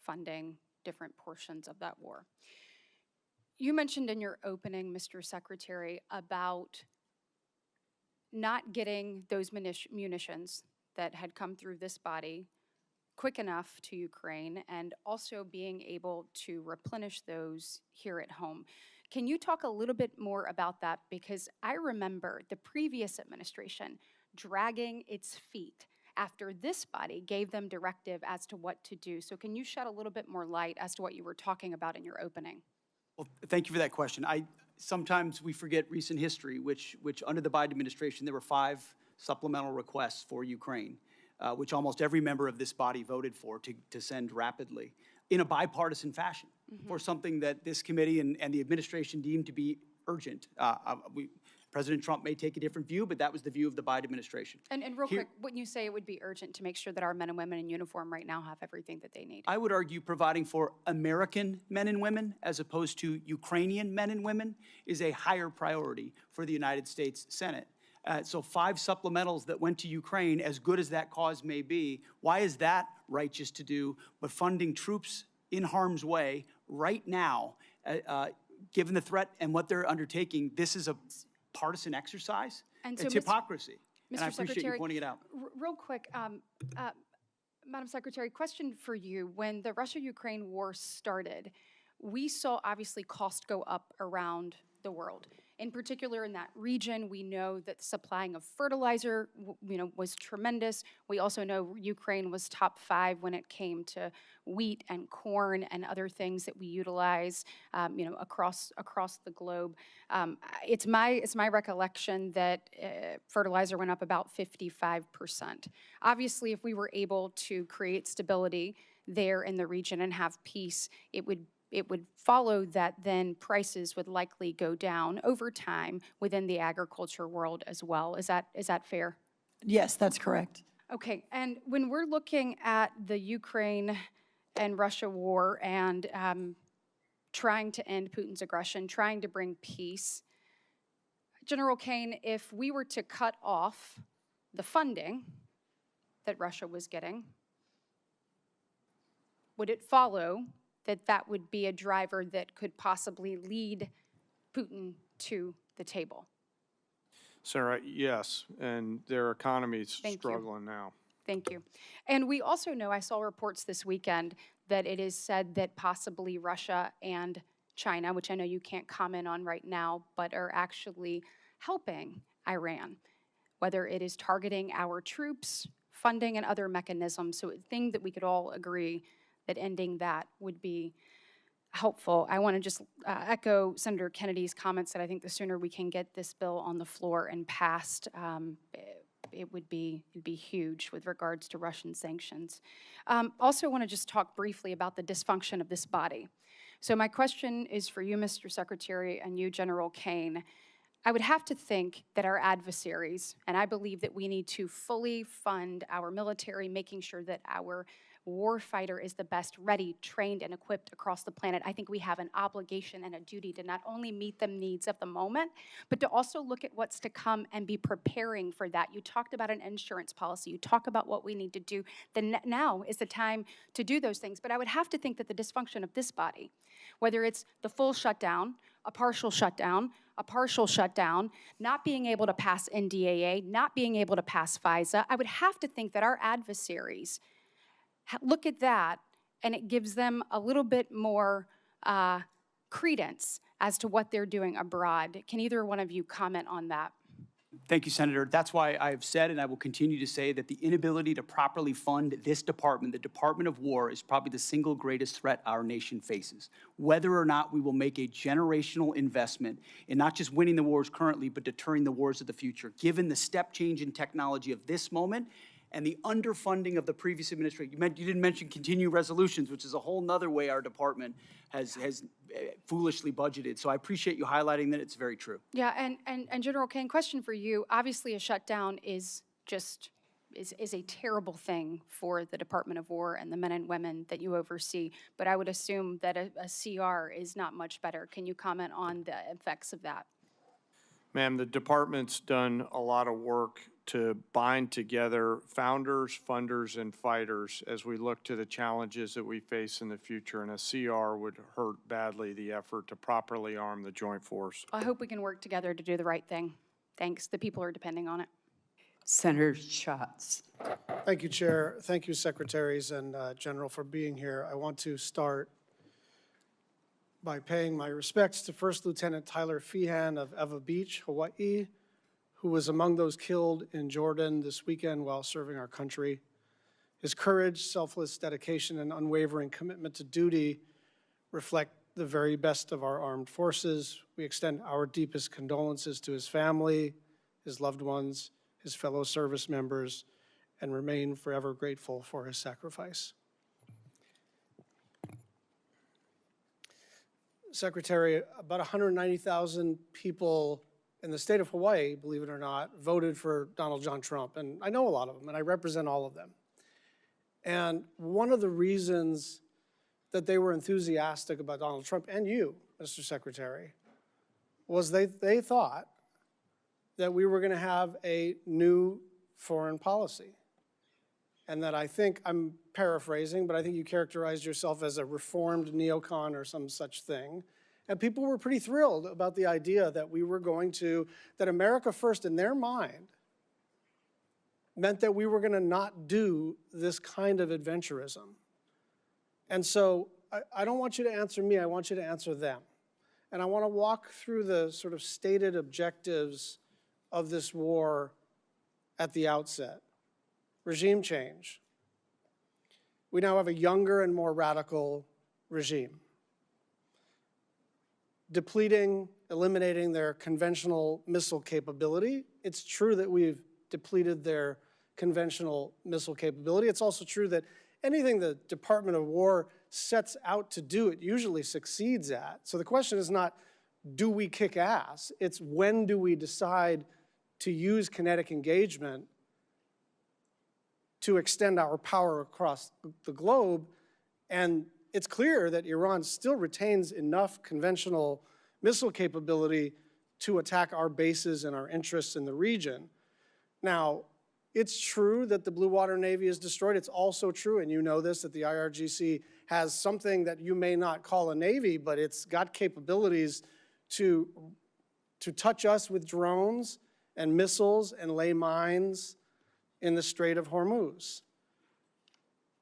funding different portions of that war. You mentioned in your opening, Mr. Secretary, about not getting those munitions that had come through this body quick enough to Ukraine, and also being able to replenish those here at home. Can you talk a little bit more about that? Because I remember the previous administration dragging its feet after this body gave them directive as to what to do. So can you shed a little bit more light as to what you were talking about in your opening? Well, thank you for that question. Sometimes we forget recent history, which under the Biden administration, there were 5 supplemental requests for Ukraine, which almost every member of this body voted for to send rapidly in a bipartisan fashion for something that this committee and the administration deemed to be urgent. President Trump may take a different view, but that was the view of the Biden administration. And real quick, wouldn't you say it would be urgent to make sure that our men and women in uniform right now have everything that they need? I would argue providing for American men and women as opposed to Ukrainian men and women is a higher priority for the United States Senate. So 5 supplementals that went to Ukraine, as good as that cause may be, why is that righteous to do? But funding troops in harm's way right now, given the threat and what they're undertaking, this is a partisan exercise. And so, it's hypocrisy. Mr. And I appreciate Secretary, you pointing it out. Real quick, Madam Secretary, question for you. When the Russia-Ukraine war started, we saw obviously costs go up around the world. In particular, in that region, we know that the supplying of fertilizer, was tremendous. We also know Ukraine was top 5 when it came to wheat and corn and other things that we utilize, across the globe. It's my recollection that fertilizer went up about 55%. Obviously, if we were able to create stability there in the region and have peace, it would follow that then prices would likely go down over time within the agriculture world as well. Is that fair? Yes, that's correct. Okay, and when we're looking at the Ukraine and Russia war and trying to end Putin's aggression, trying to bring peace, General Caine, if we were to cut off the funding that Russia was getting, would it follow that would be a driver that could possibly lead Putin to the table? Sarah, yes, and their economy's struggling now. Thank you. And we also know, I saw reports this weekend, that it is said that possibly Russia and China, which I know you can't comment on right now, but are actually helping Iran, whether it is targeting our troops, funding, and other mechanisms. So a thing that we could all agree that ending that would be helpful. I want to just echo Senator Kennedy's comments that I think the sooner we can get this bill on the floor and passed, it'd be huge with regards to Russian sanctions. Also want to just talk briefly about the dysfunction of this body. So my question is for you, Mr. Secretary, and you, General Caine. I would have to think that our adversaries, and I believe that we need to fully fund our military, making sure that our warfighter is the best ready, trained, and equipped across the planet. I think we have an obligation and a duty to not only meet the needs of the moment, but to also look at what's to come and be preparing for that. You talked about an insurance policy. You talk about what we need to do. Then now is the time to do those things. But I would have to think that the dysfunction of this body, whether it's the full shutdown, a partial shutdown, not being able to pass NDAA, not being able to pass FISA, I would have to think that our adversaries look at that, and it gives them a little bit more credence as to what they're doing abroad. Can either one of you comment on that? Thank you, Senator. That's why I have said, and I will continue to say, that the inability to properly fund this department, the Department of War, is probably the single greatest threat our nation faces. Whether or not we will make a generational investment in not just winning the wars currently, but deterring the wars of the future, given the step change in technology of this moment and the underfunding of the previous administration. You didn't mention continuing resolutions, which is a whole nother way our department has foolishly budgeted. So I appreciate you highlighting that. It's very true. Yeah, and General Caine, question for you. Obviously, a shutdown is a terrible thing for the Department of War and the men and women that you oversee, but I would assume that a CR is not much better. Can you comment on the effects of that? Ma'am, the department's done a lot of work to bind together founders, funders, and fighters as we look to the challenges that we face in the future, and a CR would hurt badly the effort to properly arm the joint force. I hope we can work together to do the right thing. Thanks. The people are depending on it. Senator Schatz. Thank you, Chair. Thank you, Secretaries and General, for being here. I want to start by paying my respects to First Lieutenant Tyler Feehan of Eva Beach, Hawaii, who was among those killed in Jordan this weekend while serving our country. His courage, selfless dedication, and unwavering commitment to duty reflect the very best of our armed forces. We extend our deepest condolences to his family, his loved ones, his fellow service members, and remain forever grateful for his sacrifice. Secretary, about 190,000 people in the state of Hawaii, believe it or not, voted for Donald John Trump. And I know a lot of them, and I represent all of them. And one of the reasons that they were enthusiastic about Donald Trump, and you, Mr. Secretary, was they thought that we were going to have a new foreign policy. And that I think, I'm paraphrasing, but I think you characterized yourself as a reformed neocon or some such thing. And people were pretty thrilled about the idea that we were going to, that America first in their mind meant that we were going to not do this kind of adventurism. And so I don't want you to answer me, I want you to answer them. And I want to walk through the sort of stated objectives of this war at the outset. Regime change. We now have a younger and more radical regime. Depleting, eliminating their conventional missile capability. It's true that we've depleted their conventional missile capability. It's also true that anything the Department of War sets out to do, it usually succeeds at. So the question is not, do we kick ass? It's when do we decide to use kinetic engagement to extend our power across the globe. And it's clear that Iran still retains enough conventional missile capability to attack our bases and our interests in the region. Now, it's true that the Blue Water Navy is destroyed. It's also true, and you know this, that the IRGC has something that you may not call a navy, but it's got capabilities to touch us with drones and missiles and lay mines in the Strait of Hormuz,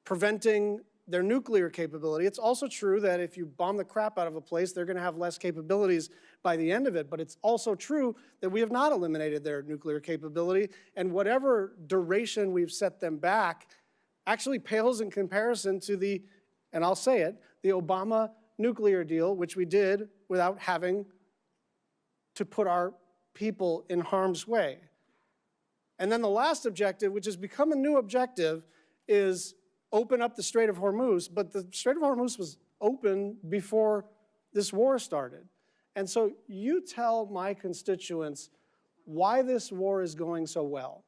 preventing their nuclear capability. It's also true that if you bomb the crap out of a place, they're going to have less capabilities by the end of it. But it's also true that we have not eliminated their nuclear capability, and whatever duration we've set them back actually pales in comparison to the, and I'll say it, the Obama nuclear deal, which we did without having to put our people in harm's way. And then the last objective, which has become a new objective, is open up the Strait of Hormuz. But the Strait of Hormuz was open before this war started. And so you tell my constituents why this war is going so well.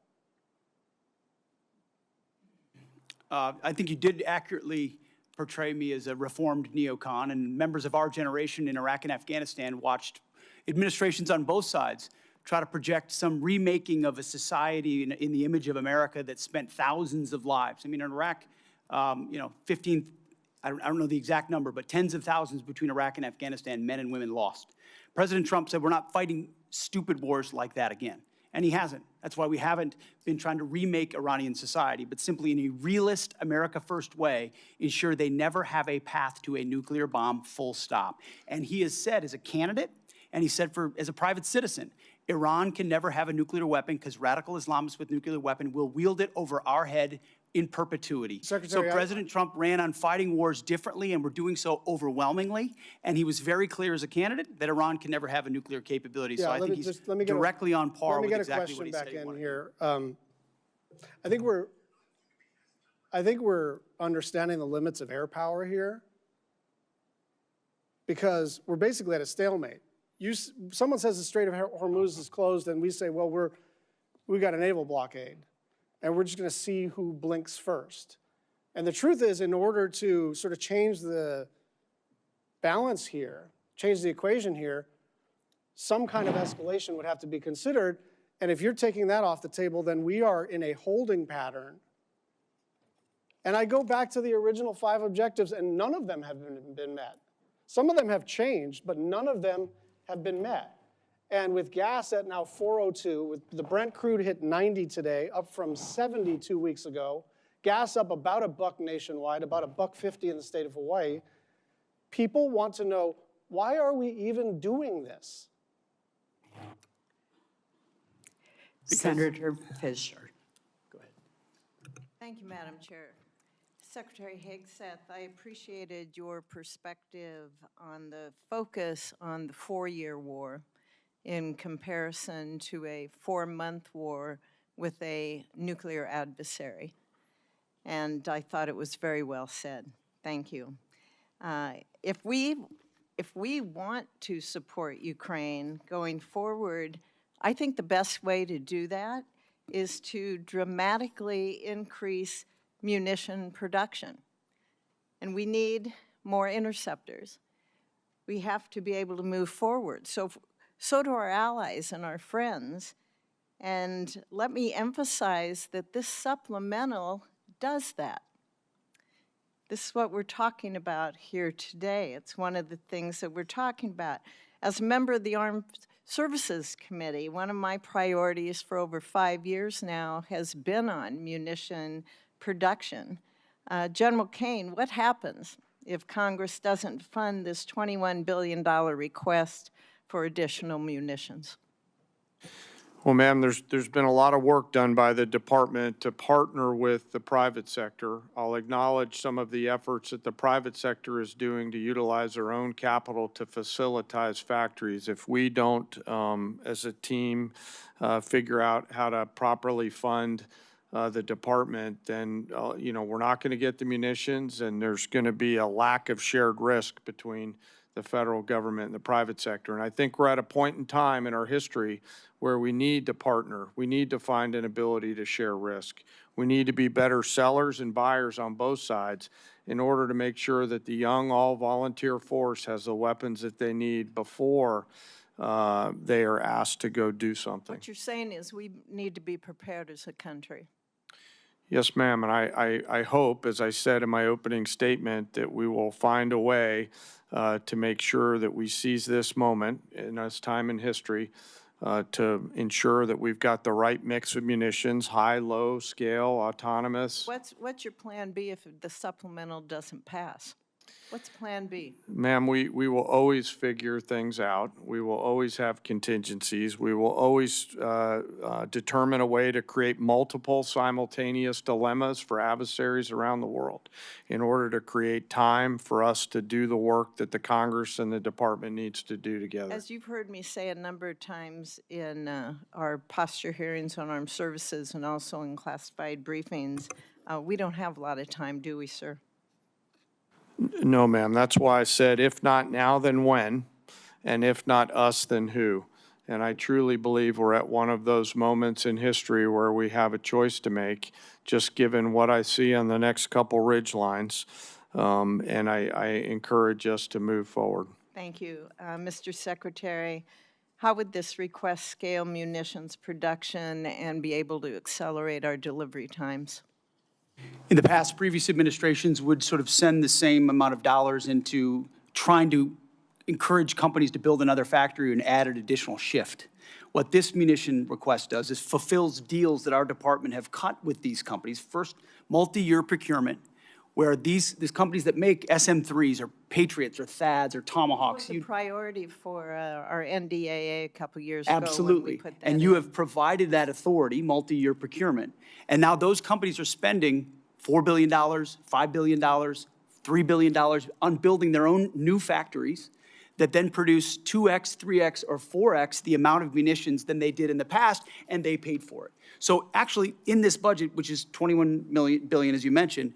I think you did accurately portray me as a reformed neocon, and members of our generation in Iraq and Afghanistan watched administrations on both sides try to project some remaking of a society in the image of America that spent thousands of lives. I mean, in Iraq, 15, I don't know the exact number, but tens of thousands between Iraq and Afghanistan, men and women lost. President Trump said we're not fighting stupid wars like that again. And he hasn't. That's why we haven't been trying to remake Iranian society, but simply in a realist, America first way, ensure they never have a path to a nuclear bomb, full stop. And he has said as a candidate, and he said as a private citizen, Iran can never have a nuclear weapon because radical Islamists with nuclear weapon will wield it over our head in perpetuity. Secretary, so President Trump ran on fighting wars differently, and we're doing so overwhelmingly. And he was very clear as a candidate that Iran can never have a nuclear capability. So I think he's directly on par with exactly what he said he wanted. Let me get a question back in here. I think we're understanding the limits of air power here, because we're basically at a stalemate. Someone says the Strait of Hormuz is closed, and we say, well, we got a naval blockade, and we're just going to see who blinks first. And the truth is, in order to sort of change the balance here, change the equation here, some kind of escalation would have to be considered. And if you're taking that off the table, then we are in a holding pattern. And I go back to the original 5 objectives, and none of them have been met. Some of them have changed, but none of them have been met. And with gas at now 402, with the Brent crude hit 90 today, up from 70 2 weeks ago, gas up about $1 nationwide, about $1.50 in the state of Hawaii, people want to know, why are we even doing this? Senator Fisher. Go ahead. Thank you, Madam Chair. Secretary Hegseth, I appreciated your perspective on the focus on the 4-year war in comparison to a 4-month war with a nuclear adversary. And I thought it was very well said. Thank you. If we want to support Ukraine going forward, I think the best way to do that is to dramatically increase munition production. And we need more interceptors. We have to be able to move forward. So do our allies and our friends. And let me emphasize that this supplemental does that. This is what we're talking about here today. It's one of the things that we're talking about. As a member of the Armed Services Committee, one of my priorities for over 5 years now has been on munition production. General Caine, what happens if Congress doesn't fund this $21 billion request for additional munitions? Well, ma'am, there's been a lot of work done by the department to partner with the private sector. I'll acknowledge some of the efforts that the private sector is doing to utilize their own capital to facilitate factories. If we don't, as a team, figure out how to properly fund the department, then, we're not going to get the munitions, and there's going to be a lack of shared risk between the federal government and the private sector. And I think we're at a point in time in our history where we need to partner. We need to find an ability to share risk. We need to be better sellers and buyers on both sides in order to make sure that the young all-volunteer force has the weapons that they need before they are asked to go do something. What you're saying is we need to be prepared as a country. Yes, ma'am, and I hope, as I said in my opening statement, that we will find a way to make sure that we seize this moment in this time in history to ensure that we've got the right mix of munitions, high, low scale, autonomous. What's your plan B if the supplemental doesn't pass? What's plan B? Ma'am, we will always figure things out. We will always have contingencies. We will always determine a way to create multiple simultaneous dilemmas for adversaries around the world in order to create time for us to do the work that the Congress and the department needs to do together. As you've heard me say a number of times in our posture hearings on armed services and also in classified briefings, we don't have a lot of time, do we, sir? No, ma'am. That's why I said, if not now, then when? And if not us, then who? And I truly believe we're at one of those moments in history where we have a choice to make, just given what I see on the next couple ridge lines. And I encourage us to move forward. Thank you. Mr. Secretary, how would this request scale munitions production and be able to accelerate our delivery times? In the past, previous administrations would sort of send the same amount of dollars into trying to encourage companies to build another factory and add an additional shift. What this munition request does is fulfills deals that our department have cut with these companies. First, multi-year procurement, where these companies that make SM-3s or Patriots or THAADs or Tomahawks. It was a priority for our NDAA a couple years ago. Absolutely. When we put that And you have provided that authority, multi-year procurement. And now those companies are spending $4 billion, $5 billion, $3 billion on building their own new factories that then produce 2x, 3x, or 4x the amount of munitions than they did in the past, and they paid for it. So actually, in this budget, which is $21 billion, as you mentioned,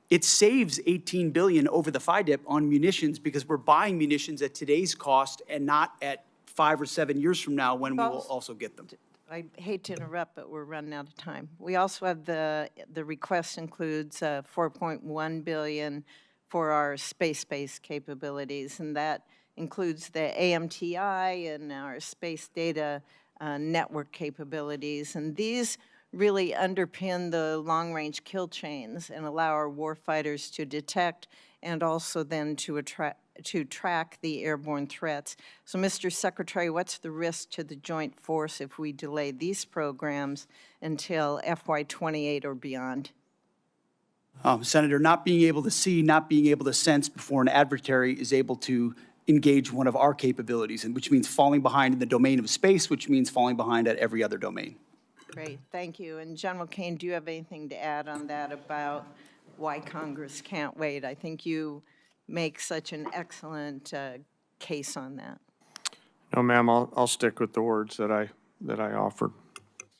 it saves $18 billion over the FIDIP on munitions because we're buying munitions at today's cost and not at 5 or 7 years from now when we will also get them. I hate to interrupt, but we're running out of time. We also have the request includes $4.1 billion for our space-based capabilities, and that includes the AMTI and our space data network capabilities. And these really underpin the long-range kill chains and allow our warfighters to detect and also then to track the airborne threats. So, Mr. Secretary, what's the risk to the joint force if we delay these programs until FY28 or beyond? Senator, not being able to see, not being able to sense before an adversary is able to engage one of our capabilities, and which means falling behind in the domain of space, which means falling behind at every other domain. Great, thank you. And General Caine, do you have anything to add on that about why Congress can't wait? I think you make such an excellent case on that. No, ma'am, I'll stick with the words that I offered.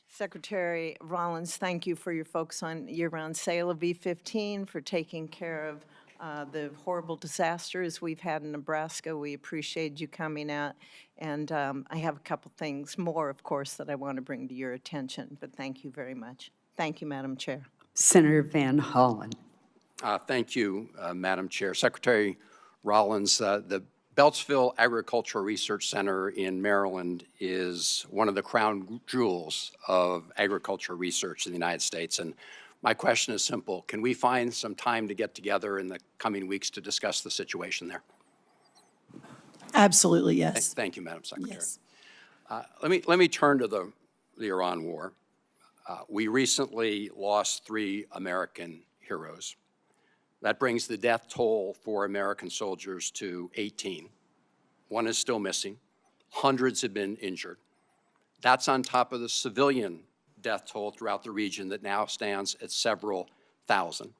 Secretary Rollins, thank you for your focus on year-round sale of E-15, for taking care of the horrible disasters we've had in Nebraska. We appreciate you coming out. And I have a couple things more, of course, that I want to bring to your attention, but thank you very much. Thank you, Madam Chair. Senator Van Hollen. Thank you, Madam Chair. Secretary Rollins, the Beltsville Agricultural Research Center in Maryland is one of the crown jewels of agricultural research in the United States. And my question is simple. Can we find some time to get together in the coming weeks to discuss the situation there? Absolutely, yes. Thank you, Madam Secretary. Yes. Let me turn to the Iran war. We recently lost 3 American heroes. That brings the death toll for American soldiers to 18. 1 is still missing. Hundreds have been injured. That's on top of the civilian death toll throughout the region that now stands at several thousand,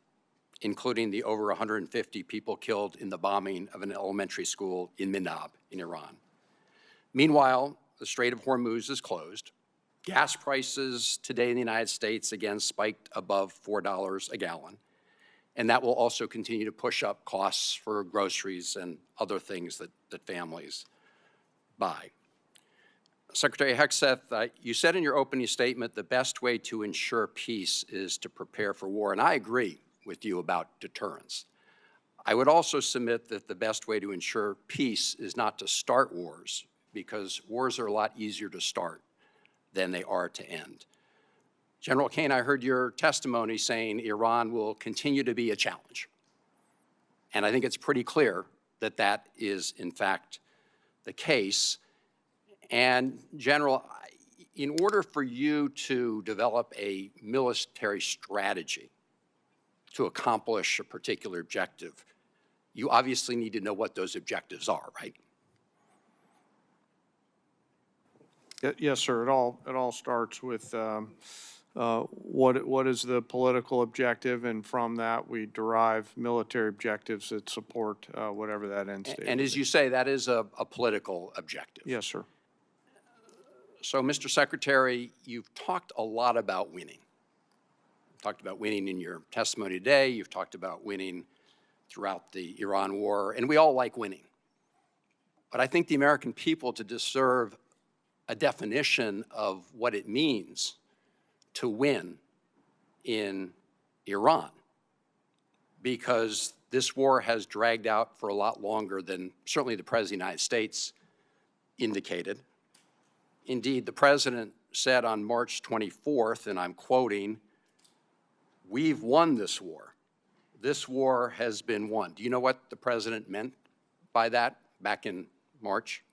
including the over 150 people killed in the bombing of an elementary school in Minab in Iran. Meanwhile, the Strait of Hormuz is closed. Gas prices today in the United States again spiked above $4 a gallon. And that will also continue to push up costs for groceries and other things that families buy. Secretary Hegseth, you said in your opening statement the best way to ensure peace is to prepare for war, and I agree with you about deterrence. I would also submit that the best way to ensure peace is not to start wars, because wars are a lot easier to start than they are to end. General Caine, I heard your testimony saying Iran will continue to be a challenge. And I think it's pretty clear that that is, in fact, the case. And, General, in order for you to develop a military strategy to accomplish a particular objective, you obviously need to know what those objectives are, right? Yes, sir. It all starts with what is the political objective, and from that we derive military objectives that support whatever that end state is. And as you say, that is a political objective. Yes, sir. So, Mr. Secretary, you've talked a lot about winning. You've talked about winning in your testimony today. You've talked about winning throughout the Iran war, and we all like winning. But I think the American people deserve a definition of what it means to win in Iran, because this war has dragged out for a lot longer than certainly the President of the United States indicated. Indeed, the President said on March 24th, and I'm quoting, "We've won this war. This war has been won." Do you know what the President meant by that back in March?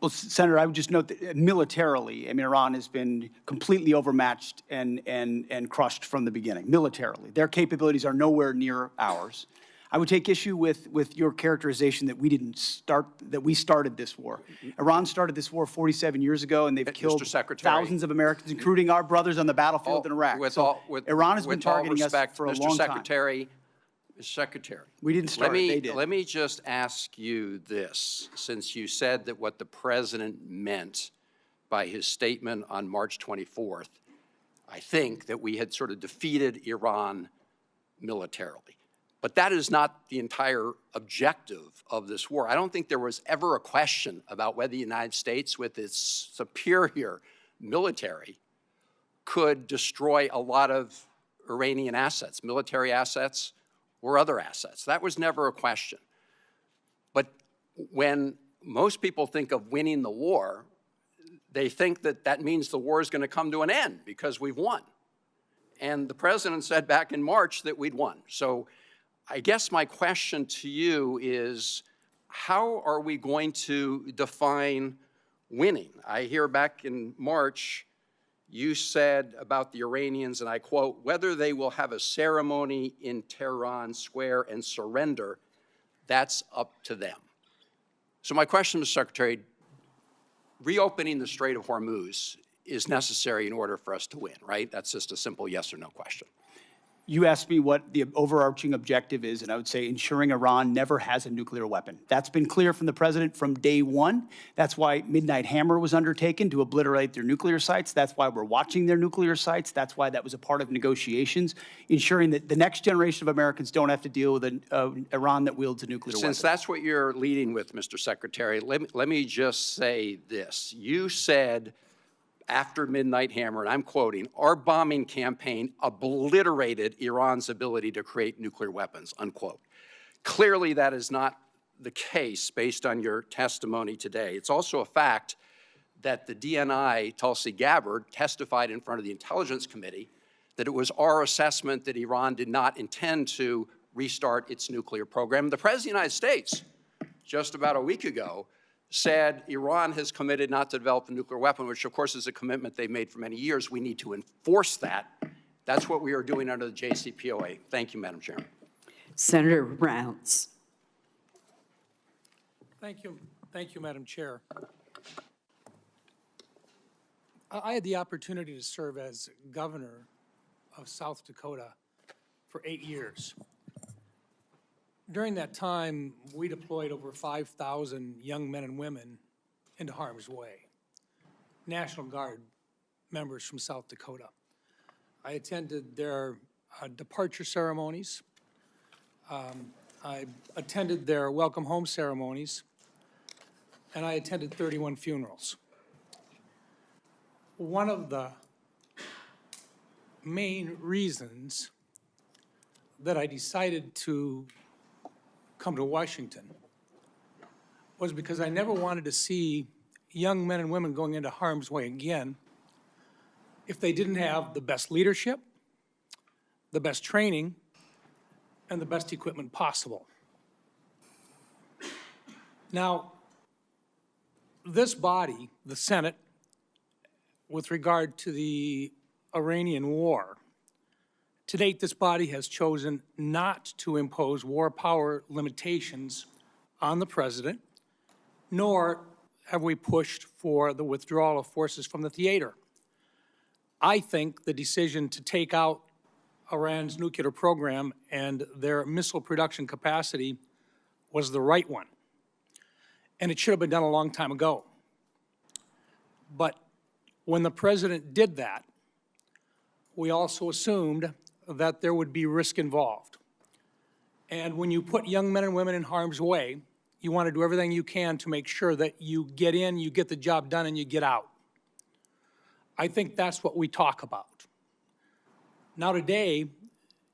Well, Senator, I would just note that militarily, I mean, Iran has been completely overmatched and crushed from the beginning, militarily. Their capabilities are nowhere near ours. I would take issue with your characterization that we started this war. Iran started this war 47 years ago, and they've killed thousands of Americans, including our brothers on the battlefield in Iraq. Iran has been targeting us for a long time. Mr. Secretary, we didn't start it, they did. Let me just ask you this, since you said that what the President meant by his statement on March 24th, I think that we had sort of defeated Iran militarily. But that is not the entire objective of this war. I don't think there was ever a question about whether the United States, with its superior military, could destroy a lot of Iranian assets, military assets, or other assets. That was never a question. But when most people think of winning the war, they think that that means the war is going to come to an end because we've won. And the President said back in March that we'd won. So I guess my question to you is, how are we going to define winning? I hear back in March, you said about the Iranians, and I quote, whether they will have a ceremony in Tehran Square and surrender, that's up to them. So my question, Mr. Secretary, reopening the Strait of Hormuz is necessary in order for us to win, right? That's just a simple yes or no question. You asked me what the overarching objective is, and I would say ensuring Iran never has a nuclear weapon. That's been clear from the president from day one. That's why Midnight Hammer was undertaken, to obliterate their nuclear sites. That's why we're watching their nuclear sites. That's why that was a part of negotiations, ensuring that the next generation of Americans don't have to deal with an Iran that wields a nuclear weapon. Since that's what you're leading with, Mr. Secretary, let me just say this. You said after Midnight Hammer, and I'm quoting, our bombing campaign obliterated Iran's ability to create nuclear weapons, unquote. Clearly, that is not the case based on your testimony today. It's also a fact that the DNI, Tulsi Gabbard, testified in front of the Intelligence Committee that it was our assessment that Iran did not intend to restart its nuclear program. The President of the United States, just about a week ago, said Iran has committed not to develop a nuclear weapon, which of course is a commitment they've made for many years. We need to enforce that. That's what we are doing under the JCPOA. Thank you, Madam Chairman. Senator Rounds. Thank you, Madam Chair. I had the opportunity to serve as governor of South Dakota for 8 years. During that time, we deployed over 5,000 young men and women into harm's way, National Guard members from South Dakota. I attended their departure ceremonies. I attended their welcome home ceremonies, and I attended 31 funerals. One of the main reasons that I decided to come to Washington was because I never wanted to see young men and women going into harm's way again if they didn't have the best leadership, the best training, and the best equipment possible. Now, this body, the Senate, with regard to the Iranian war, to date, this body has chosen not to impose war power limitations on the president, nor have we pushed for the withdrawal of forces from the theater. I think the decision to take out Iran's nuclear program and their missile production capacity was the right one, and it should have been done a long time ago. But when the president did that, we also assumed that there would be risk involved. And when you put young men and women in harm's way, you want to do everything you can to make sure that you get in, you get the job done, and you get out. I think that's what we talk about. Now today,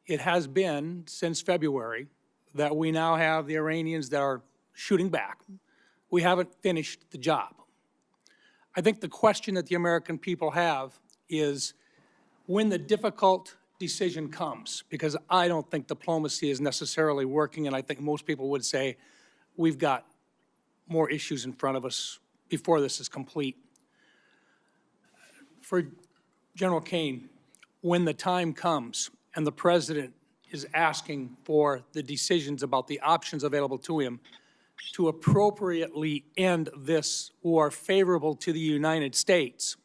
it has been since February that we now have the Iranians that are shooting back. We haven't finished the job. I think the question that the American people have is when the difficult decision comes, because I don't think diplomacy is necessarily working, and I think most people would say we've got more issues in front of us before this is complete. For General Caine, when the time comes and the president is asking for the decisions about the options available to him to appropriately end this war favorable to the United States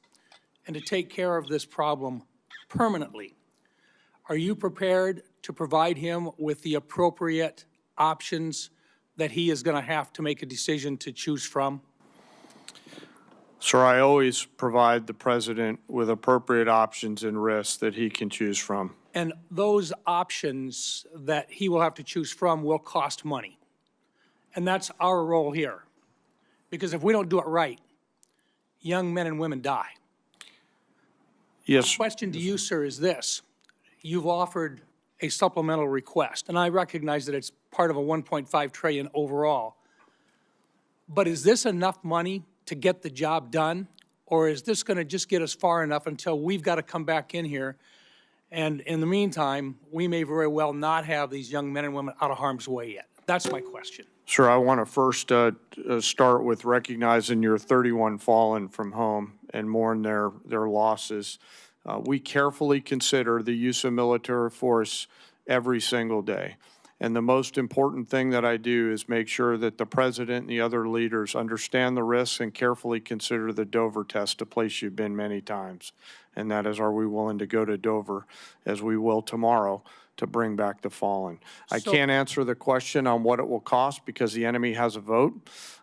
and to take care of this problem permanently, are you prepared to provide him with the appropriate options that he is going to have to make a decision to choose from? Sir, I always provide the president with appropriate options and risks that he can choose from. And those options that he will have to choose from will cost money. And that's our role here. Because if we don't do it right, young men and women die. Yes. My question to you, sir, is this. You've offered a supplemental request, and I recognize that it's part of a $1.5 trillion overall. But is this enough money to get the job done, or is this going to just get us far enough until we've got to come back in here And in the meantime, we may very well not have these young men and women out of harm's way yet. That's my question. Sir, I want to first start with recognizing your 31 fallen from home and mourn their losses. We carefully consider the use of military force every single day. And the most important thing that I do is make sure that the president and the other leaders understand the risks and carefully consider the Dover test, a place you've been many times. And that is, are we willing to go to Dover, as we will tomorrow, to bring back the fallen? I can't answer the question on what it will cost because the enemy has a vote.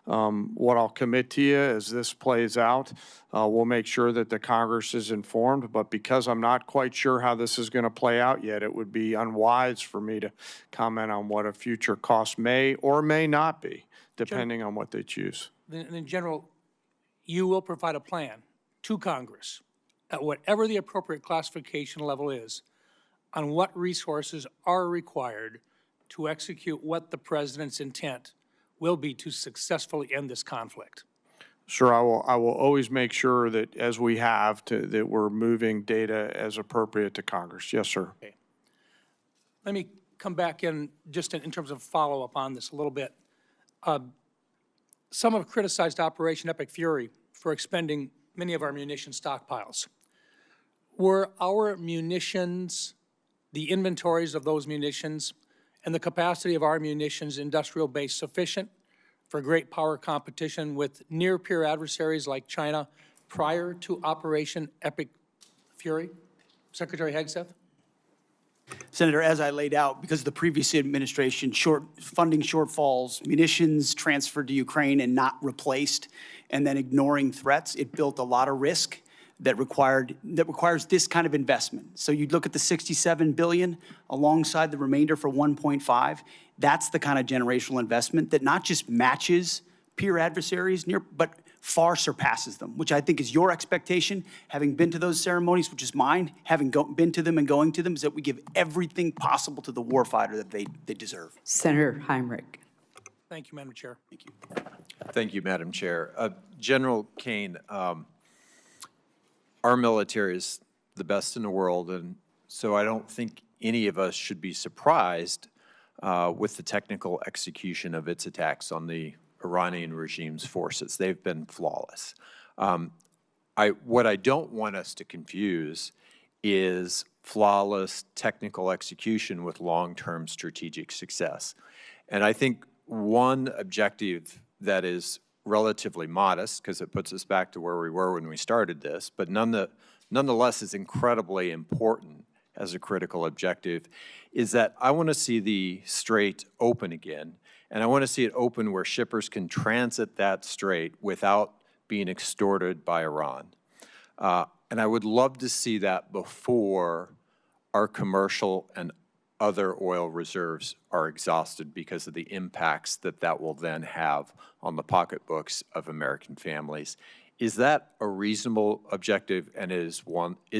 What I'll commit to you as this plays out, we'll make sure that the Congress is informed, but because I'm not quite sure how this is going to play out yet, it would be unwise for me to comment on what a future cost may or may not be, depending on what they choose. Then, General, you will provide a plan to Congress at whatever the appropriate classification level is on what resources are required to execute what the president's intent will be to successfully end this conflict. Sure, I will always make sure that, as we have, that we're moving data as appropriate to Congress. Yes, sir. Okay. Let me come back in just in terms of follow-up on this a little bit. Some have criticized Operation Epic Fury for expending many of our munition stockpiles. Were our munitions, the inventories of those munitions, and the capacity of our munitions industrial base sufficient for great power competition with near-peer adversaries like China prior to Operation Epic Fury? Secretary Hegseth? Senator, as I laid out, because of the previous administration, funding shortfalls, munitions transferred to Ukraine and not replaced, and then ignoring threats, it built a lot of risk that requires this kind of investment. So you'd look at the $67 billion alongside the remainder for 1.5. That's the kind of generational investment that not just matches peer adversaries, but far surpasses them, which I think is your expectation, having been to those ceremonies, which is mine, having been to them and going to them, is that we give everything possible to the warfighter that they deserve. Senator Heinrich. Thank you, Madam Chair. Thank you. Thank you, Madam Chair. General Caine, our military is the best in the world, and so I don't think any of us should be surprised with the technical execution of its attacks on the Iranian regime's forces. They've been flawless. What I don't want us to confuse is flawless technical execution with long-term strategic success. And I think one objective that is relatively modest, because it puts us back to where we were when we started this, but nonetheless is incredibly important as a critical objective, is that I want to see the strait open again, and I want to see it open where shippers can transit that strait without being extorted by Iran. And I would love to see that before our commercial and other oil reserves are exhausted because of the impacts that that will then have on the pocketbooks of American families. Is that a reasonable objective, and is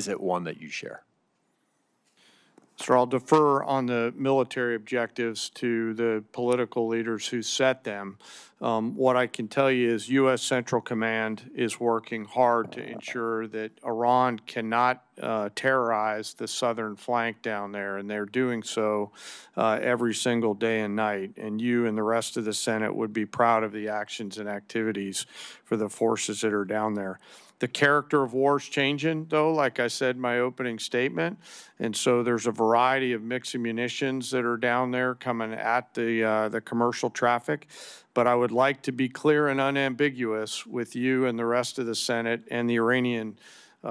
it one that you share? Sir, I'll defer on the military objectives to the political leaders who set them. What I can tell you is U.S. Central Command is working hard to ensure that Iran cannot terrorize the southern flank down there, and they're doing so every single day and night. And you and the rest of the Senate would be proud of the actions and activities for the forces that are down there. The character of war is changing, though, like I said in my opening statement. And so there's a variety of mixed munitions that are down there coming at the commercial traffic. But I would like to be clear and unambiguous with you and the rest of the Senate and the Iranian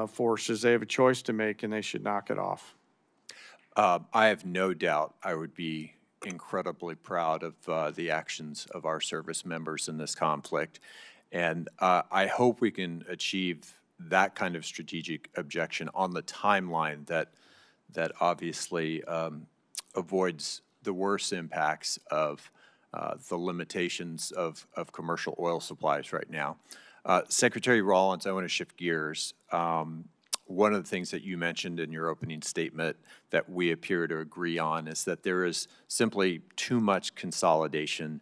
forces. They have a choice to make, and they should knock it off. I have no doubt I would be incredibly proud of the actions of our service members in this conflict. And I hope we can achieve that kind of strategic objection on the timeline that obviously avoids the worst impacts of the limitations of commercial oil supplies right now. Secretary Rollins, I want to shift gears. One of the things that you mentioned in your opening statement that we appear to agree on is that there is simply too much consolidation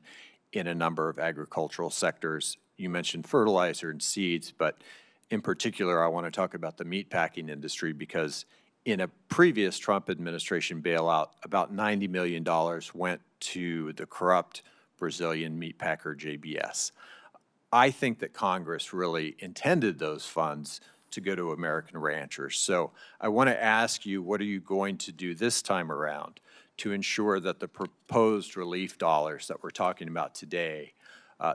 in a number of agricultural sectors. You mentioned fertilizer and seeds, but in particular, I want to talk about the meatpacking industry because in a previous Trump administration bailout, about $90 million went to the corrupt Brazilian meatpacker JBS. I think that Congress really intended those funds to go to American ranchers. So I want to ask you, what are you going to do this time around to ensure that the proposed relief dollars that we're talking about today,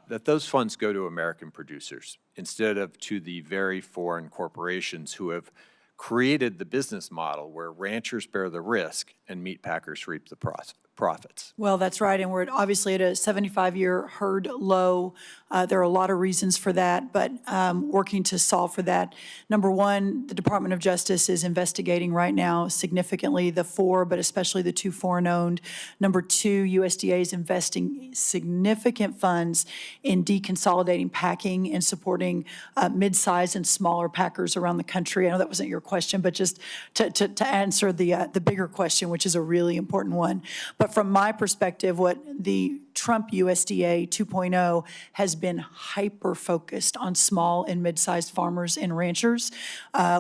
that those funds go to American producers instead of to the very foreign corporations who have created the business model where ranchers bear the risk and meat packers reap the profits? Well, that's right, and we're obviously at a 75-year herd low. There are a lot of reasons for that, but working to solve for that. Number one, the Department of Justice is investigating right now significantly the but especially the 2 foreign-owned. Number two, USDA is investing significant funds in deconsolidating packing and supporting mid-size and smaller packers around the country. I know that wasn't your question, but just to answer the bigger question, which is a really important one. But from my perspective, what the Trump USDA 2.0 has been hyper-focused on small and mid-sized farmers and ranchers.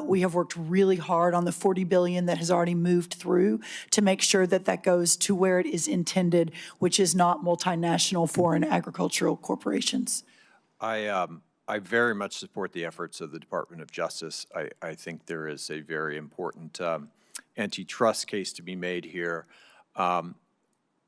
We have worked really hard on the $40 billion that has already moved through to make sure that that goes to where it is intended, which is not multinational foreign agricultural corporations. I very much support the efforts of the Department of Justice. I think there is a very important antitrust case to be made here.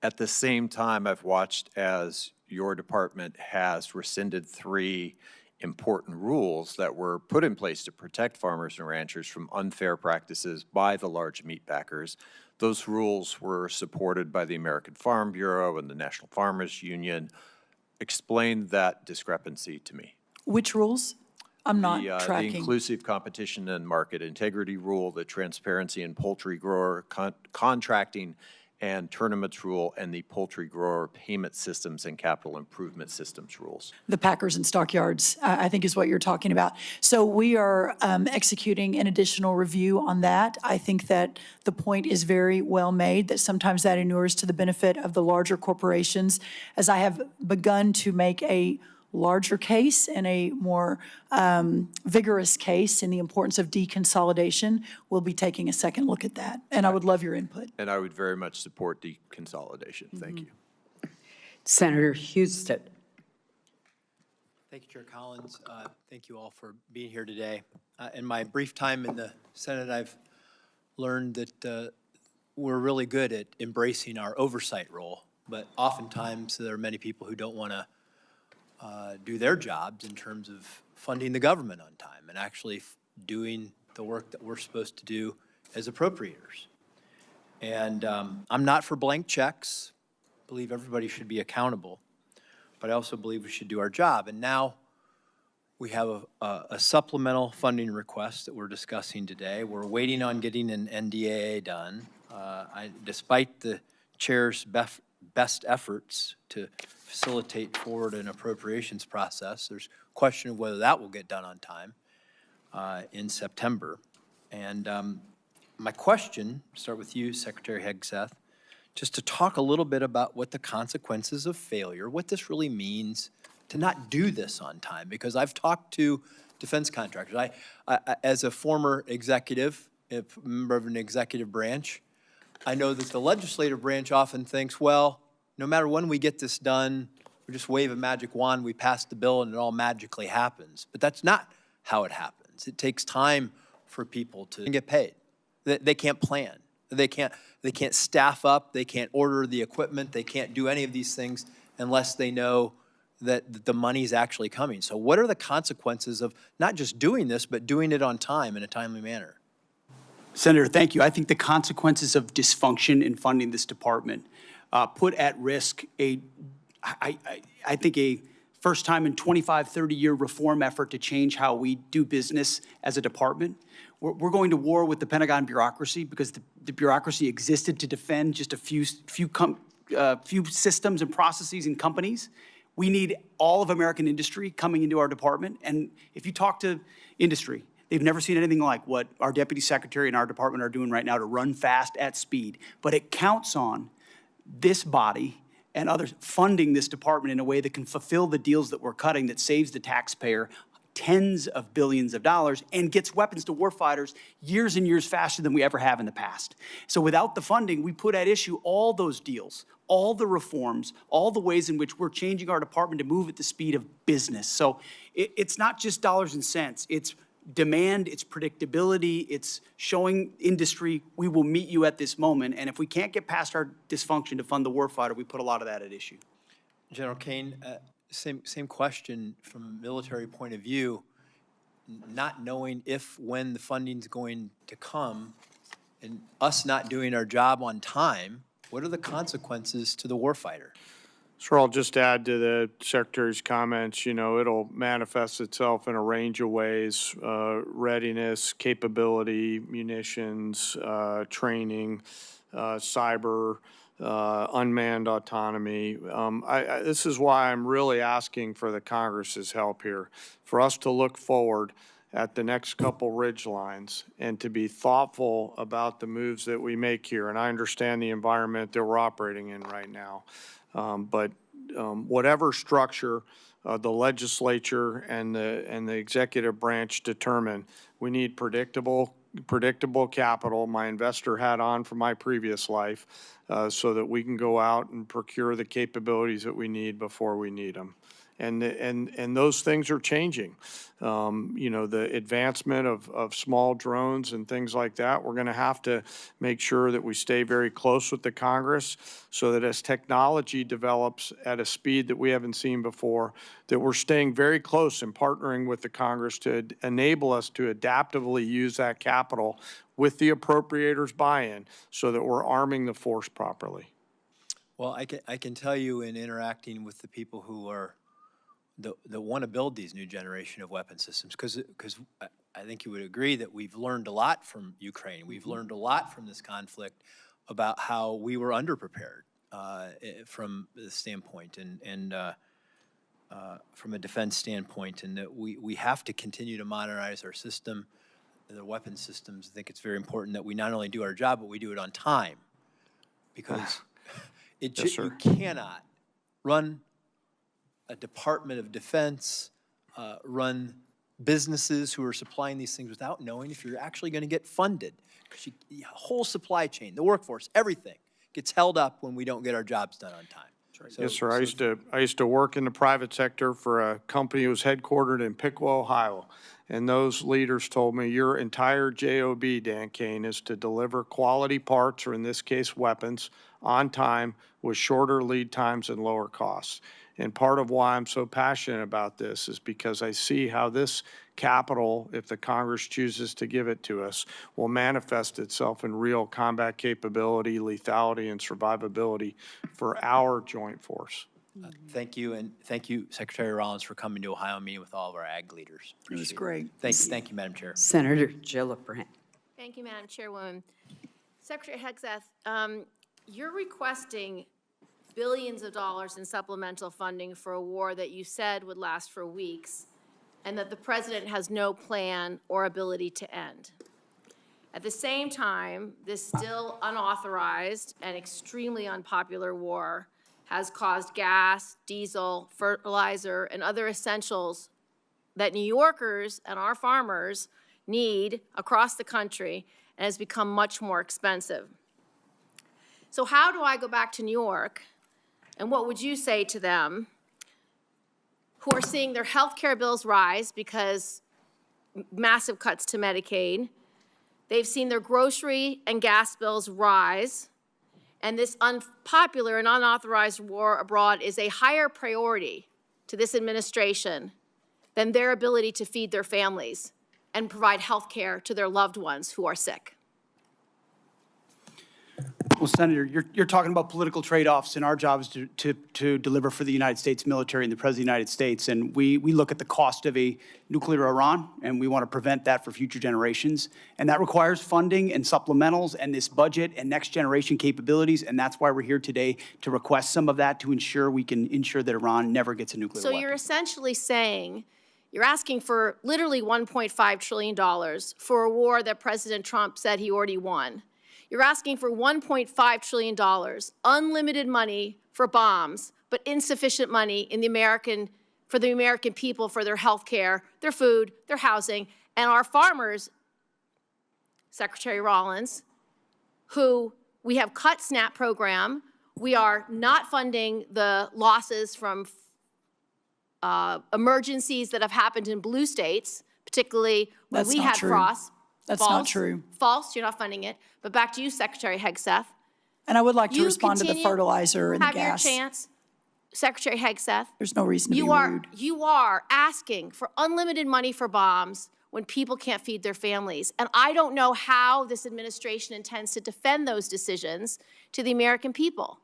At the same time, I've watched as your department has rescinded 3 important rules that were put in place to protect farmers and ranchers from unfair practices by the large meat packers. Those rules were supported by the American Farm Bureau and the National Farmers Union. Explain that discrepancy to me. Which rules? I'm not tracking. The inclusive competition and market integrity rule, the transparency in poultry grower contracting and tournaments rule, and the poultry grower payment systems and capital improvement systems rules. The packers and stockyards, I think is what you're talking about. So we are executing an additional review on that. I think that the point is very well made, that sometimes that inures to the benefit of the larger corporations. As I have begun to make a larger case and a more vigorous case in the importance of deconsolidation, we'll be taking a second look at that. And I would love your input. And I would very much support deconsolidation. Thank you. Senator Houston. Thank you, Chair Collins. Thank you all for being here today. In my brief time in the Senate, I've learned that we're really good at embracing our oversight role, but oftentimes there are many people who don't want to do their jobs in terms of funding the government on time and actually doing the work that we're supposed to do as appropriators. And I'm not for blank checks. I believe everybody should be accountable, but I also believe we should do our job. And now we have a supplemental funding request that we're discussing today. We're waiting on getting an NDAA done. Despite the chair's best efforts to facilitate forward an appropriations process, there's question of whether that will get done on time in September. And my question, start with you, Secretary Hegseth, just to talk a little bit about what the consequences of failure, what this really means to not do this on time. Because I've talked to defense contractors. I as a former executive, a member of an executive branch, I know that the legislative branch often thinks, well, no matter when we get this done, we just wave a magic wand, we pass the bill, and it all magically happens. But that's not how it happens. It takes time for people to get paid. They can't plan. They can't staff up. They can't order the equipment. They can't do any of these things unless they know that the money is actually coming. So what are the consequences of not just doing this, but doing it on time in a timely manner? Senator, thank you. I think the consequences of dysfunction in funding this department put at risk I think a first time in 25, 30-year reform effort to change how we do business as a department. We're going to war with the Pentagon bureaucracy because the bureaucracy existed to defend just a few systems and processes and companies. We need all of American industry coming into our department. And if you talk to industry, they've never seen anything like what our deputy secretary and our department are doing right now to run fast at speed. But it counts on this body and others funding this department in a way that can fulfill the deals that we're cutting that saves the taxpayer tens of billions of dollars and gets weapons to warfighters years and years faster than we ever have in the past. So without the funding, we put at issue all those deals, all the reforms, all the ways in which we're changing our department to move at the speed of business. So it's not just dollars and cents. It's demand, it's predictability, it's showing industry, we will meet you at this moment. And if we can't get past our dysfunction to fund the warfighter, we put a lot of that at issue. General Caine, same question from a military point of view, not knowing if, when the funding's going to come, and us not doing our job on time, what are the consequences to the warfighter? Sure, I'll just add to the Secretary's comments, you know, it'll manifest itself in a range of ways, readiness, capability, munitions, training, cyber, unmanned autonomy. This is why I'm really asking for the Congress's help here, for us to look forward at the next couple ridge lines and to be thoughtful about the moves that we make here. And I understand the environment that we're operating in right now. But whatever structure the legislature and the executive branch determine, we need predictable capital, my investor hat on from my previous life, so that we can go out and procure the capabilities that we need before we need them. And those things are changing. You know, the advancement of small drones and things like that, we're going to have to make sure that we stay very close with the Congress so that as technology develops at a speed that we haven't seen before, that we're staying very close and partnering with the Congress to enable us to adaptively use that capital with the appropriators' buy-in so that we're arming the force properly. Well, I can tell you in interacting with the people who are that want to build these new generation of weapon systems, because I think you would agree that we've learned a lot from Ukraine. We've learned a lot from this conflict about how we were underprepared from the standpoint and from a defense standpoint, and that we have to continue to modernize our system, the weapon systems. I think it's very important that we not only do our job, but we do it on time, because you cannot run a Department of Defense, run businesses who are supplying these things without knowing if you're actually going to get funded. Because the whole supply chain, the workforce, everything gets held up when we don't get our jobs done on time. So, yes, sir. I used to work in the private sector for a company that was headquartered in Piqua, Ohio. And those leaders told me, your entire job, Dan Caine, is to deliver quality parts, or in this case, weapons, on time with shorter lead times and lower costs. And part of why I'm so passionate about this is because I see how this capital, if the Congress chooses to give it to us, will manifest itself in real combat capability, lethality, and survivability for our joint force. Thank you, and thank you, Secretary Rollins, for coming to Ohio and meeting with all of our ag leaders. It was great. Thank you, Madam Chair. Senator Gillibrand. Thank you, Madam Chairwoman. Secretary Hegseth, you're requesting billions of dollars in supplemental funding for a war that you said would last for weeks, and that the president has no plan or ability to end. At the same time, this still unauthorized and extremely unpopular war has caused gas, diesel, fertilizer, and other essentials that New Yorkers and our farmers need across the country, and has become much more expensive. So how do I go back to New York, and what would you say to them who are seeing their health care bills rise because massive cuts to Medicaid? They've seen their grocery and gas bills rise, and this unpopular and unauthorized war abroad is a higher priority to this administration than their ability to feed their families and provide health care to their loved ones who are sick. Well, Senator, you're talking about political trade-offs, and our job is to deliver for the United States military and the President of the United States. And we look at the cost of a nuclear Iran, and we want to prevent that for future generations. And that requires funding and supplementals and this budget and next generation capabilities. And that's why we're here today to request some of that to ensure we can ensure that Iran never gets a nuclear weapon. So you're essentially saying, you're asking for literally $1.5 trillion for a war that President Trump said he already won. You're asking for $1.5 trillion, unlimited money for bombs, but insufficient money in the American for the American people, for their health care, their food, their housing, and our farmers, Secretary Rollins, who we have cut SNAP program. We are not funding the losses from emergencies that have happened in blue states, particularly when That's we not had true. frost. That's False. not true. False, you're not funding it. But back to you, Secretary Hegseth. And I would like to You respond to the continue- fertilizer and the Have your gas. chance. Secretary Hegseth. There's no reason to be You are, rude. you are asking for unlimited money for bombs when people can't feed their families. And I don't know how this administration intends to defend those decisions to the American people.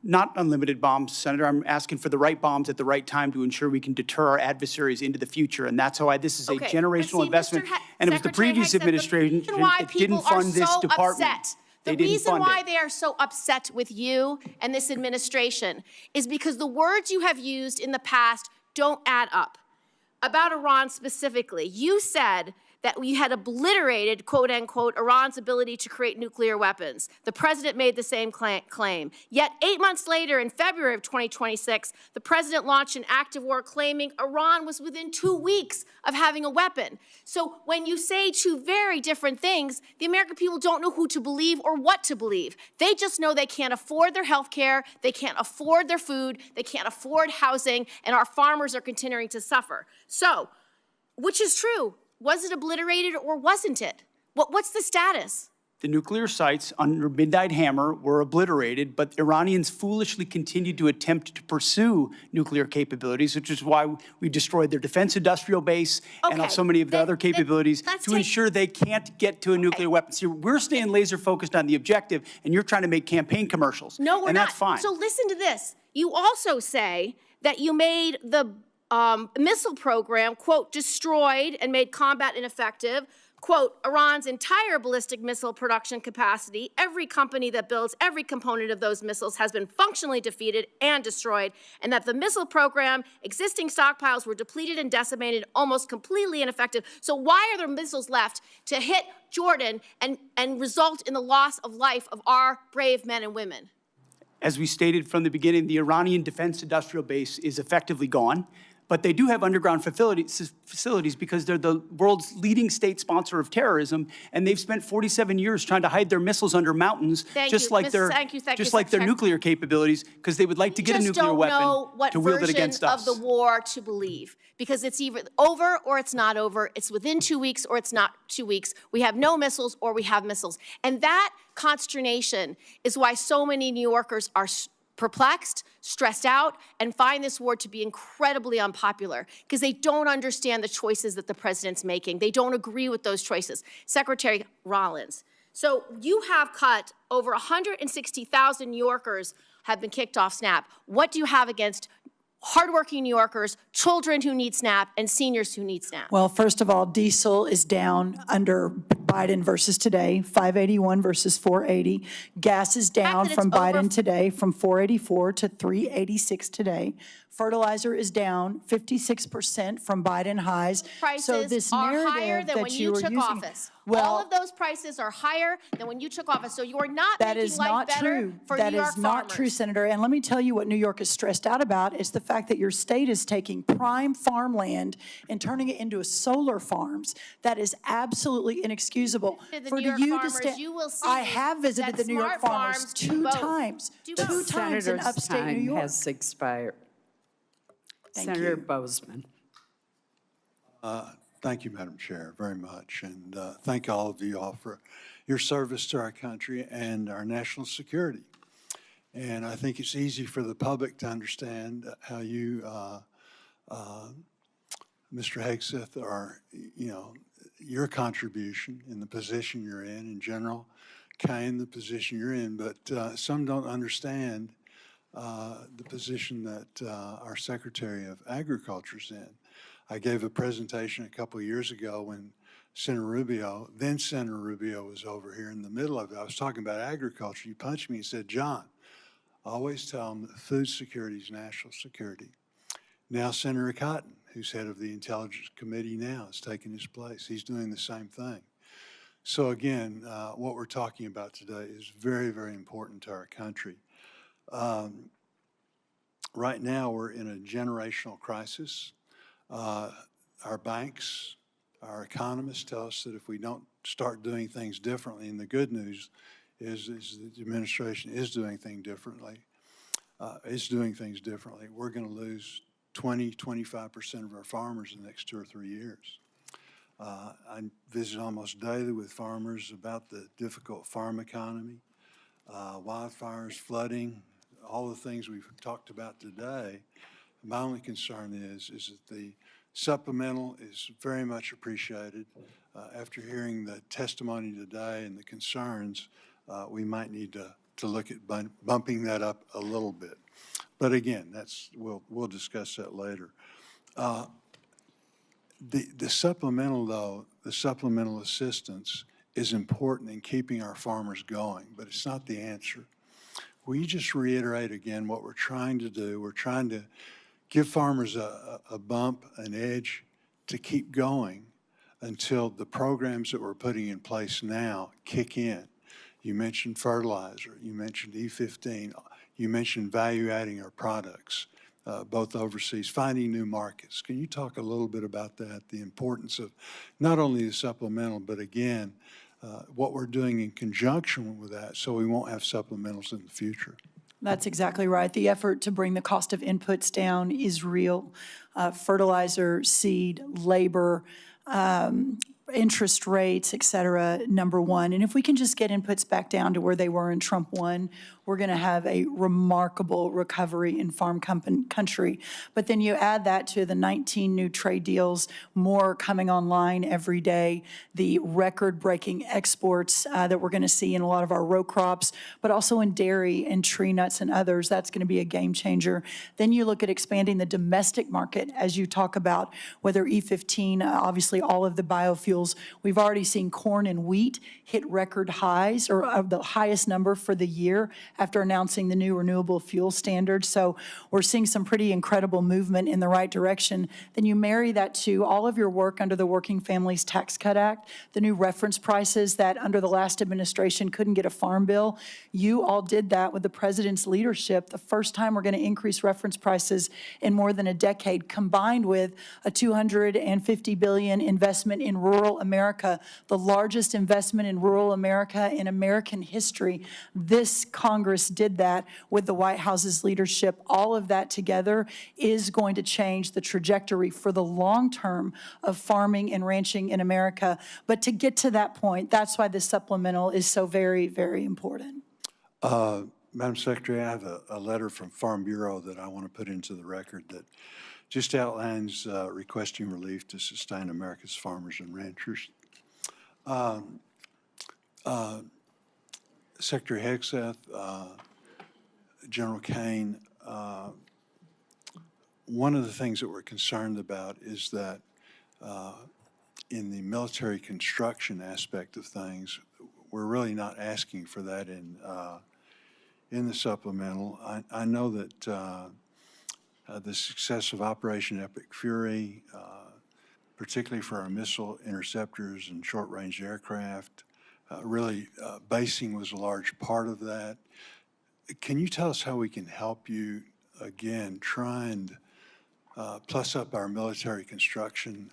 Not unlimited bombs, Senator. I'm asking for the right bombs at the right time to ensure we can deter our adversaries into the future. And that's why this is a Okay, but generational see, investment. Mr. And it was the Secretary previous Hegseth, administration the reason why that people didn't fund are this so department. upset, They the didn't reason fund why it. they are so upset with you and this administration is because the words you have used in the past don't add up. About Iran specifically, you said that we had obliterated, quote unquote, Iran's ability to create nuclear weapons. The president made the same claim. Yet 8 months later, in February of 2026, the president launched an active war claiming Iran was within 2 weeks of having a weapon. So when you say two very different things, the American people don't know who to believe or what to believe. They just know they can't afford their health care, they can't afford their food, they can't afford housing, and our farmers are continuing to suffer. So, which is true? Was it obliterated or wasn't it? What's the status? The nuclear sites under Midnight Hammer were obliterated, but Iranians foolishly continued to attempt to pursue nuclear capabilities, which is why we destroyed their defense industrial base and Okay, so many of the other capabilities let's to take- ensure they can't get to a nuclear weapon. See, we're staying laser focused on the objective, and you're trying to make campaign commercials. No, we're and not. that's fine. So listen to this. You also say that you made the missile program, quote, destroyed and made combat ineffective, quote, Iran's entire ballistic missile production capacity, every company that builds every component of those missiles has been functionally defeated and destroyed, and that the missile program, existing stockpiles were depleted and decimated, almost completely ineffective. So why are there missiles left to hit Jordan and result in the loss of life of our brave men and women? As we stated from the beginning, the Iranian defense industrial base is effectively gone. But they do have underground facilities because they're the world's leading state sponsor of terrorism, and they've spent 47 years trying to hide their missiles under mountains, just like their nuclear capabilities, because they would like to get a nuclear weapon to wield it against us. Of the war to believe, because it's either over or it's not over. It's within 2 weeks or it's not 2 weeks. We have no missiles or we have missiles, and that consternation is why so many New Yorkers are perplexed, stressed out, and find this war to be incredibly unpopular because they don't understand the choices that the president's making. They don't agree with those choices. Secretary Rollins, so you have cut over 160,000 New Yorkers have been kicked off SNAP. What do you have against hardworking New Yorkers, children who need SNAP, and seniors who need SNAP? Well, first of all, diesel is down under Biden versus today, 581 versus 480. Gas is down from Biden today from 484 to 386 today. Fertilizer is down 56% from Biden highs. So this Prices are higher narrative than when that you you are took using, office. All of those prices are higher than when you took office. So you are not that making is life not better true. for That New York is not true, Senator. And let me tell you what New York is stressed out about is the fact that your state is taking prime farmland and turning it into solar farms. That is absolutely inexcusable. For New York farmers, you will see I have visited that the New York smart farmers farms do two both. times. Do Two both. times in Senator's upstate New time York. has expired. Thank Senator you. Bozeman. Thank you, Madam Chair, very much. And thank all of you all for your service to our country and our national security. And I think it's easy for the public to understand how you, Mr. Hegseth, are, your contribution in the position you're in general, Caine, the position you're in. But some don't understand the position that our Secretary of Agriculture's in. I gave a presentation a couple of years ago when Senator Rubio was over here in the middle of it. I was talking about agriculture. He punched me and said, John, always tell them that food security is national security. Now Senator Cotton, who's head of the Intelligence Committee now, is taking his place. He's doing the same thing. So again, what we're talking about today is very, very important to our country. Right now, we're in a generational crisis. Our banks, our economists tell us that if we don't start doing things differently, and the good news is the administration is doing things differently, we're going to lose 25% of our farmers in the next 2 or 3 years. I visit almost daily with farmers about the difficult farm economy, wildfires, flooding, all the things we've talked about today. My only concern is that the supplemental is very much appreciated. After hearing the testimony today and the concerns, we might need to look at bumping that up a little bit. But again, we'll discuss that later. The supplemental, though, the supplemental assistance is important in keeping our farmers going, but it's not the answer. Will you just reiterate again what we're trying to do? We're trying to give farmers a bump, an edge to keep going until the programs that we're putting in place now kick in. You mentioned fertilizer, you mentioned E15, you mentioned value-adding our products, both overseas, finding new markets. Can you talk a little bit about that, the importance of not only the supplemental, but again, what we're doing in conjunction with that so we won't have supplementals in the future? That's exactly right. The effort to bring the cost of inputs down is real. Fertilizer, seed, labor, interest rates, et cetera, number one. And if we can just get inputs back down to where they were in Trump 1, we're going to have a remarkable recovery in farm country. But then you add that to the 19 new trade deals, more coming online every day, the record-breaking exports that we're going to see in a lot of our row crops, but also in dairy and tree nuts and others. That's going to be a game changer. Then you look at expanding the domestic market, as you talk about, whether E15, obviously all of the biofuels. We've already seen corn and wheat hit record highs, or the highest number for the year, after announcing the new renewable fuel standard. So we're seeing some pretty incredible movement in the right direction. Then you marry that to all of your work under the Working Families Tax Cut Act, the new reference prices that under the last administration couldn't get a farm bill. You all did that with the president's leadership. The first time we're going to increase reference prices in more than a decade, combined with a $250 billion investment in rural America, the largest investment in rural America in American history. This Congress did that with the White House's leadership. All of that together is going to change the trajectory for the long term of farming and ranching in America. But to get to that point, that's why this supplemental is so very, very important. Madam Secretary, I have a letter from Farm Bureau that I want to put into the record that just outlines requesting relief to sustain America's farmers and ranchers. Secretary Hegseth, General Caine, one of the things that we're concerned about is that in the military construction aspect of things, we're really not asking for that in the supplemental. I know that the success of Operation Epic Fury, particularly for our missile interceptors and short-range aircraft, really basing was a large part of that. Can you tell us how we can help you, again, try and plus up our military construction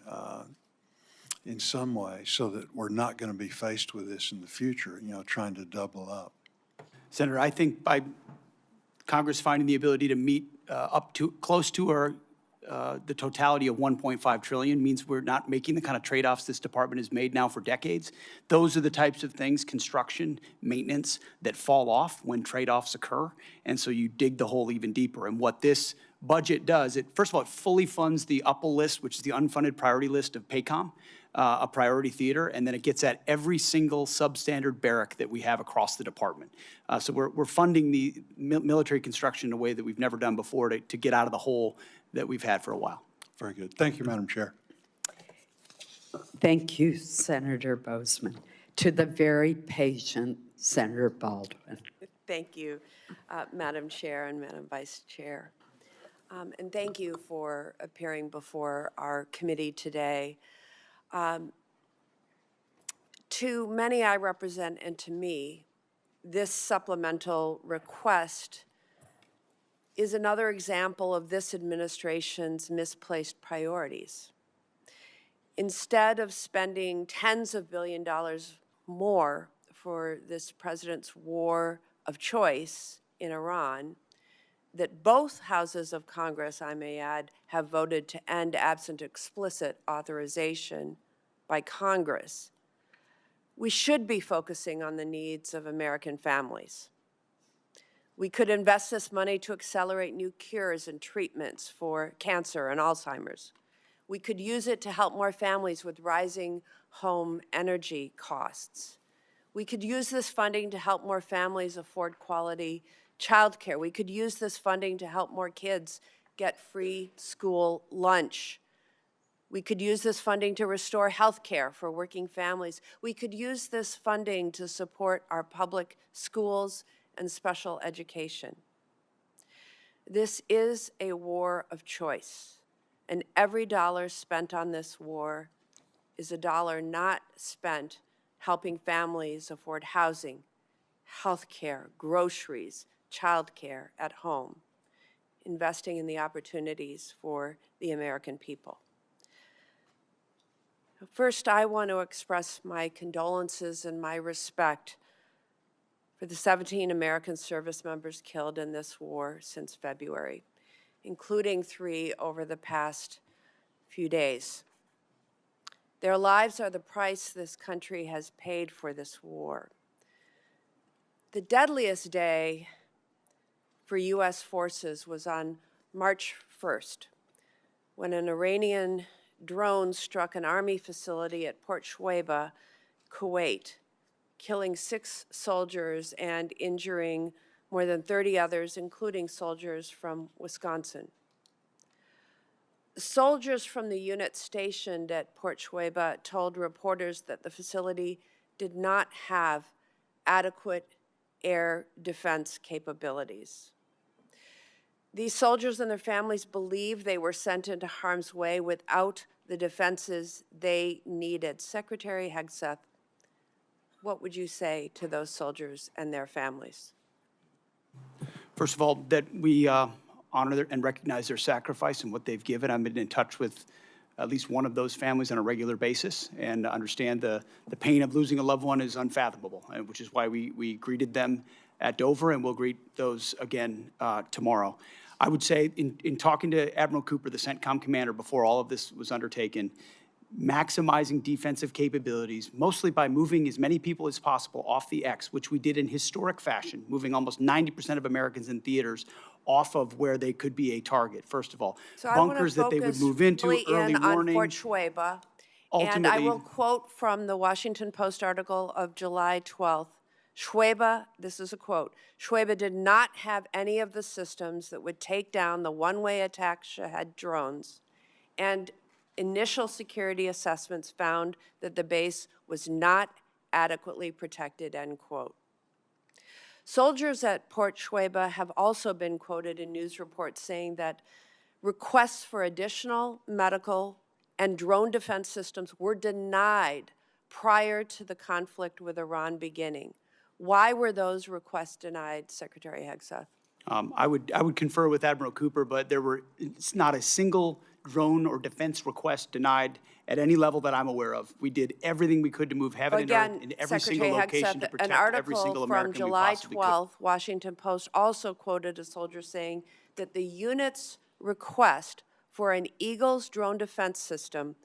in some way so that we're not going to be faced with this in the future, trying to double up? Senator, I think by Congress finding the ability to meet up to close to our the totality of $1.5 trillion means we're not making the kind of trade-offs this department has made now for decades. Those are the types of things, construction, maintenance, that fall off when trade-offs occur. And so you dig the hole even deeper. And what this budget does, first of all, it fully funds the UPL list, which is the unfunded priority list of PACOM, a priority theater, and then it gets at every single substandard barrack that we have across the department. So we're funding the military construction in a way that we've never done before to get out of the hole that we've had for a while. Very good. Thank you, Madam Chair. Thank you, Senator Bozeman. To the very patient Senator Baldwin. Thank you, Madam Chair and Madam Vice Chair. And thank you for appearing before our committee today. To many I represent and to me, this supplemental request is another example of this administration's misplaced priorities. Instead of spending tens of billions of dollars more for this president's war of choice in Iran, that both houses of Congress, I may add, have voted to end absent explicit authorization by Congress, we should be focusing on the needs of American families. We could invest this money to accelerate new cures and treatments for cancer and Alzheimer's. We could use it to help more families with rising home energy costs. We could use this funding to help more families afford quality childcare. We could use this funding to help more kids get free school lunch. We could use this funding to restore health care for working families. We could use this funding to support our public schools and special education. This is a war of choice, and every dollar spent on this war is a dollar not spent helping families afford housing, health care, groceries, childcare at home, investing in the opportunities for the American people. First, I want to express my condolences and my respect for the 17 American service members killed in this war since February, including 3 over the past few days. Their lives are the price this country has paid for this war. The deadliest day for U.S. forces was on March 1st, when an Iranian drone struck an Army facility at Port Shuaibah, Kuwait, killing 6 soldiers and injuring more than 30 others, including soldiers from Wisconsin. Soldiers from the unit stationed at Port Shuaibah told reporters that the facility did not have adequate air defense capabilities. These soldiers and their families believed they were sent into harm's way without the defenses they needed. Secretary Hegseth, what would you say to those soldiers and their families? First of all, that we honor and recognize their sacrifice and what they've given. I've been in touch with at least one of those families on a regular basis and understand the pain of losing a loved one is unfathomable, which is why we greeted them at Dover, and we'll greet those again tomorrow. I would say in talking to Admiral Cooper, the CENTCOM commander, before all of this was undertaken, maximizing defensive capabilities, mostly by moving as many people as possible off the X, which we did in historic fashion, moving almost 90% of Americans in theaters off of where they could be a target, first of all. So Bunkers that they would move into, early warning. On Fort Shuaibah, and I Ultimately, will quote from the Washington Post article of July 12th. Shuaibah, this is a quote, Shuaibah did not have any of the systems that would take down the one-way attack Shahed drones, and initial security assessments found that the base was not adequately protected, end quote. Soldiers at Port Shuaibah have also been quoted in news reports saying that requests for additional medical and drone defense systems were denied prior to the conflict with Iran beginning. Why were those requests denied, Secretary Hegseth? I would confer with Admiral Cooper, but it's not a single drone or defense request denied at any level that I'm aware of. We did everything we could to move heaven and earth in every single location to protect every single American we possibly could. An article from July 12th, Washington Post also quoted a soldier saying that the unit's request for an Eagles drone defense system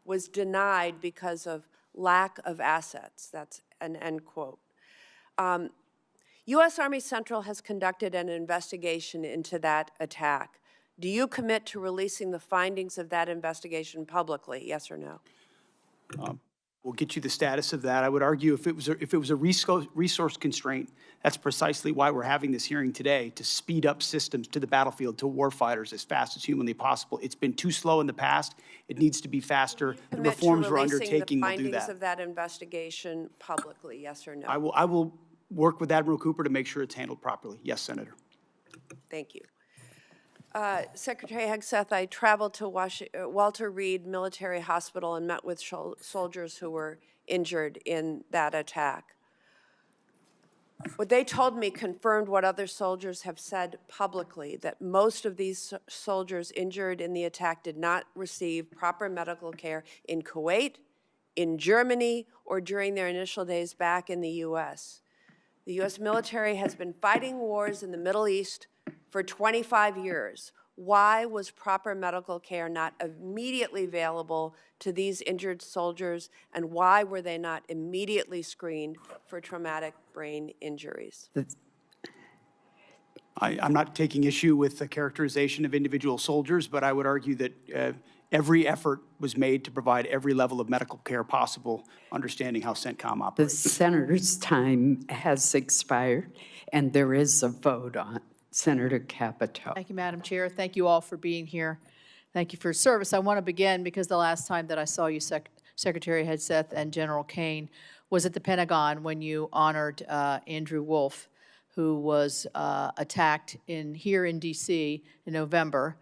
was denied because of lack of assets. That's an end quote. U.S. Army Central has conducted an investigation into that attack. Do you commit to releasing the findings of that investigation publicly, yes or no? We'll get you the status of that. I would argue if it was a resource constraint, that's precisely why we're having this hearing today, to speed up systems to the battlefield, to warfighters as fast as humanly possible. It's been too slow in the past. It needs to be faster. The reforms we're undertaking will do the findings that. of that investigation publicly, yes or no? I will work with Admiral Cooper to make sure it's handled properly. Yes, Senator. Thank you. Secretary Hegseth, I traveled to Walter Reed Military Hospital and met with soldiers who were injured in that attack. What they told me confirmed what other soldiers have said publicly, that most of these soldiers injured in the attack did not receive proper medical care in Kuwait, in Germany, or during their initial days back in the U.S. The U.S. military has been fighting wars in the Middle East for 25 years. Why was proper medical care not immediately available to these injured soldiers, and why were they not immediately screened for traumatic brain injuries? I'm not taking issue with the characterization of individual soldiers, but I would argue that every effort was made to provide every level of medical care possible, understanding how CENTCOM The operates. senator's time has expired, and there is a vote on. Senator Capito. Thank you, Madam Chair. Thank you all for being here. Thank you for your service. I want to begin because the last time that I saw you, Secretary Hegseth and General Caine, was at the Pentagon when you honored Andrew Wolf, who was attacked here in D.C. in November,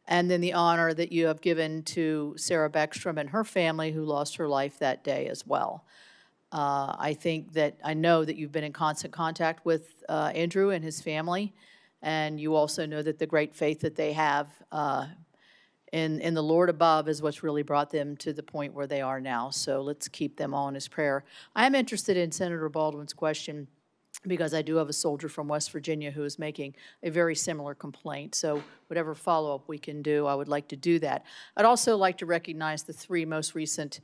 and then the honor that you have given to Sarah Beckstrom and her family, who lost her life that day as well. I know that you've been in constant contact with Andrew and his family, and you also know that the great faith that they have in the Lord above is what's really brought them to the point where they are now. So let's keep them all in his prayer. I am interested in Senator Baldwin's question because I do have a soldier from West Virginia who is making a very similar complaint. So whatever follow-up we can do, I would like to do that. I'd also like to recognize the three most recent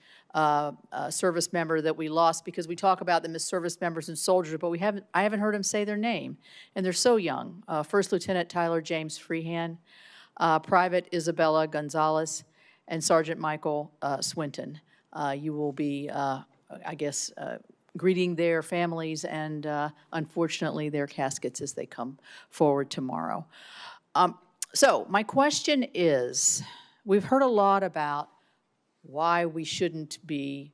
service member that we lost, because we talk about them as service members and soldiers, but I haven't heard them say their name, and they're so young. First Lieutenant Tyler James Freehan, Private Isabella Gonzalez, and Sergeant Michael Swinton. You will be, greeting their families and, unfortunately, their caskets as they come forward tomorrow. So my question is, we've heard a lot about why we shouldn't be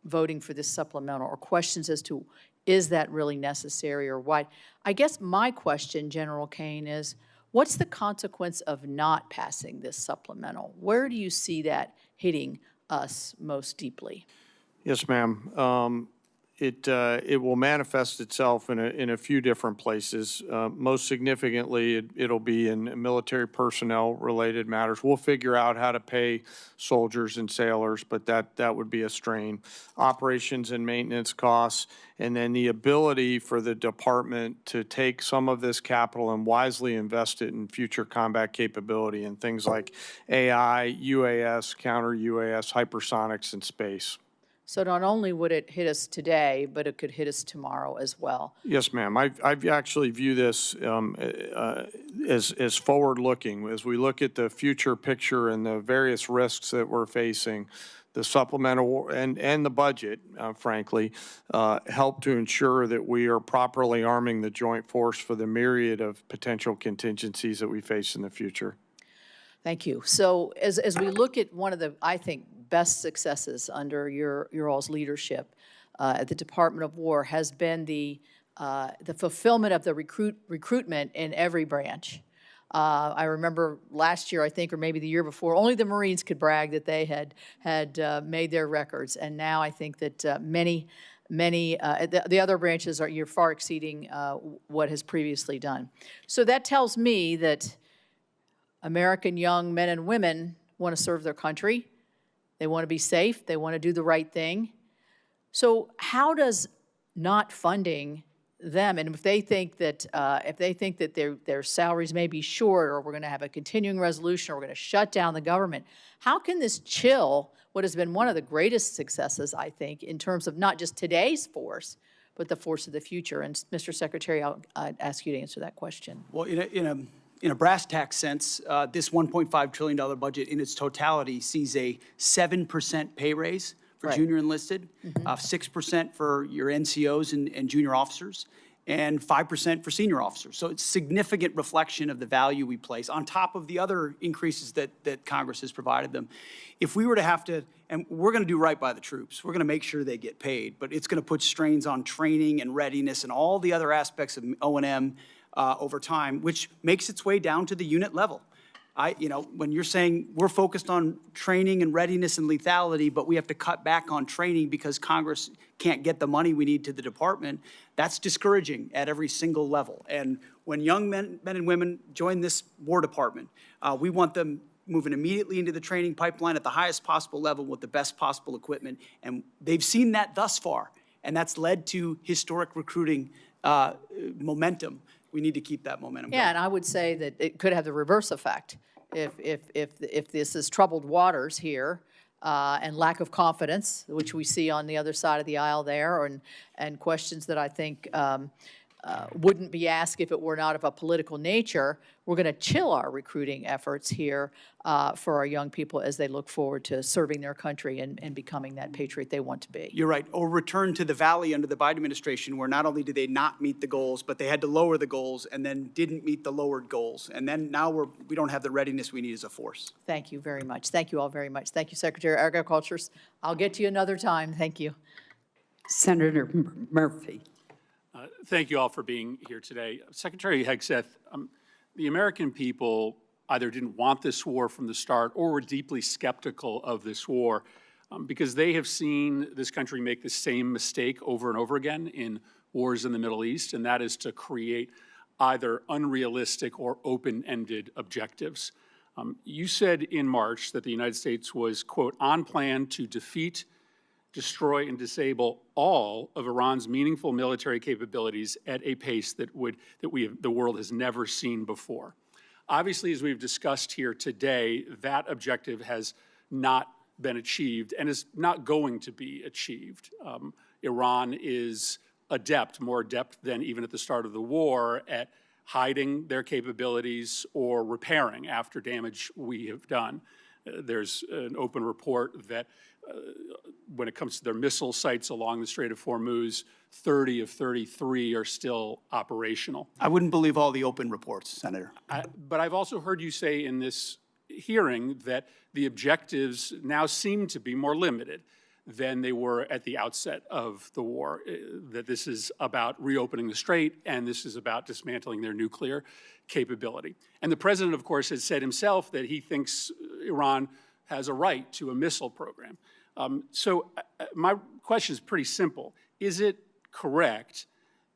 voting for this supplemental, or questions as to, is that really necessary, or why? I guess my question, General Caine, is, what's the consequence of not passing this supplemental? Where do you see that hitting us most deeply? Yes, ma'am. It will manifest itself in a few different places. Most significantly, it'll be in military personnel-related matters. We'll figure out how to pay soldiers and sailors, but that would be a strain. Operations and maintenance costs, and then the ability for the department to take some of this capital and wisely invest it in future combat capability and things like AI, UAS, counter-UAS, hypersonics, and space. So not only would it hit us today, but it could hit us tomorrow as well. Yes, ma'am. I actually view this as forward-looking. As we look at the future picture and the various risks that we're facing, the supplemental and the budget, frankly, help to ensure that we are properly arming the joint force for the myriad of potential contingencies that we face in the future. Thank you. So as we look at one of the, I think, best successes under your all's leadership at the Department of War has been the fulfillment of the recruitment in every branch. I remember last year, I think, or maybe the year before, only the Marines could brag that they had made their records, and now I think that the other branches you're far exceeding what has previously done. So that tells me that American young men and women want to serve their country. They want to be safe. They want to do the right thing. So how does not funding them, and if they think that their salaries may be short, or we're going to have a continuing resolution, or we're going to shut down the government, how can this chill what has been one of the greatest successes, I think, in terms of not just today's force, but the force of the future? And Mr. Secretary, I'd ask you to answer that question. Well, in a brass tax sense, this $1.5 trillion budget in its totality sees a 7% pay raise for junior enlisted, 6% for your NCOs and junior officers, and 5% for senior officers. So it's significant reflection of the value we place on top of the other increases that Congress has provided them. If we were to have to, and we're going to do right by the troops, we're going to make sure they get paid, but it's going to put strains on training and readiness and all the other aspects of O&M over time, which makes its way down to the unit level. When you're saying we're focused on training and readiness and lethality, but we have to cut back on training because Congress can't get the money we need to the department, that's discouraging at every single level. And when young men and women join this War Department, we want them moving immediately into the training pipeline at the highest possible level with the best possible equipment. And they've seen that thus far, and that's led to historic recruiting momentum. We need to keep that momentum going. Yeah, and I would say that it could have the reverse effect. If this is troubled waters here and lack of confidence, which we see on the other side of the aisle there, and questions that I think wouldn't be asked if it were not of a political nature, we're going to chill our recruiting efforts here for our young people as they look forward to serving their country and becoming that patriot they want to be. You're right. Or return to the valley under the Biden administration, where not only did they not meet the goals, but they had to lower the goals and then didn't meet the lowered goals. And then now we don't have the readiness we need as a force. Thank you very much. Thank you all very much. Thank you, Secretary of Agriculture. I'll get to you another time. Thank you. Senator Murphy. Thank you all for being here today. Secretary Hegseth, the American people either didn't want this war from the start or were deeply skeptical of this war because they have seen this country make the same mistake over and over again in wars in the Middle East, and that is to create either unrealistic or open-ended objectives. You said in March that the United States was, quote, on plan to defeat, destroy, and disable all of Iran's meaningful military capabilities at a pace that the world has never seen before. Obviously, as we've discussed here today, that objective has not been achieved and is not going to be achieved. Iran is adept, more adept than even at the start of the war, at hiding their capabilities or repairing after damage we have done. There's an open report that when it comes to their missile sites along the Strait of Hormuz, 30 of 33 are still operational. I wouldn't believe all the open reports, Senator. But I've also heard you say in this hearing that the objectives now seem to be more limited than they were at the outset of the war, that this is about reopening the strait and this is about dismantling their nuclear capability. And the president, of course, has said himself that he thinks Iran has a right to a missile program. So my question is pretty simple. Is it correct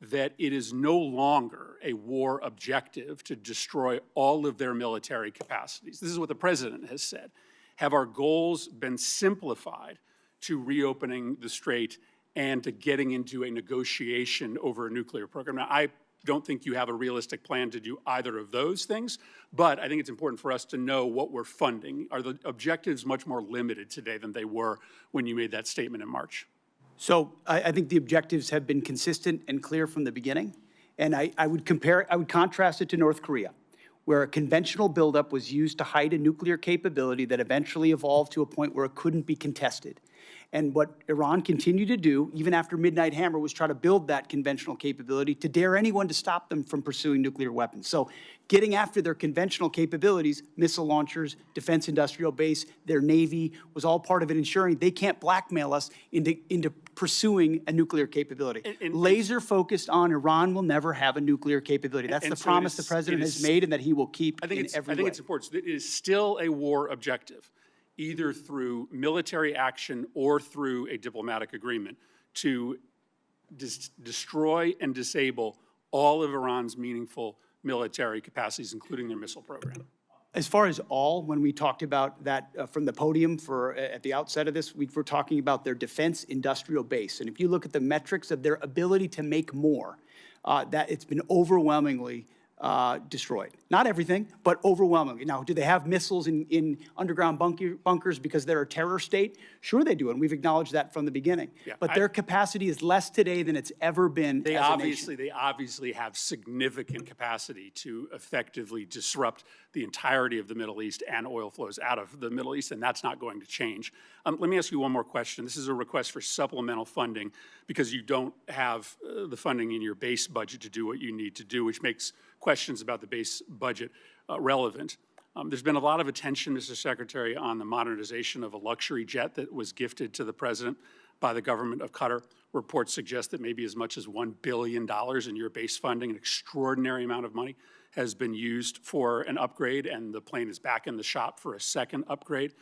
that it is no longer a war objective to destroy all of their military capacities? This is what the president has said. Have our goals been simplified to reopening the strait and to getting into a negotiation over a nuclear program? Now, I don't think you have a realistic plan to do either of those things, but I think it's important for us to know what we're funding. Are the objectives much more limited today than they were when you made that statement in March? So I think the objectives have been consistent and clear from the beginning. And I would contrast it to North Korea, where a conventional buildup was used to hide a nuclear capability that eventually evolved to a point where it couldn't be contested. And what Iran continued to do, even after Midnight Hammer, was try to build that conventional capability to dare anyone to stop them from pursuing nuclear weapons. So getting after their conventional capabilities, missile launchers, defense industrial base, their Navy, was all part of it, ensuring they can't blackmail us into pursuing a nuclear capability. Laser focused on Iran will never have a nuclear capability. That's the promise the president has made and that he will keep in every way. I think it's important. It is still a war objective, either through military action or through a diplomatic agreement, to destroy and disable all of Iran's meaningful military capacities, including their missile program. As far as all, when we talked about that from the podium at the outset of this, we were talking about their defense industrial base. And if you look at the metrics of their ability to make more, that it's been overwhelmingly destroyed. Not everything, but overwhelmingly. Now, do they have missiles in underground bunkers because they're a terror state? Sure they do, and we've acknowledged that from the beginning. Yeah, but their capacity is less today than it's ever been They obviously have significant capacity to effectively disrupt the entirety of the Middle East and oil flows out of the Middle East, and that's not going to change. Let me ask you one more question. This is a request for supplemental funding because you don't have the funding in your base budget to do what you need to do, which makes questions about the base budget relevant. There's been a lot of attention, Mr. Secretary, on the modernization of a luxury jet that was gifted to the president by the government of Qatar. Reports suggest that maybe as much as $1 billion in your base funding, an extraordinary amount of money, has been used for an upgrade, and the plane is back in the shop for a second upgrade.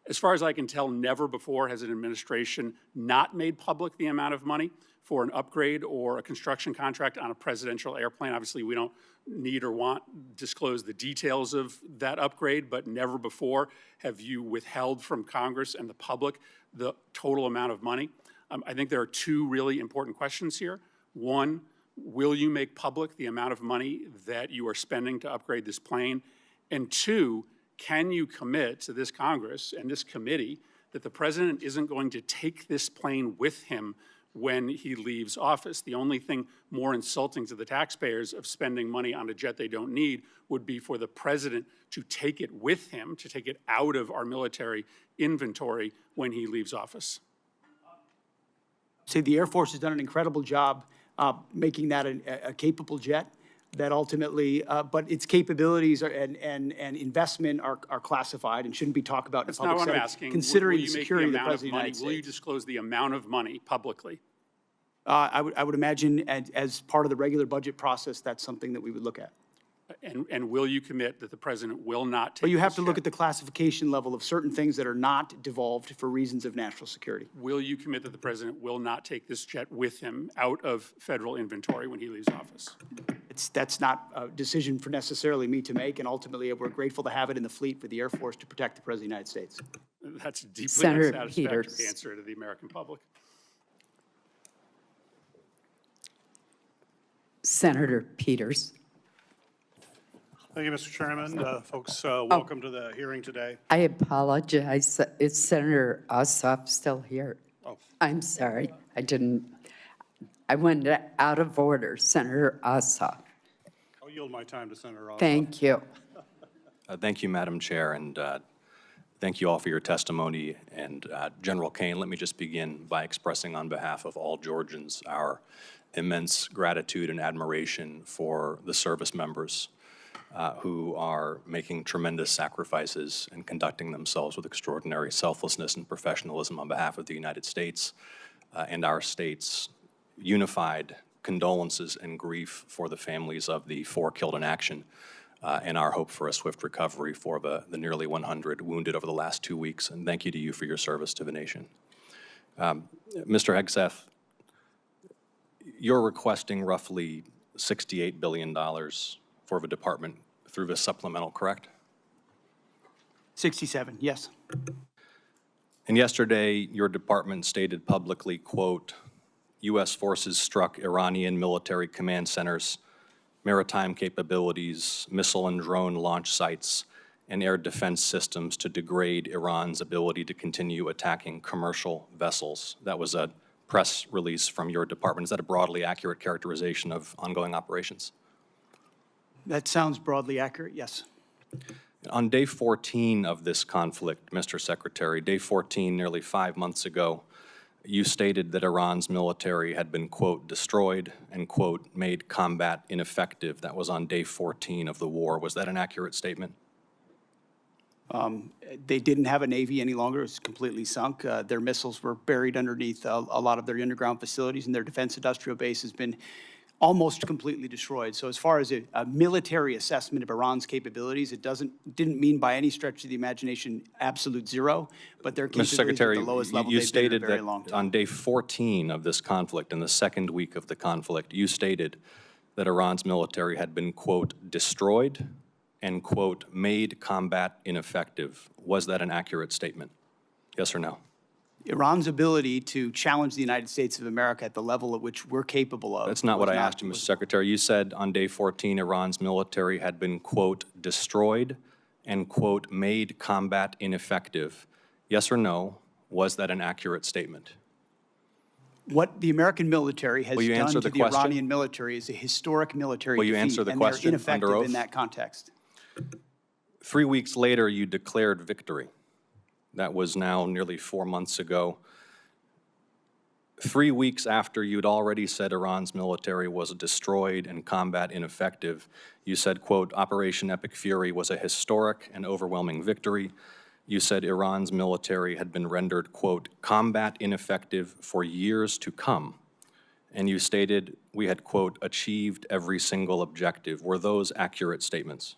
As far as I can tell, never before has an administration not made public the amount of money for an upgrade or a construction contract on a presidential airplane. Obviously, we don't need or want disclose the details of that upgrade, but never before have you withheld from Congress and the public the total amount of money. I think there are two really important questions here. One, will you make public the amount of money that you are spending to upgrade this plane? And two, can you commit to this Congress and this committee that the president isn't going to take this plane with him when he leaves office? The only thing more insulting to the taxpayers of spending money on a jet they don't need would be for the president to take it with him, to take it out of our military inventory when he leaves office. Say the Air Force has done an incredible job making that a capable jet that ultimately, but its capabilities and investment are classified and shouldn't be talked about in That's public not what I'm setting, asking. considering Will the you make security of the amount President of the money? United States. Will you disclose the amount of money publicly? I would imagine as part of the regular budget process, that's something that we would look at. And will you commit that the president will not take But you have this to look jet? at the classification level of certain things that are not devolved for reasons of national security. Will you commit that the president will not take this jet with him out of federal inventory when he leaves office? That's not a decision for necessarily me to make, and ultimately, we're grateful to have it in the fleet for the Air Force to protect the President of the United States. That's a deeply Senator unsatisfactory Peters. answer to the American public. Senator Peters. Thank you, Mr. Chairman. Folks, welcome to the hearing today. I apologize. Is Senator Ossoff still here? Oh. I'm sorry. I went out of order. Senator Ossoff. I'll yield my time to Senator Ossoff. Thank you. Thank you, Madam Chair, and thank you all for your testimony. And General Caine, let me just begin by expressing on behalf of all Georgians our immense gratitude and admiration for the service members who are making tremendous sacrifices and conducting themselves with extraordinary selflessness and professionalism on behalf of the United States and our state's unified condolences and grief for the families of the 4 killed in action and our hope for a swift recovery for the nearly 100 wounded over the last 2 weeks. And thank you to you for your service to the nation. Mr. Hegseth, you're requesting roughly $68 billion for the department through this supplemental, correct? 67, yes. And yesterday, your department stated publicly, quote, U.S. forces struck Iranian military command centers, maritime capabilities, missile and drone launch sites, and air defense systems to degrade Iran's ability to continue attacking commercial vessels. That was a press release from your department. Is that a broadly accurate characterization of ongoing operations? That sounds broadly accurate, yes. On day 14 of this conflict, Mr. Secretary, day 14, nearly 5 months ago, you stated that Iran's military had been, quote, destroyed and, quote, made combat ineffective. That was on day 14 of the war. Was that an accurate statement? They didn't have a Navy any longer. It was completely sunk. Their missiles were buried underneath a lot of their underground facilities, and their defense industrial base has been almost completely destroyed. So as far as a military assessment of Iran's capabilities, it didn't mean by any stretch of the imagination absolute zero, but their capabilities Mr. Secretary, at the lowest level you they've been in a stated very that long time. on day 14 of this conflict, in the second week of the conflict, you stated that Iran's military had been, quote, destroyed and, quote, made combat ineffective. Was that an accurate statement? Yes or no? Iran's ability to challenge the United States of America at the level at which we're capable of. That's not what I asked you, Mr. Secretary. You said on day 14, Iran's military had been, quote, destroyed and, quote, made combat ineffective. Yes or no? Was that an accurate statement? What the American military has Will you done answer to the the question? Iranian military is a historic military Will you defeat, answer the and question they're under ineffective oath? in that context. 3 weeks later, you declared victory. That was now nearly 4 months ago. 3 weeks after you'd already said Iran's military was destroyed and combat ineffective, you said, quote, Operation Epic Fury was a historic and overwhelming victory. You said Iran's military had been rendered, quote, combat ineffective for years to come. and you stated we had, quote, achieved every single objective. Were those accurate statements?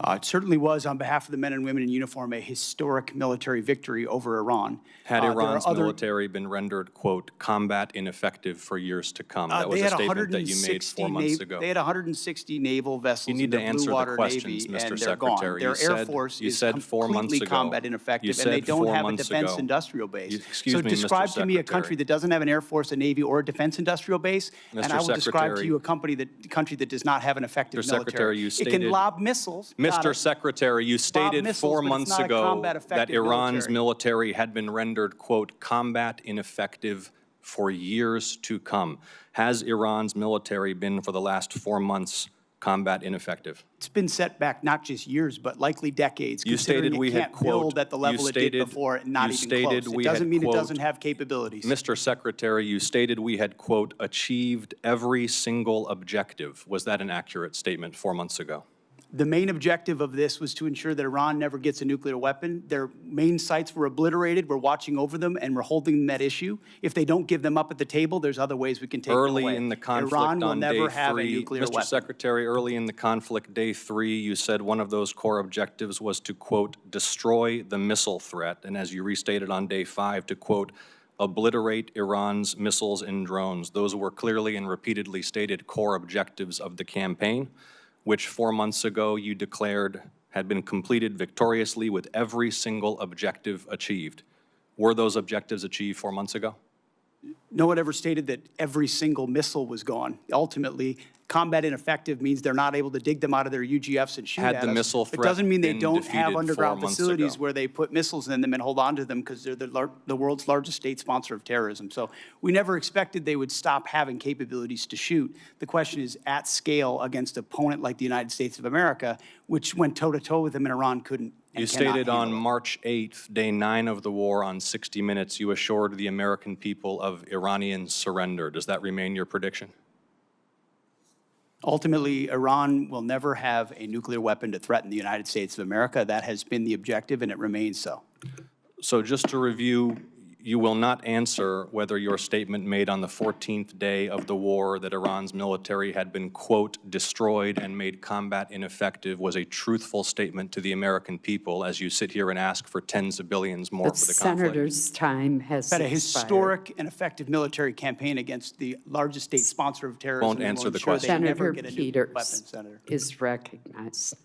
It certainly was, on behalf of the men and women in uniform, a historic military victory over Iran. Had There are Iran's other- military been rendered, quote, combat ineffective for years to come? That was They a had statement that you made 160 4 months ago. They had 160 naval vessels You need in to the answer Blue the Water questions, Navy, Mr. and they're gone. Secretary. Their You Air said- Force you is said 4 months completely ago- combat you ineffective, and said they don't 4 have a months defense ago- industrial base. Excuse So me, Mr. describe to me a Secretary. country that doesn't have an Air Force, a Navy, or a defense industrial base, and Mr. I will describe to Secretary- you a country that does not have an effective Mr. military. Secretary, you It stated- can lob missiles. got Mr. it. Secretary, you stated missiles, 4 but it's months not a ago combat that effective Iran's military. military had been rendered, quote, combat ineffective for years to come. Has Iran's military been, for the last 4 months, combat ineffective? It's been set back not just years, but likely decades. You stated considering we it had, can't quote, build at the level it did before, and not you even stated close. we It doesn't had, mean it quote, doesn't have capabilities. Mr. Secretary, you stated we had, quote, achieved every single objective. Was that an accurate statement 4 months ago? The main objective of this was to ensure that Iran never gets a nuclear weapon. Their main sites were obliterated. We're watching over them, and we're holding them at issue. If they don't give them up at the table, there's other ways we can take them away. Early in the conflict Iran will on never day have a 3, nuclear Mr. weapon. Secretary, early in the conflict, day 3, you said one of those core objectives was to, quote, destroy the missile threat, and as you restated on day 5, to, quote, obliterate Iran's missiles and drones. Those were clearly and repeatedly stated core objectives of the campaign, which 4 months ago you declared had been completed victoriously with every single objective achieved. Were those objectives achieved 4 months ago? No one ever stated that every single missile was gone. Ultimately, combat ineffective means they're not able to dig them out of their UGFs and shoot Had at the us. missile It threat doesn't mean they been don't defeated have 4 underground months facilities ago? where they put missiles in them and hold on to them because they're the world's largest state sponsor of terrorism. So we never expected they would stop having capabilities to shoot. The question is at scale against an opponent like the United States of America, which went toe-to-toe with them and Iran couldn't. You stated on March 8th, day 9 of the war, on 60 Minutes, you assured the American people of Iranian surrender. Does that remain your prediction? Ultimately, Iran will never have a nuclear weapon to threaten the United States of America. That has been the objective, and it remains so. So just to review, you will not answer whether your statement made on the 14th day of the war that Iran's military had been, quote, destroyed and made combat ineffective was a truthful statement to the American people as you sit here and ask for tens of billions more The for the conflict. senator's time has Had a expired. historic and effective military campaign against the largest state sponsor of terrorism. Won't and will answer the ensure they question. never Senator get a nuclear weapon, Peters Senator. is recognized.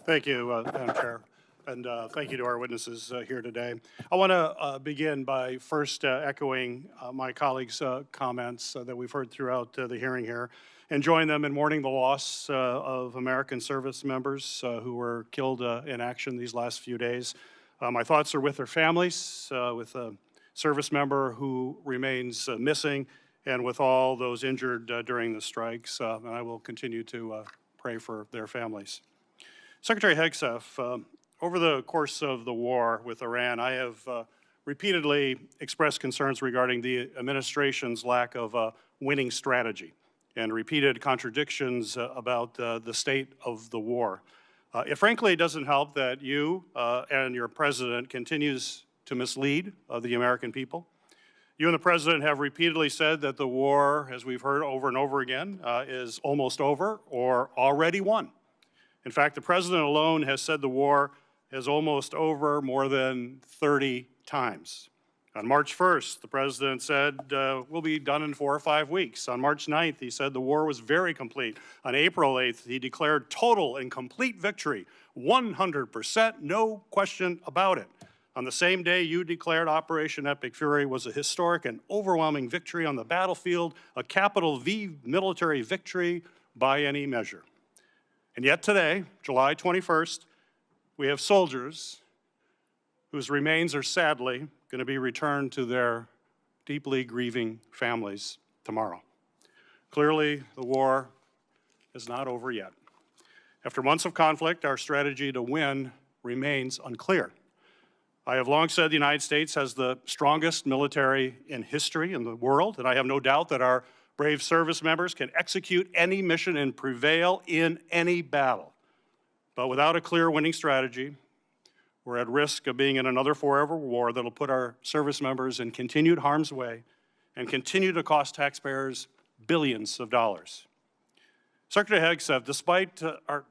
Thank you, Madam Chair, and thank you to our witnesses here today. I want to begin by first echoing my colleagues' comments that we've heard throughout the hearing here, and join them in mourning the loss of American service members who were killed in action these last few days. My thoughts are with their families, with a service member who remains missing, and with all those injured during the strikes, and I will continue to pray for their families. Secretary Hegseth, over the course of the war with Iran, I have repeatedly expressed concerns regarding the administration's lack of a winning strategy and repeated contradictions about the state of the war. It frankly doesn't help that you and your president continues to mislead the American people. You and the president have repeatedly said that the war, as we've heard over and over again, is almost over or already won. In fact, the president alone has said the war is almost over more than 30 times. On March 1st, the president said, we'll be done in 4 or 5 weeks. On March 9th, he said the war was very complete. On April 8th, he declared total and complete victory, 100%, no question about it. On the same day, you declared Operation Epic Fury was a historic and overwhelming victory on the battlefield, a capital V military victory by any measure. And yet today, July 21st, we have soldiers whose remains are sadly going to be returned to their deeply grieving families tomorrow. Clearly, the war is not over yet. After months of conflict, our strategy to win remains unclear. I have long said the United States has the strongest military in history in the world, and I have no doubt that our brave service members can execute any mission and prevail in any battle. But without a clear winning strategy, We're at risk of being in another forever war that'll put our service members in continued harm's way and continue to cost taxpayers billions of dollars. Secretary Hegseth, despite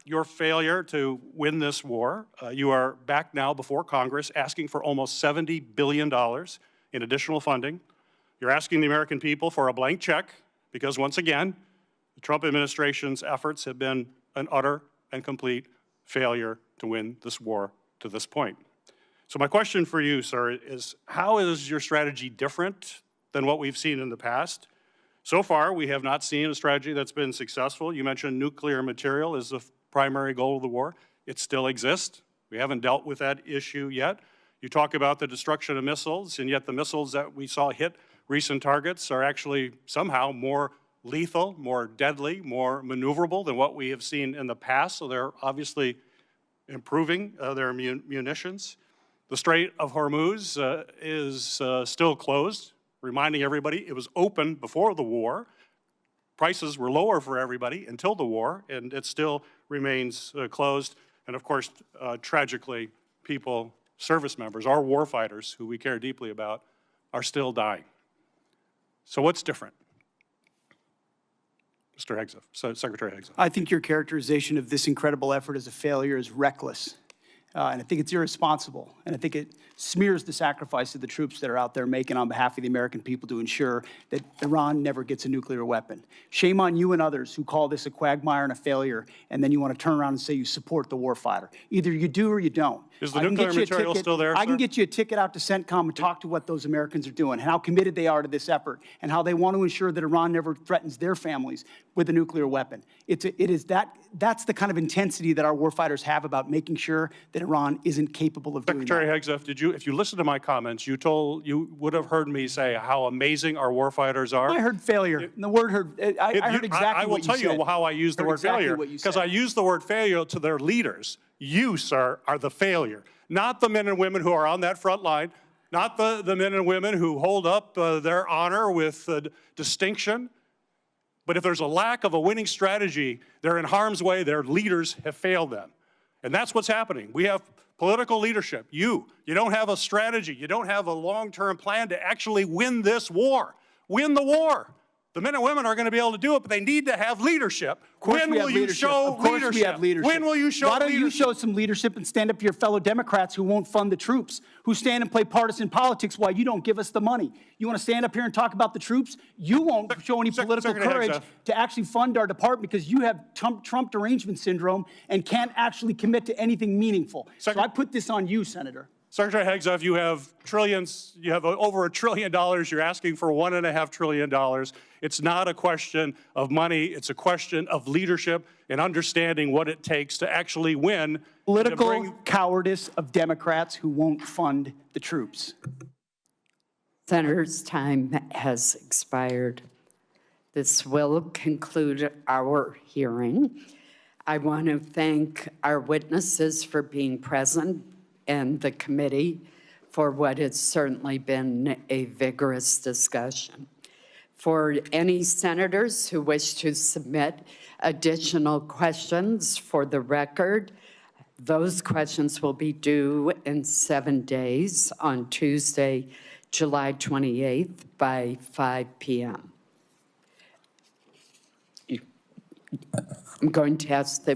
your failure to win this war, you are back now before Congress asking for almost $70 billion in additional funding. You're asking the American people for a blank check because, once again, the Trump administration's efforts have been an utter and complete failure to win this war to this point. So my question for you, sir, is how is your strategy different than what we've seen in the past? So far, we have not seen a strategy that's been successful. You mentioned nuclear material as the primary goal of the war. It still exists. We haven't dealt with that issue yet. You talk about the destruction of missiles, and yet the missiles that we saw hit recent targets are actually somehow more lethal, more deadly, more maneuverable than what we have seen in the past. So they're obviously improving their munitions. The Strait of Hormuz is still closed, reminding everybody it was open before the war. Prices were lower for everybody until the war, and it still remains closed. And of course, tragically, people, service members, our war fighters, who we care deeply about, are still dying. So what's different? Mr. Hegseth, Secretary Hegseth. I think your characterization of this incredible effort as a failure is reckless. And I think it's irresponsible. And I think it smears the sacrifice of the troops that are out there making on behalf of the American people to ensure that Iran never gets a nuclear weapon. Shame on you and others who call this a quagmire and a failure, and then you want to turn around and say you support the warfighter. Either you do or you don't. Is the nuclear material still there, I can sir? get you a ticket out to CENTCOM and talk to what those Americans are doing, and how committed they are to this effort, and how they want to ensure that Iran never threatens their families with a nuclear weapon. That's the kind of intensity that our warfighters have about making sure that Iran isn't capable of doing that. Secretary Hegseth, if you listen to my comments, you would have heard me say how amazing our warfighters are. I heard failure. And the word heard, I heard exactly what you said. I will tell you how I use the word failure, because I use the word failure to their leaders. You, sir, are the failure, not the men and women who are on that front line, not the men and women who hold up their honor with distinction. But if there's a lack of a winning strategy, they're in harm's way. Their leaders have failed them. And that's what's happening. We have political leadership. You don't have a strategy. You don't have a long-term plan to actually win this war. Win the war. The men and women are going to be able to do it, but they need to have leadership. When will you show leadership? When will you show leadership? Why don't you show some leadership and stand up to your fellow Democrats who won't fund the troops, who stand and play partisan politics while you don't give us the money? You want to stand up here and talk about the troops? You won't show any political courage to actually fund our department because you have Trump derangement syndrome and can't actually commit to anything meaningful. So I put this on you, Senator. Secretary Hegseth, you have trillions, you have over $1 trillion, you're asking for $1.5 trillion. It's not a question of money, it's a question of leadership and understanding what it takes to actually win. Political cowardice of Democrats who won't fund the troops. Senator's time has expired. This will conclude our hearing. I want to thank our witnesses for being present and the committee for what has certainly been a vigorous discussion. For any senators who wish to submit additional questions for the record, those questions will be due in 7 days on Tuesday, July 28th by 5 p.m. I'm going to ask the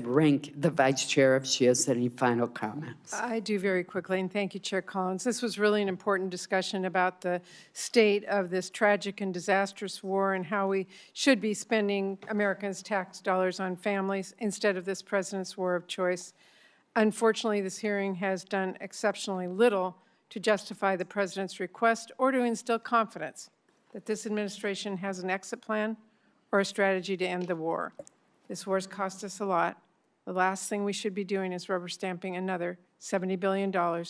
Vice Chair if she has any final comments. I do very quickly, and thank you, Chair Collins. This was really an important discussion about the state of this tragic and disastrous war and how we should be spending Americans' tax dollars on families instead of this president's war of choice. Unfortunately, this hearing has done exceptionally little to justify the president's request or to instill confidence that this administration has an exit plan or a strategy to end the war. This war has cost us a lot. The last thing we should be doing is rubber stamping another $70 billion to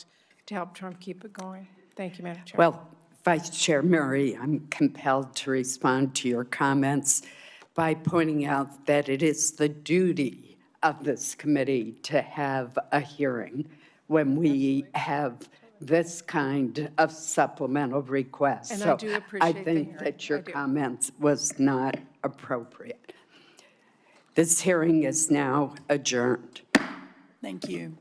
help Trump keep it going. Thank you, Madam Chair. Well, Vice Chair Murray, I'm compelled to respond to your comments by pointing out that it is the duty of this committee to have a hearing when we have this kind of supplemental request. And I do appreciate the I think hearing. that your comments was not appropriate. This hearing is now adjourned. Thank you.